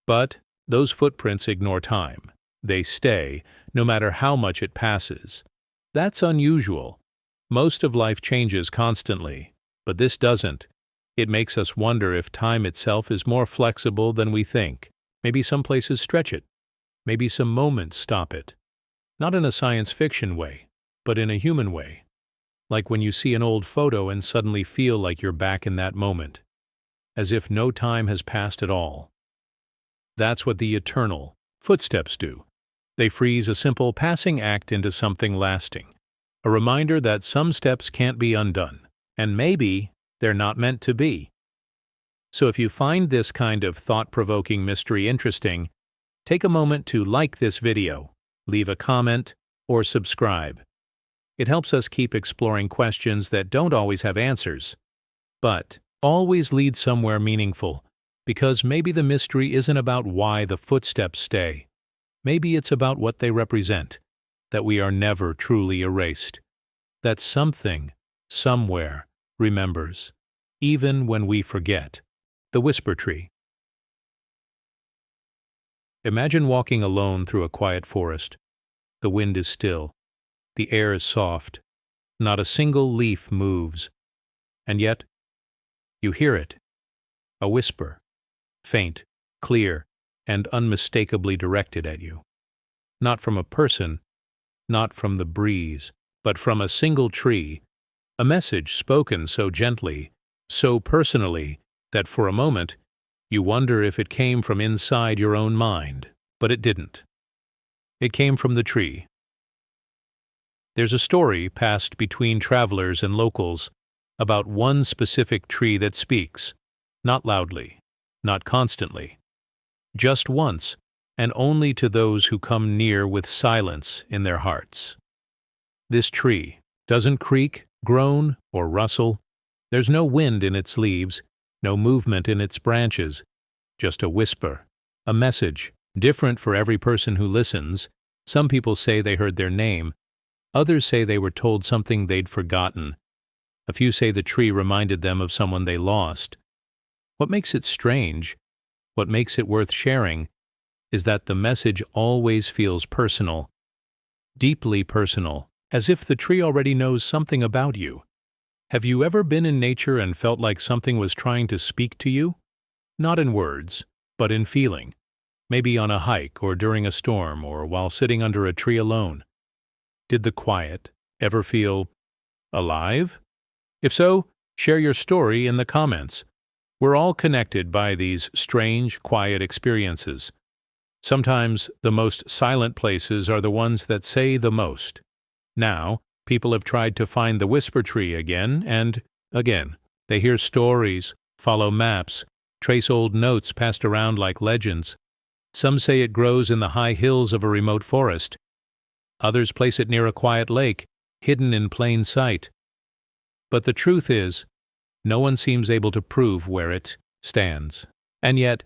[SPEAKER 1] But those footprints ignore time. They stay, no matter how much it passes. That's unusual. Most of life changes constantly, but this doesn't. It makes us wonder if time itself is more flexible than we think. Maybe some places stretch it. Maybe some moments stop it. Not in a science fiction way, but in a human way. Like when you see an old photo and suddenly feel like you're back in that moment, as if no time has passed at all. That's what the eternal footsteps do. They freeze a simple passing act into something lasting, a reminder that some steps can't be undone, and maybe they're not meant to be. So if you find this kind of thought-provoking mystery interesting, take a moment to like this video, leave a comment, or subscribe. It helps us keep exploring questions that don't always have answers, but always lead somewhere meaningful, because maybe the mystery isn't about why the footsteps stay. Maybe it's about what they represent, that we are never truly erased, that something, somewhere, remembers, even when we forget. The Whisper Tree. Imagine walking alone through a quiet forest. The wind is still. The air is soft. Not a single leaf moves. And yet, you hear it. A whisper. Faint, clear, and unmistakably directed at you. Not from a person, not from the breeze, but from a single tree. A message spoken so gently, so personally, that for a moment, you wonder if it came from inside your own mind. But it didn't. It came from the tree. There's a story passed between travelers and locals about one specific tree that speaks, not loudly, not constantly, just once, and only to those who come near with silence in their hearts. This tree doesn't creak, groan, or rustle. There's no wind in its leaves, no movement in its branches, just a whisper, a message, different for every person who listens. Some people say they heard their name. Others say they were told something they'd forgotten. A few say the tree reminded them of someone they lost. What makes it strange, what makes it worth sharing, is that the message always feels personal, deeply personal, as if the tree already knows something about you. Have you ever been in nature and felt like something was trying to speak to you? Not in words, but in feeling. Maybe on a hike or during a storm or while sitting under a tree alone. Did the quiet ever feel alive? If so, share your story in the comments. We're all connected by these strange, quiet experiences. Sometimes the most silent places are the ones that say the most. Now, people have tried to find the whisper tree again and again. They hear stories, follow maps, trace old notes passed around like legends. Some say it grows in the high hills of a remote forest. Others place it near a quiet lake, hidden in plain sight. But the truth is, no one seems able to prove where it stands. And yet,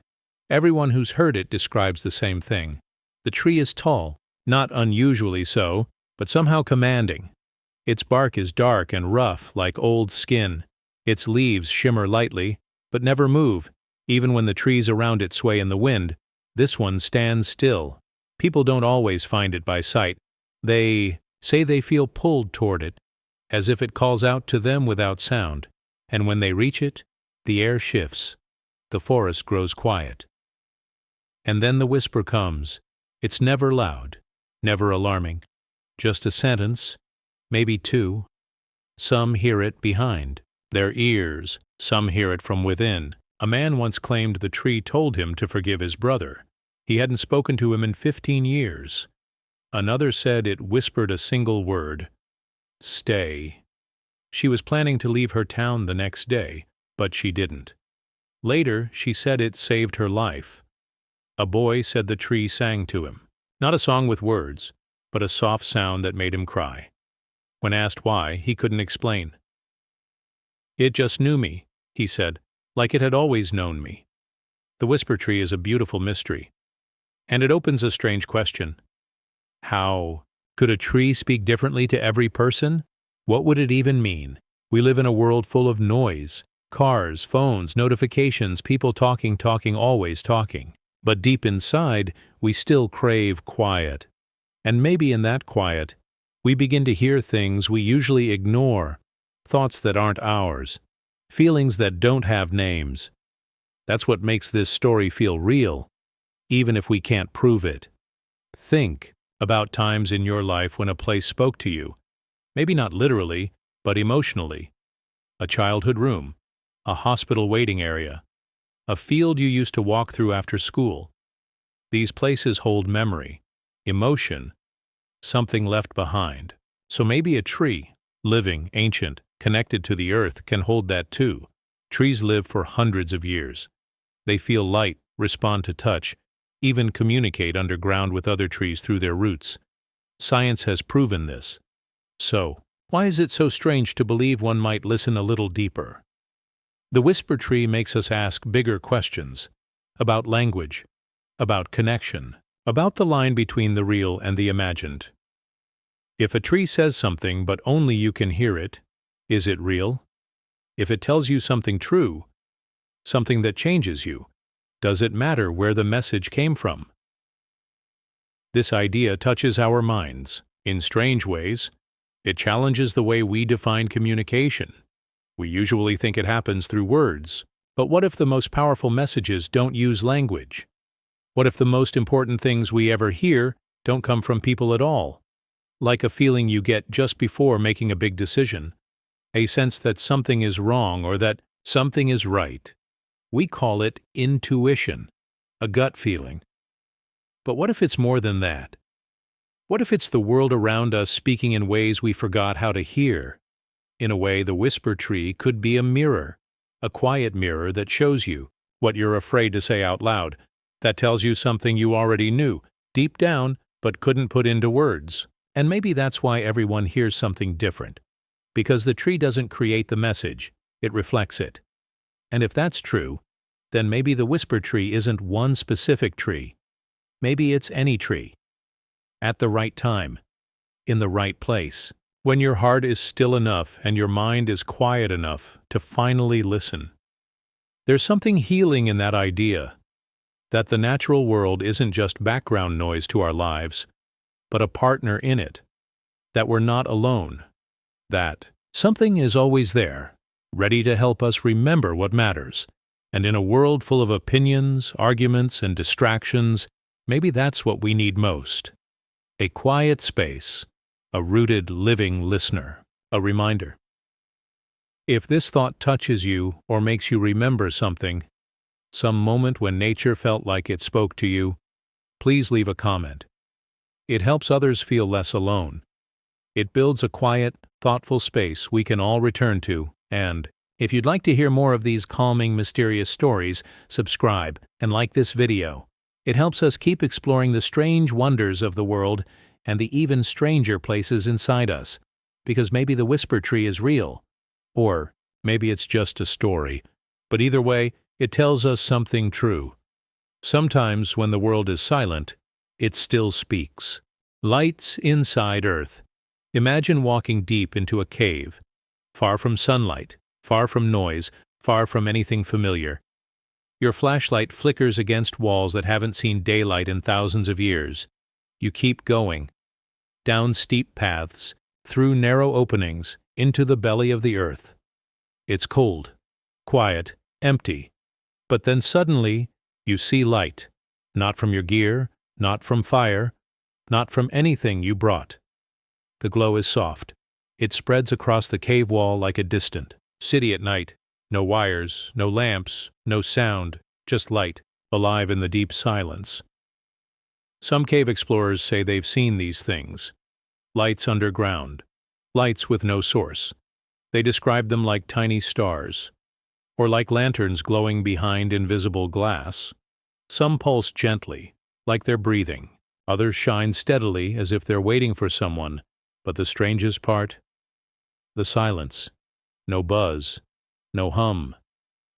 [SPEAKER 1] everyone who's heard it describes the same thing. The tree is tall, not unusually so, but somehow commanding. Its bark is dark and rough, like old skin. Its leaves shimmer lightly, but never move, even when the trees around it sway in the wind. This one stands still. People don't always find it by sight. They say they feel pulled toward it, as if it calls out to them without sound. And when they reach it, the air shifts. The forest grows quiet. And then the whisper comes. It's never loud, never alarming. Just a sentence, maybe two. Some hear it behind their ears. Some hear it from within. A man once claimed the tree told him to forgive his brother. He hadn't spoken to him in 15 years. Another said it whispered a single word: stay. She was planning to leave her town the next day, but she didn't. Later, she said it saved her life. A boy said the tree sang to him. Not a song with words, but a soft sound that made him cry. When asked why, he couldn't explain. It just knew me, he said, like it had always known me. The whisper tree is a beautiful mystery. And it opens a strange question. How could a tree speak differently to every person? What would it even mean? We live in a world full of noise. Cars, phones, notifications, people talking, always talking. But deep inside, we still crave quiet. And maybe in that quiet, we begin to hear things we usually ignore, thoughts that aren't ours, feelings that don't have names. That's what makes this story feel real, even if we can't prove it. Think about times in your life when a place spoke to you, maybe not literally, but emotionally. A childhood room, a hospital waiting area, a field you used to walk through after school. These places hold memory, emotion, something left behind. So maybe a tree, living, ancient, connected to the earth, can hold that too. Trees live for hundreds of years. They feel light, respond to touch, even communicate underground with other trees through their roots. Science has proven this. So, why is it so strange to believe one might listen a little deeper? The whisper tree makes us ask bigger questions about language, about connection, about the line between the real and the imagined. If a tree says something but only you can hear it, is it real? If it tells you something true, something that changes you, does it matter where the message came from? This idea touches our minds. In strange ways, it challenges the way we define communication. We usually think it happens through words. But what if the most powerful messages don't use language? What if the most important things we ever hear don't come from people at all? Like a feeling you get just before making a big decision, a sense that something is wrong or that something is right. We call it intuition, a gut feeling. But what if it's more than that? What if it's the world around us speaking in ways we forgot how to hear? In a way, the whisper tree could be a mirror, a quiet mirror that shows you what you're afraid to say out loud, that tells you something you already knew, deep down, but couldn't put into words. And maybe that's why everyone hears something different. Because the tree doesn't create the message, it reflects it. And if that's true, then maybe the whisper tree isn't one specific tree. Maybe it's any tree. At the right time, in the right place, when your heart is still enough and your mind is quiet enough to finally listen. There's something healing in that idea. That the natural world isn't just background noise to our lives, but a partner in it. That we're not alone. That something is always there, ready to help us remember what matters. And in a world full of opinions, arguments, and distractions, maybe that's what we need most. A quiet space, a rooted, living listener, a reminder. If this thought touches you or makes you remember something, some moment when nature felt like it spoke to you, please leave a comment. It helps others feel less alone. It builds a quiet, thoughtful space we can all return to, and if you'd like to hear more of these calming, mysterious stories, subscribe and like this video. It helps us keep exploring the strange wonders of the world and the even stranger places inside us, because maybe the whisper tree is real, or maybe it's just a story, but either way, it tells us something true. Sometimes when the world is silent, it still speaks. Lights inside Earth. Imagine walking deep into a cave, far from sunlight, far from noise, far from anything familiar. Your flashlight flickers against walls that haven't seen daylight in thousands of years. You keep going, down steep paths, through narrow openings, into the belly of the earth. It's cold, quiet, empty. But then suddenly, you see light, not from your gear, not from fire, not from anything you brought. The glow is soft. It spreads across the cave wall like a distant city at night. No wires, no lamps, no sound, just light, alive in the deep silence. Some cave explorers say they've seen these things. Lights underground. Lights with no source. They describe them like tiny stars, or like lanterns glowing behind invisible glass. Some pulse gently, like they're breathing. Others shine steadily as if they're waiting for someone. But the strangest part? The silence. No buzz, no hum,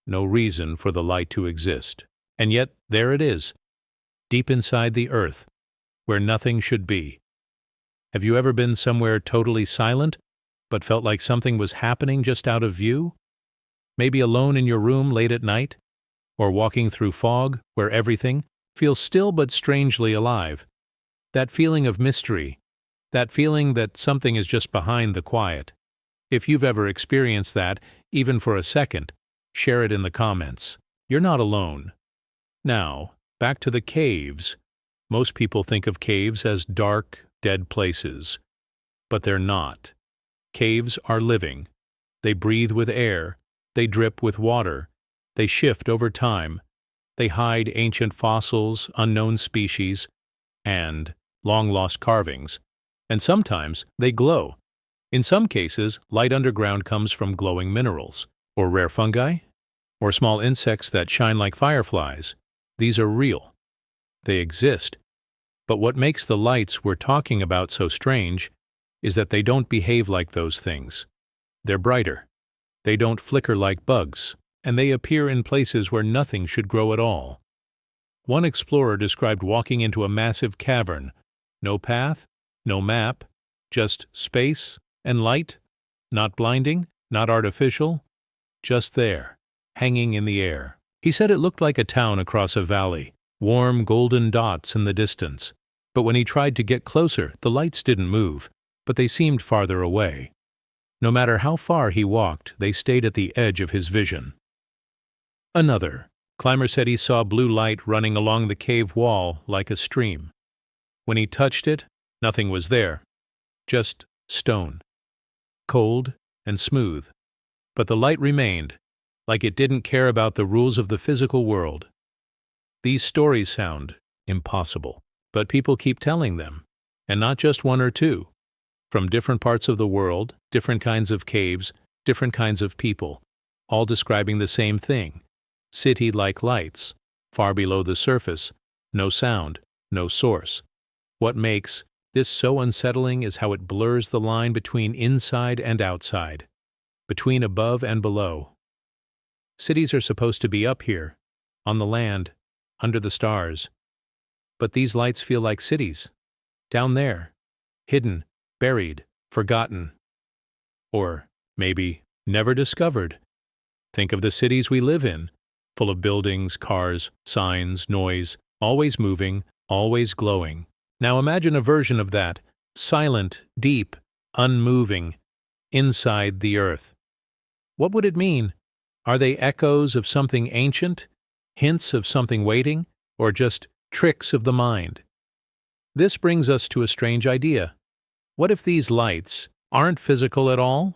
[SPEAKER 1] no reason for the light to exist. And yet, there it is, deep inside the earth, where nothing should be. Have you ever been somewhere totally silent, but felt like something was happening just out of view? Maybe alone in your room late at night? Or walking through fog, where everything feels still but strangely alive? That feeling of mystery, that feeling that something is just behind the quiet. If you've ever experienced that, even for a second, share it in the comments. You're not alone. Now, back to the caves. Most people think of caves as dark, dead places. But they're not. Caves are living. They breathe with air. They drip with water. They shift over time. They hide ancient fossils, unknown species, and long-lost carvings. And sometimes they glow. In some cases, light underground comes from glowing minerals, or rare fungi, or small insects that shine like fireflies. These are real. They exist. But what makes the lights we're talking about so strange is that they don't behave like those things. They're brighter. They don't flicker like bugs, and they appear in places where nothing should grow at all. One explorer described walking into a massive cavern. No path, no map, just space and light, not blinding, not artificial, just there, hanging in the air. He said it looked like a town across a valley, warm golden dots in the distance. But when he tried to get closer, the lights didn't move, but they seemed farther away. No matter how far he walked, they stayed at the edge of his vision. Another climber said he saw blue light running along the cave wall like a stream. When he touched it, nothing was there, just stone. Cold and smooth, but the light remained, like it didn't care about the rules of the physical world. These stories sound impossible, but people keep telling them, and not just one or two. From different parts of the world, different kinds of caves, different kinds of people, all describing the same thing. City-like lights, far below the surface, no sound, no source. What makes this so unsettling is how it blurs the line between inside and outside, between above and below. Cities are supposed to be up here, on the land, under the stars. But these lights feel like cities, down there, hidden, buried, forgotten. Or maybe never discovered. Think of the cities we live in, full of buildings, cars, signs, noise, always moving, always glowing. Now imagine a version of that, silent, deep, unmoving, inside the earth. What would it mean? Are they echoes of something ancient, hints of something waiting, or just tricks of the mind? This brings us to a strange idea. What if these lights aren't physical at all?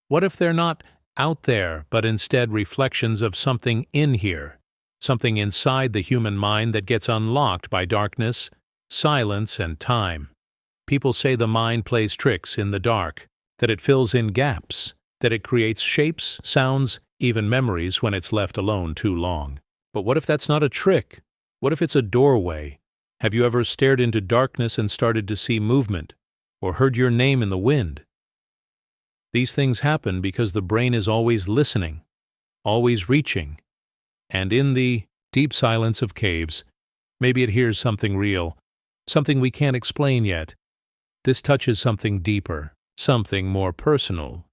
[SPEAKER 1] What if they're not out there, but instead reflections of something in here, something inside the human mind that gets unlocked by darkness, silence, and time? People say the mind plays tricks in the dark, that it fills in gaps, that it creates shapes, sounds, even memories when it's left alone too long. But what if that's not a trick? What if it's a doorway? Have you ever stared into darkness and started to see movement, or heard your name in the wind? These things happen because the brain is always listening, always reaching, and in the deep silence of caves, maybe it hears something real, something we can't explain yet. This touches something deeper, something more personal.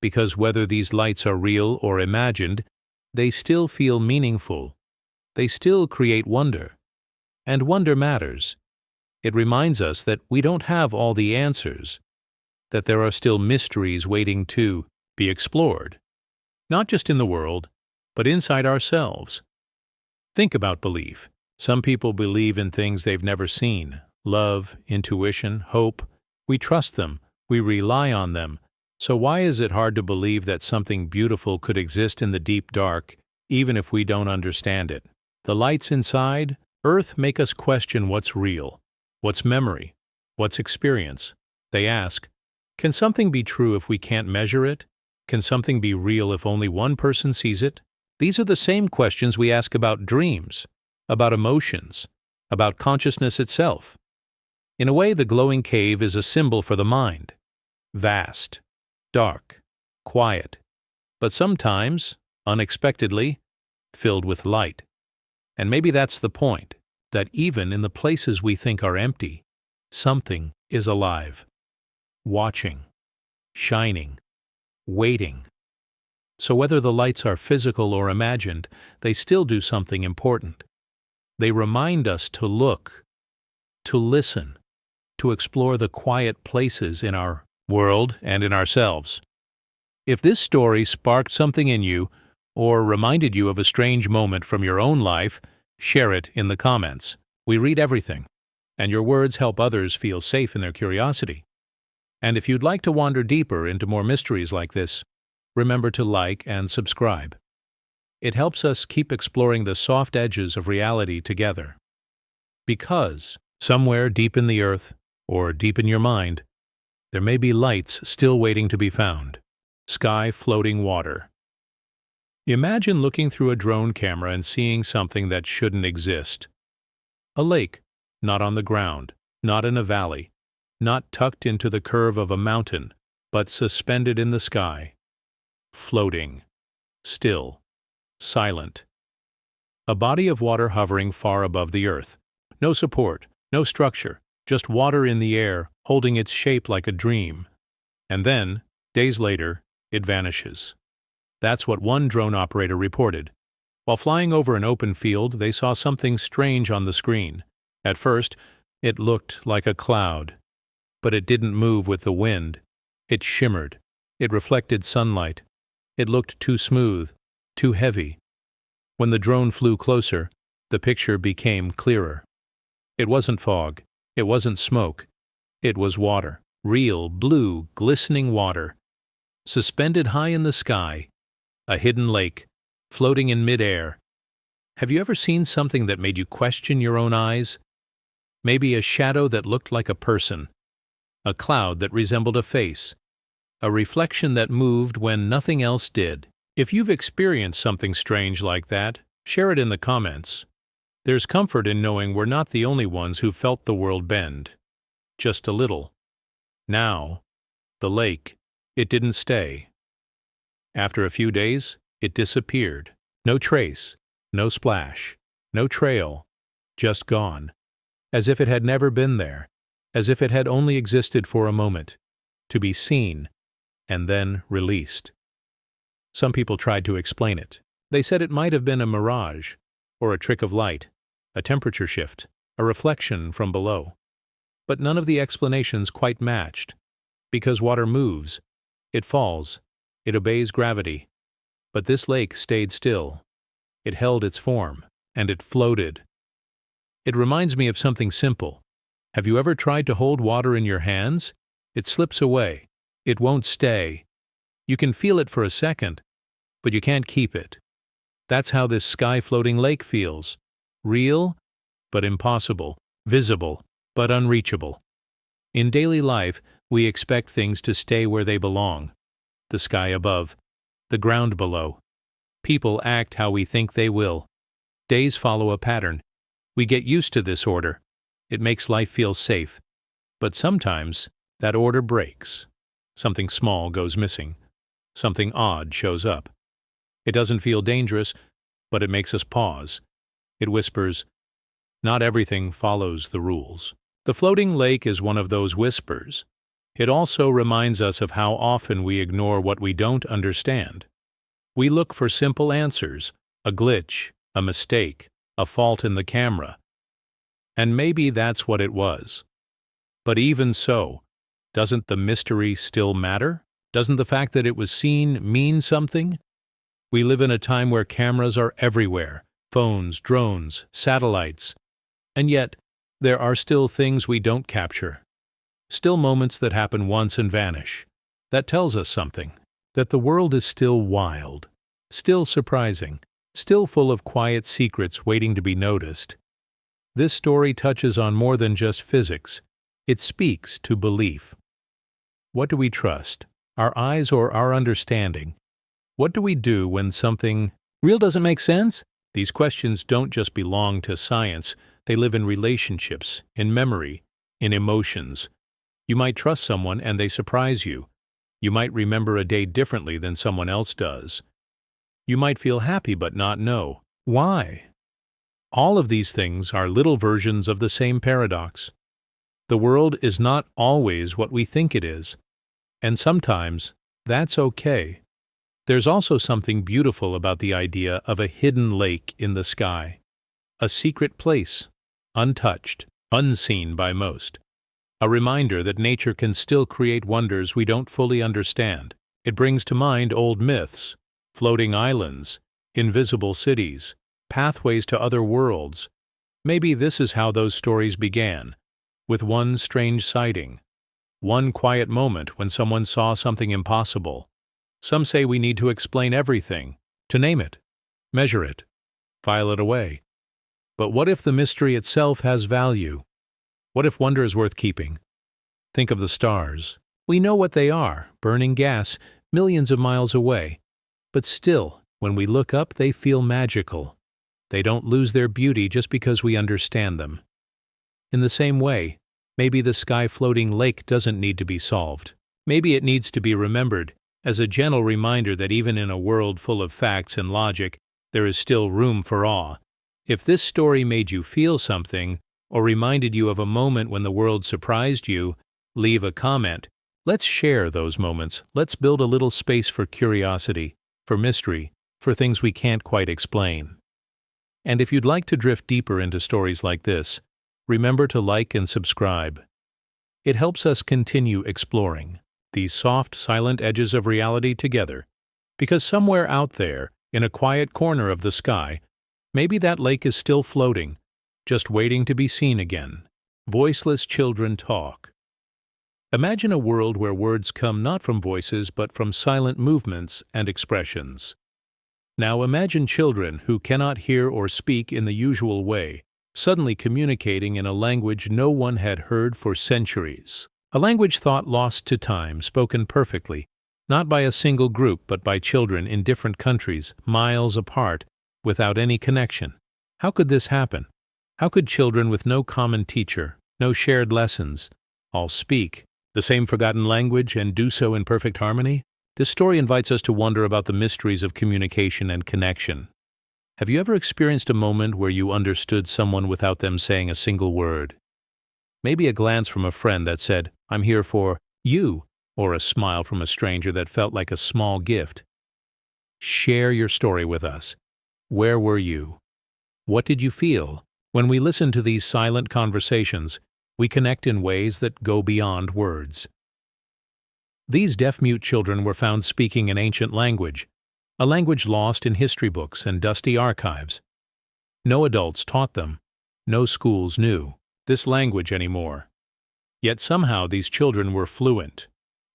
[SPEAKER 1] Because whether these lights are real or imagined, they still feel meaningful. They still create wonder. And wonder matters. It reminds us that we don't have all the answers, that there are still mysteries waiting to be explored, not just in the world, but inside ourselves. Think about belief. Some people believe in things they've never seen: love, intuition, hope. We trust them. We rely on them. So why is it hard to believe that something beautiful could exist in the deep dark, even if we don't understand it? The lights inside Earth make us question what's real, what's memory, what's experience. They ask, can something be true if we can't measure it? Can something be real if only one person sees it? These are the same questions we ask about dreams, about emotions, about consciousness itself. In a way, the glowing cave is a symbol for the mind. Vast, dark, quiet, but sometimes, unexpectedly, filled with light. And maybe that's the point, that even in the places we think are empty, something is alive, watching, shining, waiting. So whether the lights are physical or imagined, they still do something important. They remind us to look, to listen, to explore the quiet places in our world and in ourselves. If this story sparked something in you, or reminded you of a strange moment from your own life, share it in the comments. We read everything, and your words help others feel safe in their curiosity. And if you'd like to wander deeper into more mysteries like this, remember to like and subscribe. It helps us keep exploring the soft edges of reality together. Because somewhere deep in the earth, or deep in your mind, there may be lights still waiting to be found. Sky floating water. Imagine looking through a drone camera and seeing something that shouldn't exist. A lake, not on the ground, not in a valley, not tucked into the curve of a mountain, but suspended in the sky. Floating. Still. Silent. A body of water hovering far above the earth. No support, no structure, just water in the air, holding its shape like a dream. And then, days later, it vanishes. That's what one drone operator reported. While flying over an open field, they saw something strange on the screen. At first, it looked like a cloud. But it didn't move with the wind. It shimmered. It reflected sunlight. It looked too smooth, too heavy. When the drone flew closer, the picture became clearer. It wasn't fog. It wasn't smoke. It was water. Real, blue, glistening water. Suspended high in the sky. A hidden lake, floating in midair. Have you ever seen something that made you question your own eyes? Maybe a shadow that looked like a person. A cloud that resembled a face. A reflection that moved when nothing else did. If you've experienced something strange like that, share it in the comments. There's comfort in knowing we're not the only ones who felt the world bend. Just a little. Now, the lake, it didn't stay. After a few days, it disappeared. No trace, no splash, no trail, just gone. As if it had never been there, as if it had only existed for a moment, to be seen, and then released. Some people tried to explain it. They said it might have been a mirage, or a trick of light, a temperature shift, a reflection from below. But none of the explanations quite matched, because water moves, it falls, it obeys gravity. But this lake stayed still. It held its form, and it floated. It reminds me of something simple. Have you ever tried to hold water in your hands? It slips away. It won't stay. You can feel it for a second, but you can't keep it. That's how this sky-floating lake feels. Real, but impossible. Visible, but unreachable. In daily life, we expect things to stay where they belong. The sky above, the ground below. People act how we think they will. Days follow a pattern. We get used to this order. It makes life feel safe. But sometimes, that order breaks. Something small goes missing. Something odd shows up. It doesn't feel dangerous, but it makes us pause. It whispers, "Not everything follows the rules." The floating lake is one of those whispers. It also reminds us of how often we ignore what we don't understand. We look for simple answers, a glitch, a mistake, a fault in the camera. And maybe that's what it was. But even so, doesn't the mystery still matter? Doesn't the fact that it was seen mean something? We live in a time where cameras are everywhere, phones, drones, satellites. And yet, there are still things we don't capture. Still moments that happen once and vanish. That tells us something. That the world is still wild, still surprising, still full of quiet secrets waiting to be noticed. This story touches on more than just physics. It speaks to belief. What do we trust? Our eyes or our understanding? What do we do when something real doesn't make sense? These questions don't just belong to science. They live in relationships, in memory, in emotions. You might trust someone and they surprise you. You might remember a day differently than someone else does. You might feel happy but not know why. All of these things are little versions of the same paradox. The world is not always what we think it is, and sometimes that's okay. There's also something beautiful about the idea of a hidden lake in the sky, a secret place, untouched, unseen by most. A reminder that nature can still create wonders we don't fully understand. It brings to mind old myths, floating islands, invisible cities, pathways to other worlds. Maybe this is how those stories began, with one strange sighting, one quiet moment when someone saw something impossible. Some say we need to explain everything, to name it, measure it, file it away. But what if the mystery itself has value? What if wonder is worth keeping? Think of the stars. We know what they are, burning gas, millions of miles away. But still, when we look up, they feel magical. They don't lose their beauty just because we understand them. In the same way, maybe the sky-floating lake doesn't need to be solved. Maybe it needs to be remembered as a gentle reminder that even in a world full of facts and logic, there is still room for awe. If this story made you feel something, or reminded you of a moment when the world surprised you, leave a comment. Let's share those moments. Let's build a little space for curiosity, for mystery, for things we can't quite explain. And if you'd like to drift deeper into stories like this, remember to like and subscribe. It helps us continue exploring these soft, silent edges of reality together, because somewhere out there, in a quiet corner of the sky, maybe that lake is still floating, just waiting to be seen again. Voiceless Children Talk. Imagine a world where words come not from voices but from silent movements and expressions. Now imagine children who cannot hear or speak in the usual way, suddenly communicating in a language no one had heard for centuries. A language thought lost to time, spoken perfectly, not by a single group but by children in different countries, miles apart, without any connection. How could this happen? How could children with no common teacher, no shared lessons, all speak the same forgotten language and do so in perfect harmony? This story invites us to wonder about the mysteries of communication and connection. Have you ever experienced a moment where you understood someone without them saying a single word? Maybe a glance from a friend that said, "I'm here for you," or a smile from a stranger that felt like a small gift. Share your story with us. Where were you? What did you feel? When we listen to these silent conversations, we connect in ways that go beyond words. These deaf-mute children were found speaking an ancient language, a language lost in history books and dusty archives. No adults taught them. No schools knew this language anymore. Yet somehow these children were fluent.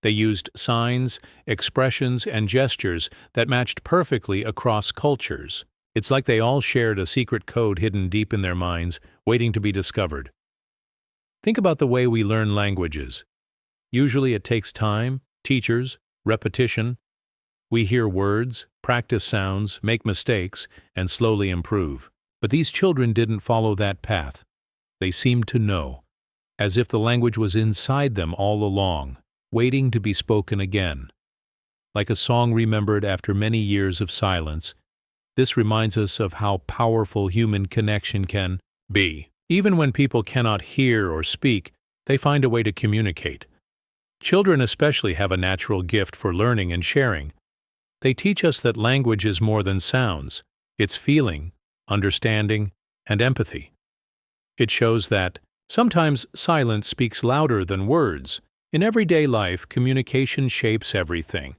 [SPEAKER 1] They used signs, expressions, and gestures that matched perfectly across cultures. It's like they all shared a secret code hidden deep in their minds, waiting to be discovered. Think about the way we learn languages. Usually it takes time, teachers, repetition. We hear words, practice sounds, make mistakes, and slowly improve. But these children didn't follow that path. They seemed to know, as if the language was inside them all along, waiting to be spoken again. Like a song remembered after many years of silence, this reminds us of how powerful human connection can be. Even when people cannot hear or speak, they find a way to communicate. Children especially have a natural gift for learning and sharing. They teach us that language is more than sounds. It's feeling, understanding, and empathy. It shows that sometimes silence speaks louder than words. In everyday life, communication shapes everything.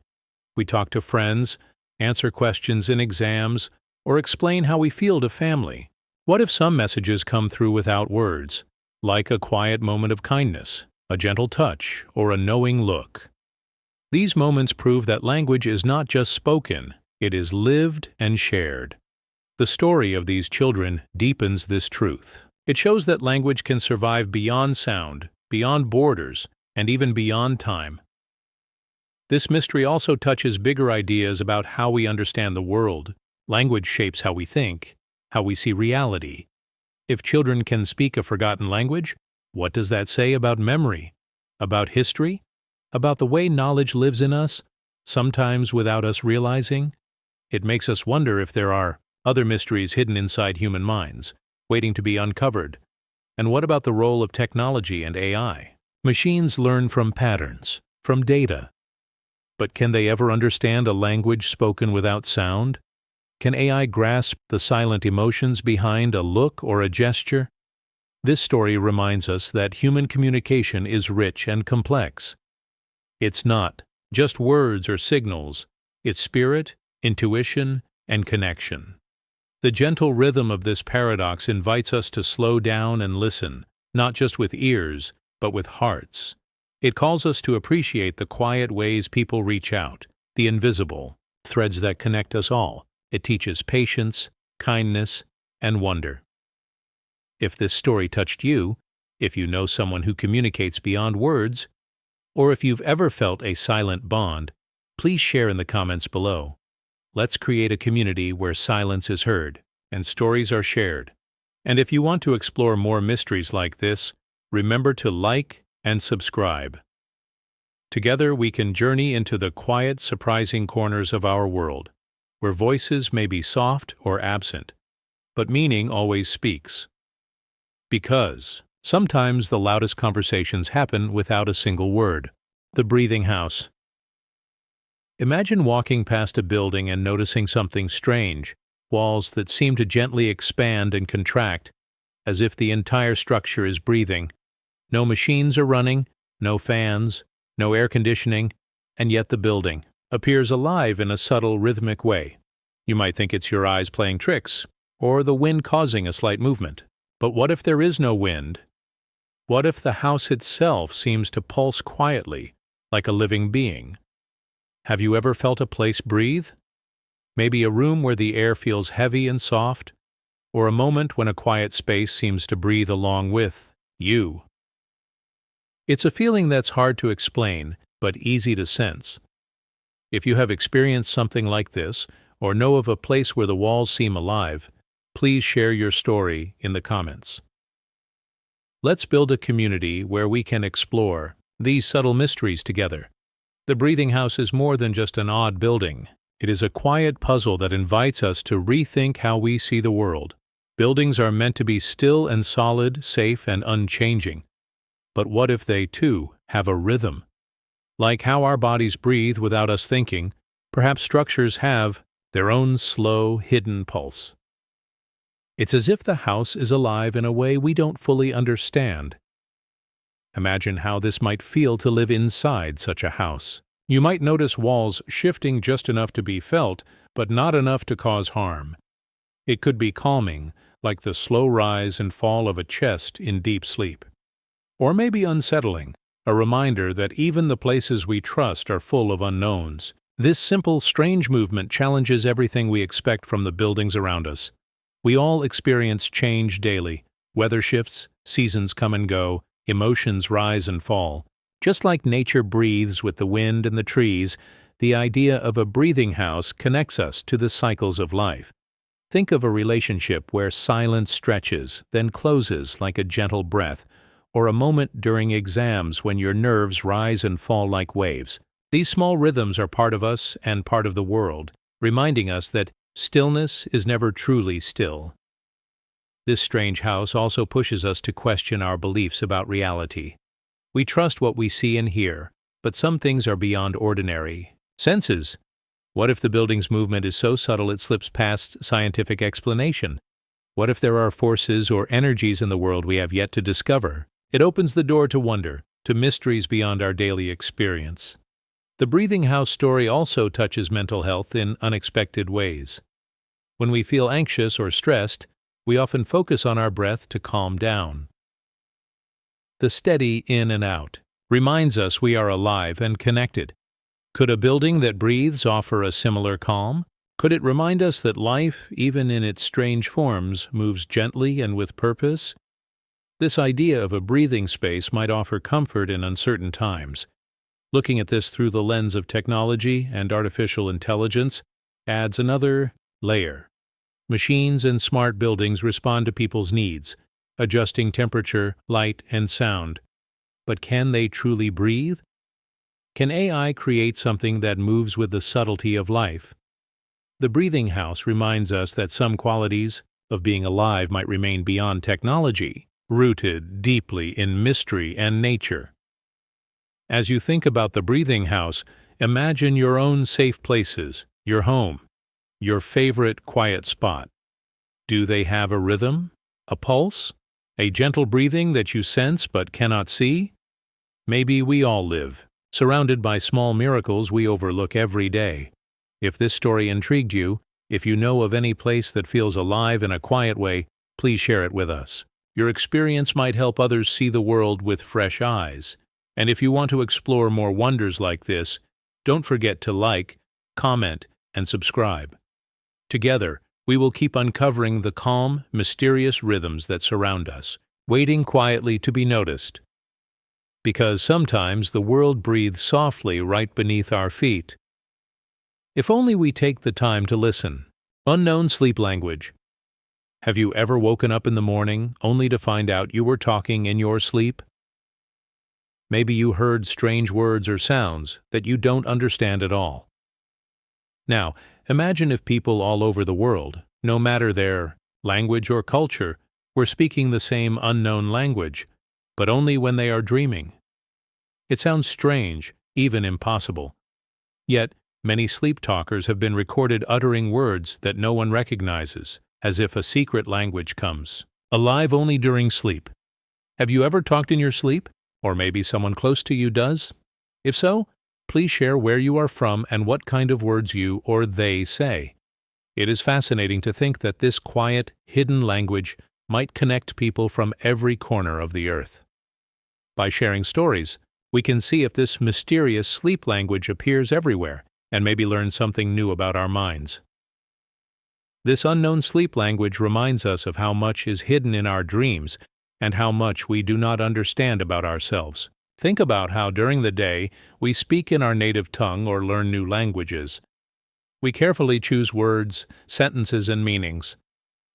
[SPEAKER 1] We talk to friends, answer questions in exams, or explain how we feel to family. What if some messages come through without words, like a quiet moment of kindness, a gentle touch, or a knowing look? These moments prove that language is not just spoken, it is lived and shared. The story of these children deepens this truth. It shows that language can survive beyond sound, beyond borders, and even beyond time. This mystery also touches bigger ideas about how we understand the world. Language shapes how we think, how we see reality. If children can speak a forgotten language, what does that say about memory, about history, about the way knowledge lives in us, sometimes without us realizing? It makes us wonder if there are other mysteries hidden inside human minds, waiting to be uncovered. And what about the role of technology and AI? Machines learn from patterns, from data. But can they ever understand a language spoken without sound? Can AI grasp the silent emotions behind a look or a gesture? This story reminds us that human communication is rich and complex. It's not just words or signals, it's spirit, intuition, and connection. The gentle rhythm of this paradox invites us to slow down and listen, not just with ears, but with hearts. It calls us to appreciate the quiet ways people reach out, the invisible threads that connect us all. It teaches patience, kindness, and wonder. If this story touched you, if you know someone who communicates beyond words, or if you've ever felt a silent bond, please share in the comments below. Let's create a community where silence is heard and stories are shared. And if you want to explore more mysteries like this, remember to like and subscribe. Together we can journey into the quiet, surprising corners of our world, where voices may be soft or absent, but meaning always speaks. Because sometimes the loudest conversations happen without a single word. The breathing house. Imagine walking past a building and noticing something strange, walls that seem to gently expand and contract, as if the entire structure is breathing. No machines are running, no fans, no air conditioning, and yet the building appears alive in a subtle, rhythmic way. You might think it's your eyes playing tricks, or the wind causing a slight movement. But what if there is no wind? What if the house itself seems to pulse quietly, like a living being? Have you ever felt a place breathe? Maybe a room where the air feels heavy and soft, or a moment when a quiet space seems to breathe along with you. It's a feeling that's hard to explain, but easy to sense. If you have experienced something like this, or know of a place where the walls seem alive, please share your story in the comments. Let's build a community where we can explore these subtle mysteries together. The breathing house is more than just an odd building. It is a quiet puzzle that invites us to rethink how we see the world. Buildings are meant to be still and solid, safe and unchanging. But what if they, too, have a rhythm? Like how our bodies breathe without us thinking, perhaps structures have their own slow, hidden pulse. It's as if the house is alive in a way we don't fully understand. Imagine how this might feel to live inside such a house. You might notice walls shifting just enough to be felt, but not enough to cause harm. It could be calming, like the slow rise and fall of a chest in deep sleep. Or maybe unsettling, a reminder that even the places we trust are full of unknowns. This simple, strange movement challenges everything we expect from the buildings around us. We all experience change daily. Weather shifts, seasons come and go, emotions rise and fall. Just like nature breathes with the wind and the trees, the idea of a breathing house connects us to the cycles of life. Think of a relationship where silence stretches, then closes like a gentle breath, or a moment during exams when your nerves rise and fall like waves. These small rhythms are part of us and part of the world, reminding us that stillness is never truly still. This strange house also pushes us to question our beliefs about reality. We trust what we see and hear, but some things are beyond ordinary senses. What if the building's movement is so subtle it slips past scientific explanation? What if there are forces or energies in the world we have yet to discover? It opens the door to wonder, to mysteries beyond our daily experience. The breathing house story also touches mental health in unexpected ways. When we feel anxious or stressed, we often focus on our breath to calm down. The steady in and out reminds us we are alive and connected. Could a building that breathes offer a similar calm? Could it remind us that life, even in its strange forms, moves gently and with purpose? This idea of a breathing space might offer comfort in uncertain times. Looking at this through the lens of technology and artificial intelligence adds another layer. Machines and smart buildings respond to people's needs, adjusting temperature, light, and sound. But can they truly breathe? Can AI create something that moves with the subtlety of life? The breathing house reminds us that some qualities of being alive might remain beyond technology, rooted deeply in mystery and nature. As you think about the breathing house, imagine your own safe places, your home, your favorite quiet spot. Do they have a rhythm, a pulse, a gentle breathing that you sense but cannot see? Maybe we all live, surrounded by small miracles we overlook every day. If this story intrigued you, if you know of any place that feels alive in a quiet way, please share it with us. Your experience might help others see the world with fresh eyes. And if you want to explore more wonders like this, don't forget to like, comment, and subscribe. Together, we will keep uncovering the calm, mysterious rhythms that surround us, waiting quietly to be noticed. Because sometimes the world breathes softly right beneath our feet. If only we take the time to listen. Unknown sleep language. Have you ever woken up in the morning only to find out you were talking in your sleep? Maybe you heard strange words or sounds that you don't understand at all. Now, imagine if people all over the world, no matter their language or culture, were speaking the same unknown language, but only when they are dreaming. It sounds strange, even impossible. Yet, many sleep talkers have been recorded uttering words that no one recognizes, as if a secret language comes alive only during sleep. Have you ever talked in your sleep? Or maybe someone close to you does? If so, please share where you are from and what kind of words you or they say. It is fascinating to think that this quiet, hidden language might connect people from every corner of the earth. By sharing stories, we can see if this mysterious sleep language appears everywhere and maybe learn something new about our minds. This unknown sleep language reminds us of how much is hidden in our dreams and how much we do not understand about ourselves. Think about how during the day we speak in our native tongue or learn new languages. We carefully choose words, sentences, and meanings.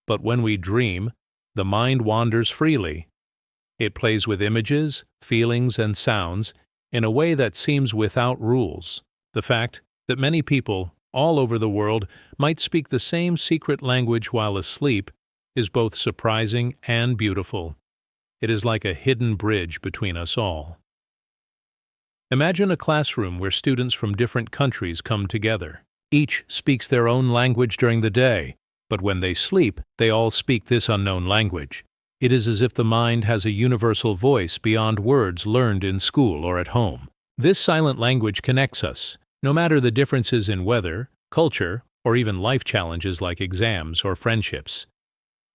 [SPEAKER 1] But when we dream, the mind wanders freely. It plays with images, feelings, and sounds in a way that seems without rules. The fact that many people all over the world might speak the same secret language while asleep is both surprising and beautiful. It is like a hidden bridge between us all. Imagine a classroom where students from different countries come together. Each speaks their own language during the day, but when they sleep, they all speak this unknown language. It is as if the mind has a universal voice beyond words learned in school or at home. This silent language connects us, no matter the differences in weather, culture, or even life challenges like exams or friendships.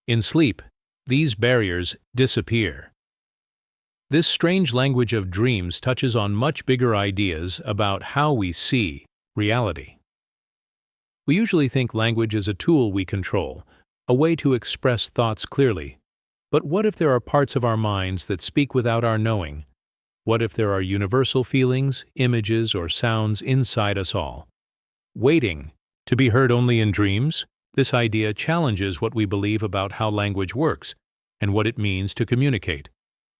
[SPEAKER 1] In sleep, these barriers disappear. This strange language of dreams touches on much bigger ideas about how we see reality. We usually think language is a tool we control, a way to express thoughts clearly. But what if there are parts of our minds that speak without our knowing? What if there are universal feelings, images, or sounds inside us all, waiting to be heard only in dreams? This idea challenges what we believe about how language works and what it means to communicate.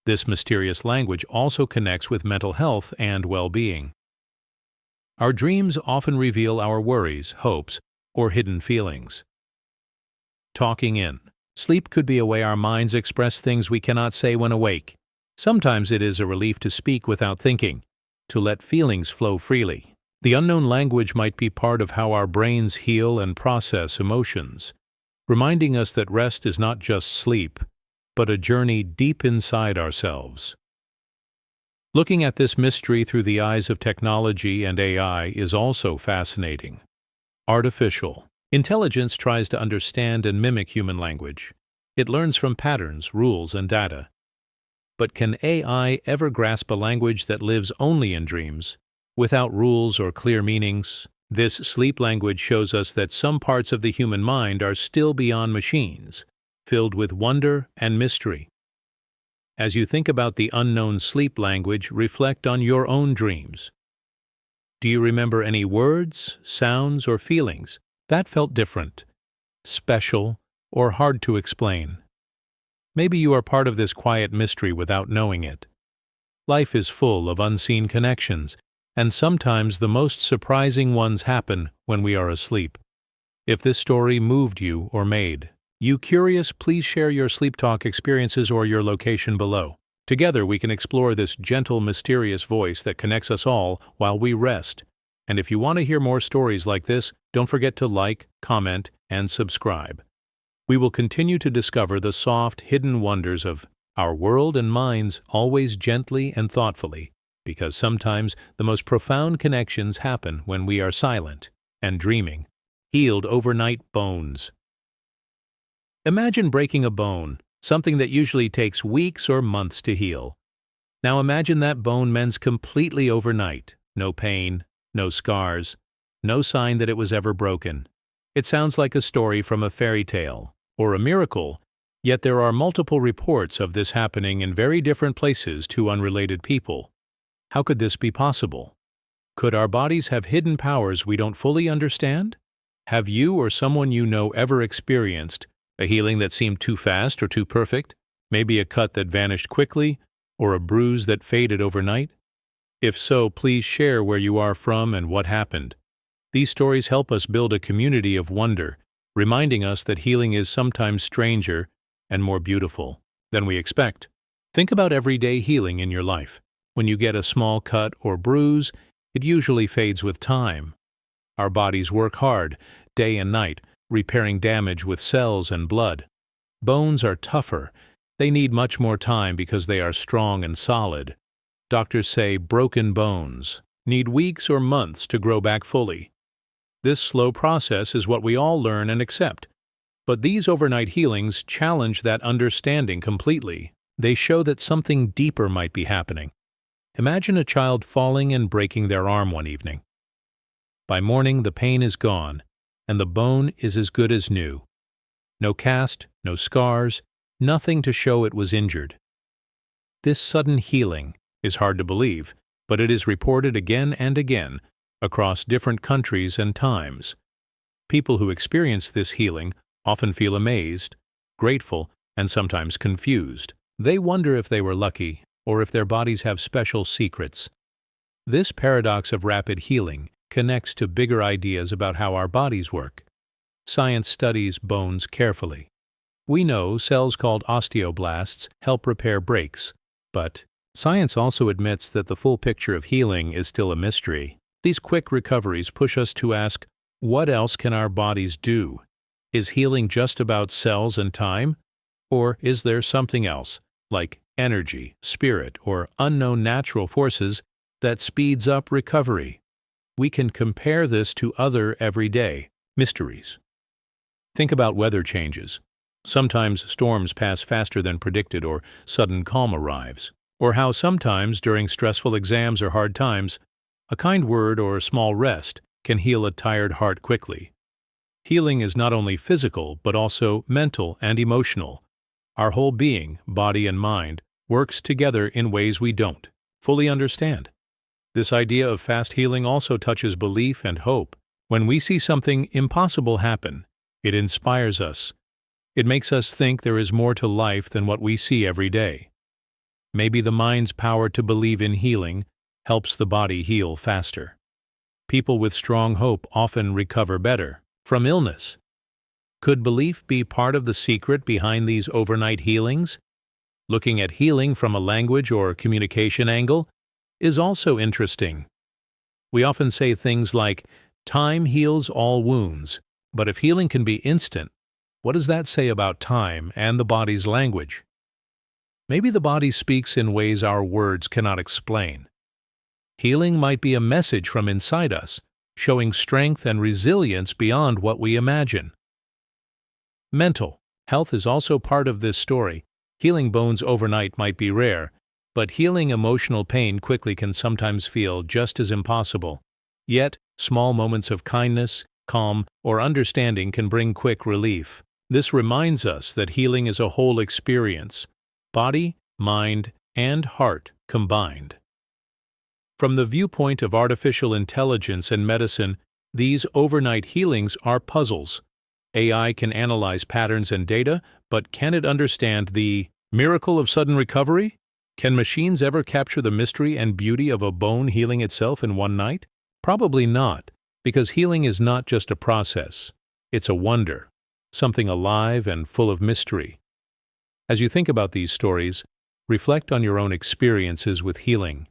[SPEAKER 1] This mysterious language also connects with mental health and well-being. Our dreams often reveal our worries, hopes, or hidden feelings. Talking in. Sleep could be a way our minds express things we cannot say when awake. Sometimes it is a relief to speak without thinking, to let feelings flow freely. The unknown language might be part of how our brains heal and process emotions, reminding us that rest is not just sleep, but a journey deep inside ourselves. Looking at this mystery through the eyes of technology and AI is also fascinating. Artificial intelligence tries to understand and mimic human language. It learns from patterns, rules, and data. But can AI ever grasp a language that lives only in dreams, without rules or clear meanings? This sleep language shows us that some parts of the human mind are still beyond machines, filled with wonder and mystery. As you think about the unknown sleep language, reflect on your own dreams. Do you remember any words, sounds, or feelings that felt different, special, or hard to explain? Maybe you are part of this quiet mystery without knowing it. Life is full of unseen connections, and sometimes the most surprising ones happen when we are asleep. If this story moved you or made you curious, please share your sleep talk experiences or your location below. Together we can explore this gentle, mysterious voice that connects us all while we rest. And if you want to hear more stories like this, don't forget to like, comment, and subscribe. We will continue to discover the soft, hidden wonders of our world and minds, always gently and thoughtfully, because sometimes the most profound connections happen when we are silent and dreaming. Healed overnight bones. Imagine breaking a bone, something that usually takes weeks or months to heal. Now imagine that bone mends completely overnight. No pain, no scars, no sign that it was ever broken. It sounds like a story from a fairy tale or a miracle, yet there are multiple reports of this happening in very different places to unrelated people. How could this be possible? Could our bodies have hidden powers we don't fully understand? Have you or someone you know ever experienced a healing that seemed too fast or too perfect? Maybe a cut that vanished quickly, or a bruise that faded overnight? If so, please share where you are from and what happened. These stories help us build a community of wonder, reminding us that healing is sometimes stranger and more beautiful than we expect. Think about everyday healing in your life. When you get a small cut or bruise, it usually fades with time. Our bodies work hard, day and night, repairing damage with cells and blood. Bones are tougher. They need much more time because they are strong and solid. Doctors say broken bones need weeks or months to grow back fully. This slow process is what we all learn and accept. But these overnight healings challenge that understanding completely. They show that something deeper might be happening. Imagine a child falling and breaking their arm one evening. By morning, the pain is gone, and the bone is as good as new. No cast, no scars, nothing to show it was injured. This sudden healing is hard to believe, but it is reported again and again across different countries and times. People who experience this healing often feel amazed, grateful, and sometimes confused. They wonder if they were lucky or if their bodies have special secrets. This paradox of rapid healing connects to bigger ideas about how our bodies work. Science studies bones carefully. We know cells called osteoblasts help repair breaks, but science also admits that the full picture of healing is still a mystery. These quick recoveries push us to ask, what else can our bodies do? Is healing just about cells and time? Or is there something else, like energy, spirit, or unknown natural forces that speeds up recovery? We can compare this to other everyday mysteries. Think about weather changes. Sometimes storms pass faster than predicted or sudden calm arrives. Or how sometimes during stressful exams or hard times, a kind word or a small rest can heal a tired heart quickly. Healing is not only physical but also mental and emotional. Our whole being, body and mind, works together in ways we don't fully understand. This idea of fast healing also touches belief and hope. When we see something impossible happen, it inspires us. It makes us think there is more to life than what we see every day. Maybe the mind's power to believe in healing helps the body heal faster. People with strong hope often recover better from illness. Could belief be part of the secret behind these overnight healings? Looking at healing from a language or communication angle is also interesting. We often say things like, "Time heals all wounds," but if healing can be instant, what does that say about time and the body's language? Maybe the body speaks in ways our words cannot explain. Healing might be a message from inside us, showing strength and resilience beyond what we imagine. Mental health is also part of this story. Healing bones overnight might be rare, but healing emotional pain quickly can sometimes feel just as impossible. Yet, small moments of kindness, calm, or understanding can bring quick relief. This reminds us that healing is a whole experience, body, mind, and heart combined. From the viewpoint of artificial intelligence and medicine, these overnight healings are puzzles. AI can analyze patterns and data, but can it understand the miracle of sudden recovery? Can machines ever capture the mystery and beauty of a bone healing itself in one night? Probably not, because healing is not just a process. It's a wonder, something alive and full of mystery. As you think about these stories, reflect on your own experiences with healing.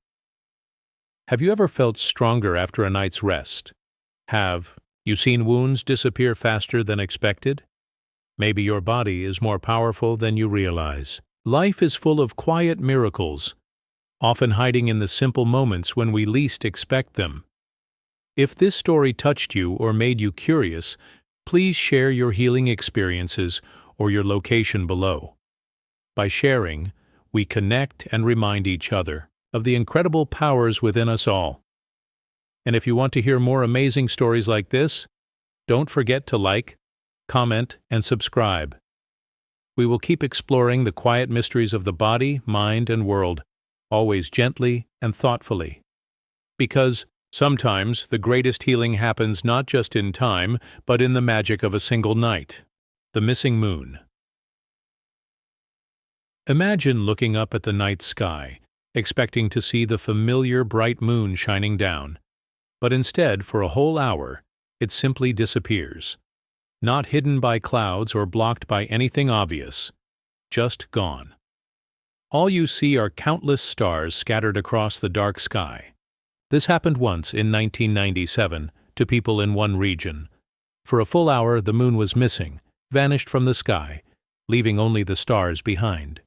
[SPEAKER 1] Have you ever felt stronger after a night's rest? Have you seen wounds disappear faster than expected? Maybe your body is more powerful than you realize. Life is full of quiet miracles, often hiding in the simple moments when we least expect them. If this story touched you or made you curious, please share your healing experiences or your location below. By sharing, we connect and remind each other of the incredible powers within us all. And if you want to hear more amazing stories like this, don't forget to like, comment, and subscribe. We will keep exploring the quiet mysteries of the body, mind, and world, always gently and thoughtfully. Because sometimes the greatest healing happens not just in time, but in the magic of a single night. The missing moon. Imagine looking up at the night sky, expecting to see the familiar bright moon shining down. But instead, for a whole hour, it simply disappears. Not hidden by clouds or blocked by anything obvious. Just gone. All you see are countless stars scattered across the dark sky. This happened once in 1997 to people in one region. For a full hour, the moon was missing, vanished from the sky, leaving only the stars behind.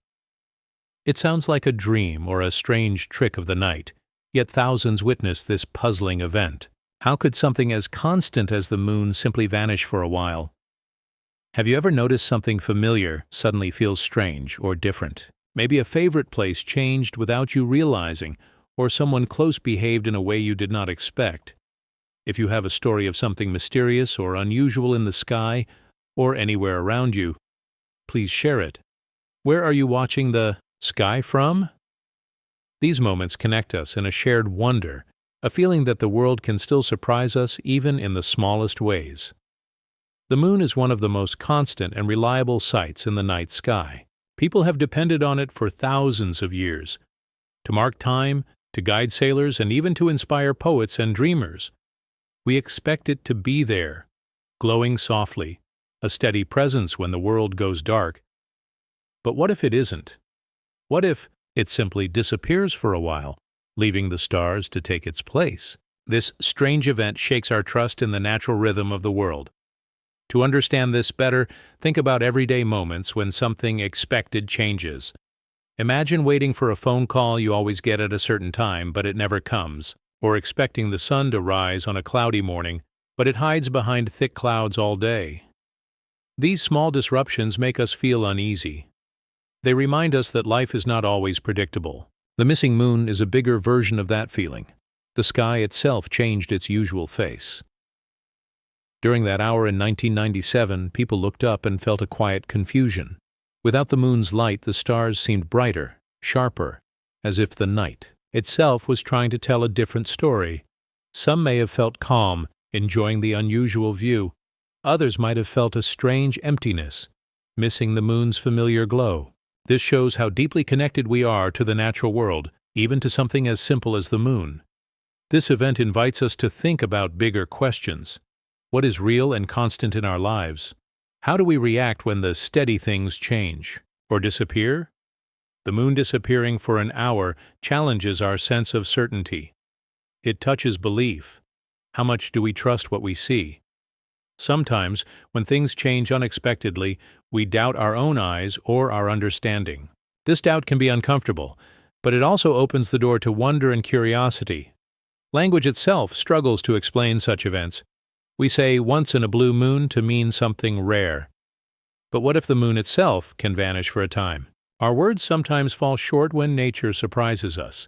[SPEAKER 1] It sounds like a dream or a strange trick of the night, yet thousands witnessed this puzzling event. How could something as constant as the moon simply vanish for a while? Have you ever noticed something familiar suddenly feels strange or different? Maybe a favorite place changed without you realizing, or someone close behaved in a way you did not expect. If you have a story of something mysterious or unusual in the sky or anywhere around you, please share it. Where are you watching the sky from? These moments connect us in a shared wonder, a feeling that the world can still surprise us even in the smallest ways. The moon is one of the most constant and reliable sights in the night sky. People have depended on it for thousands of years, to mark time, to guide sailors, and even to inspire poets and dreamers. We expect it to be there, glowing softly, a steady presence when the world goes dark. But what if it isn't? What if it simply disappears for a while, leaving the stars to take its place? This strange event shakes our trust in the natural rhythm of the world. To understand this better, think about everyday moments when something expected changes. Imagine waiting for a phone call you always get at a certain time, but it never comes, or expecting the sun to rise on a cloudy morning, but it hides behind thick clouds all day. These small disruptions make us feel uneasy. They remind us that life is not always predictable. The missing moon is a bigger version of that feeling. The sky itself changed its usual face. During that hour in 1997, people looked up and felt a quiet confusion. Without the moon's light, the stars seemed brighter, sharper, as if the night itself was trying to tell a different story. Some may have felt calm, enjoying the unusual view. Others might have felt a strange emptiness, missing the moon's familiar glow. This shows how deeply connected we are to the natural world, even to something as simple as the moon. This event invites us to think about bigger questions. What is real and constant in our lives? How do we react when the steady things change or disappear? The moon disappearing for an hour challenges our sense of certainty. It touches belief. How much do we trust what we see? Sometimes, when things change unexpectedly, we doubt our own eyes or our understanding. This doubt can be uncomfortable, but it also opens the door to wonder and curiosity. Language itself struggles to explain such events. We say once in a blue moon to mean something rare. But what if the moon itself can vanish for a time? Our words sometimes fall short when nature surprises us.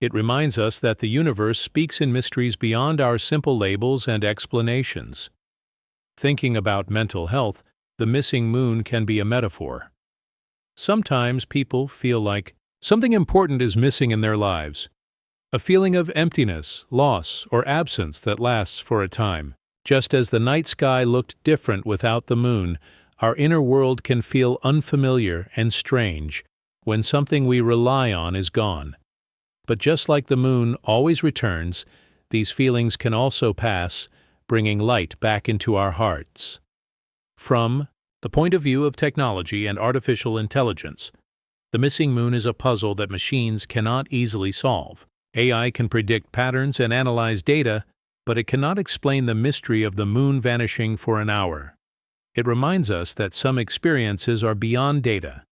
[SPEAKER 1] It reminds us that the universe speaks in mysteries beyond our simple labels and explanations. Thinking about mental health, the missing moon can be a metaphor. Sometimes people feel like something important is missing in their lives. A feeling of emptiness, loss, or absence that lasts for a time. Just as the night sky looked different without the moon, our inner world can feel unfamiliar and strange when something we rely on is gone. But just like the moon always returns, these feelings can also pass, bringing light back into our hearts. From the point of view of technology and artificial intelligence, the missing moon is a puzzle that machines cannot easily solve. AI can predict patterns and analyze data, but it cannot explain the mystery of the moon vanishing for an hour. It reminds us that some experiences are beyond data.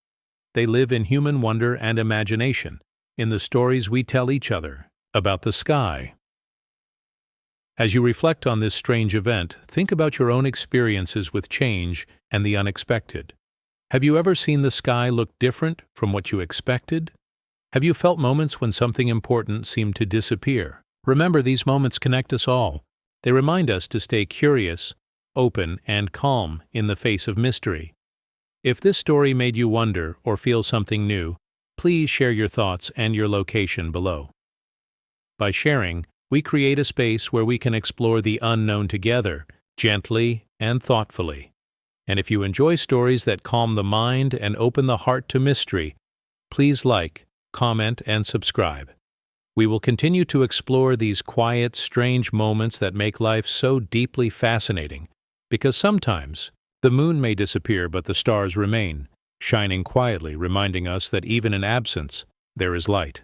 [SPEAKER 1] They live in human wonder and imagination, in the stories we tell each other about the sky. As you reflect on this strange event, think about your own experiences with change and the unexpected. Have you ever seen the sky look different from what you expected? Have you felt moments when something important seemed to disappear? Remember, these moments connect us all. They remind us to stay curious, open, and calm in the face of mystery. If this story made you wonder or feel something new, please share your thoughts and your location below. By sharing, we create a space where we can explore the unknown together, gently and thoughtfully. And if you enjoy stories that calm the mind and open the heart to mystery, please like, comment, and subscribe. We will continue to explore these quiet, strange moments that make life so deeply fascinating, because sometimes the moon may disappear but the stars remain, shining quietly, reminding us that even in absence, there is light.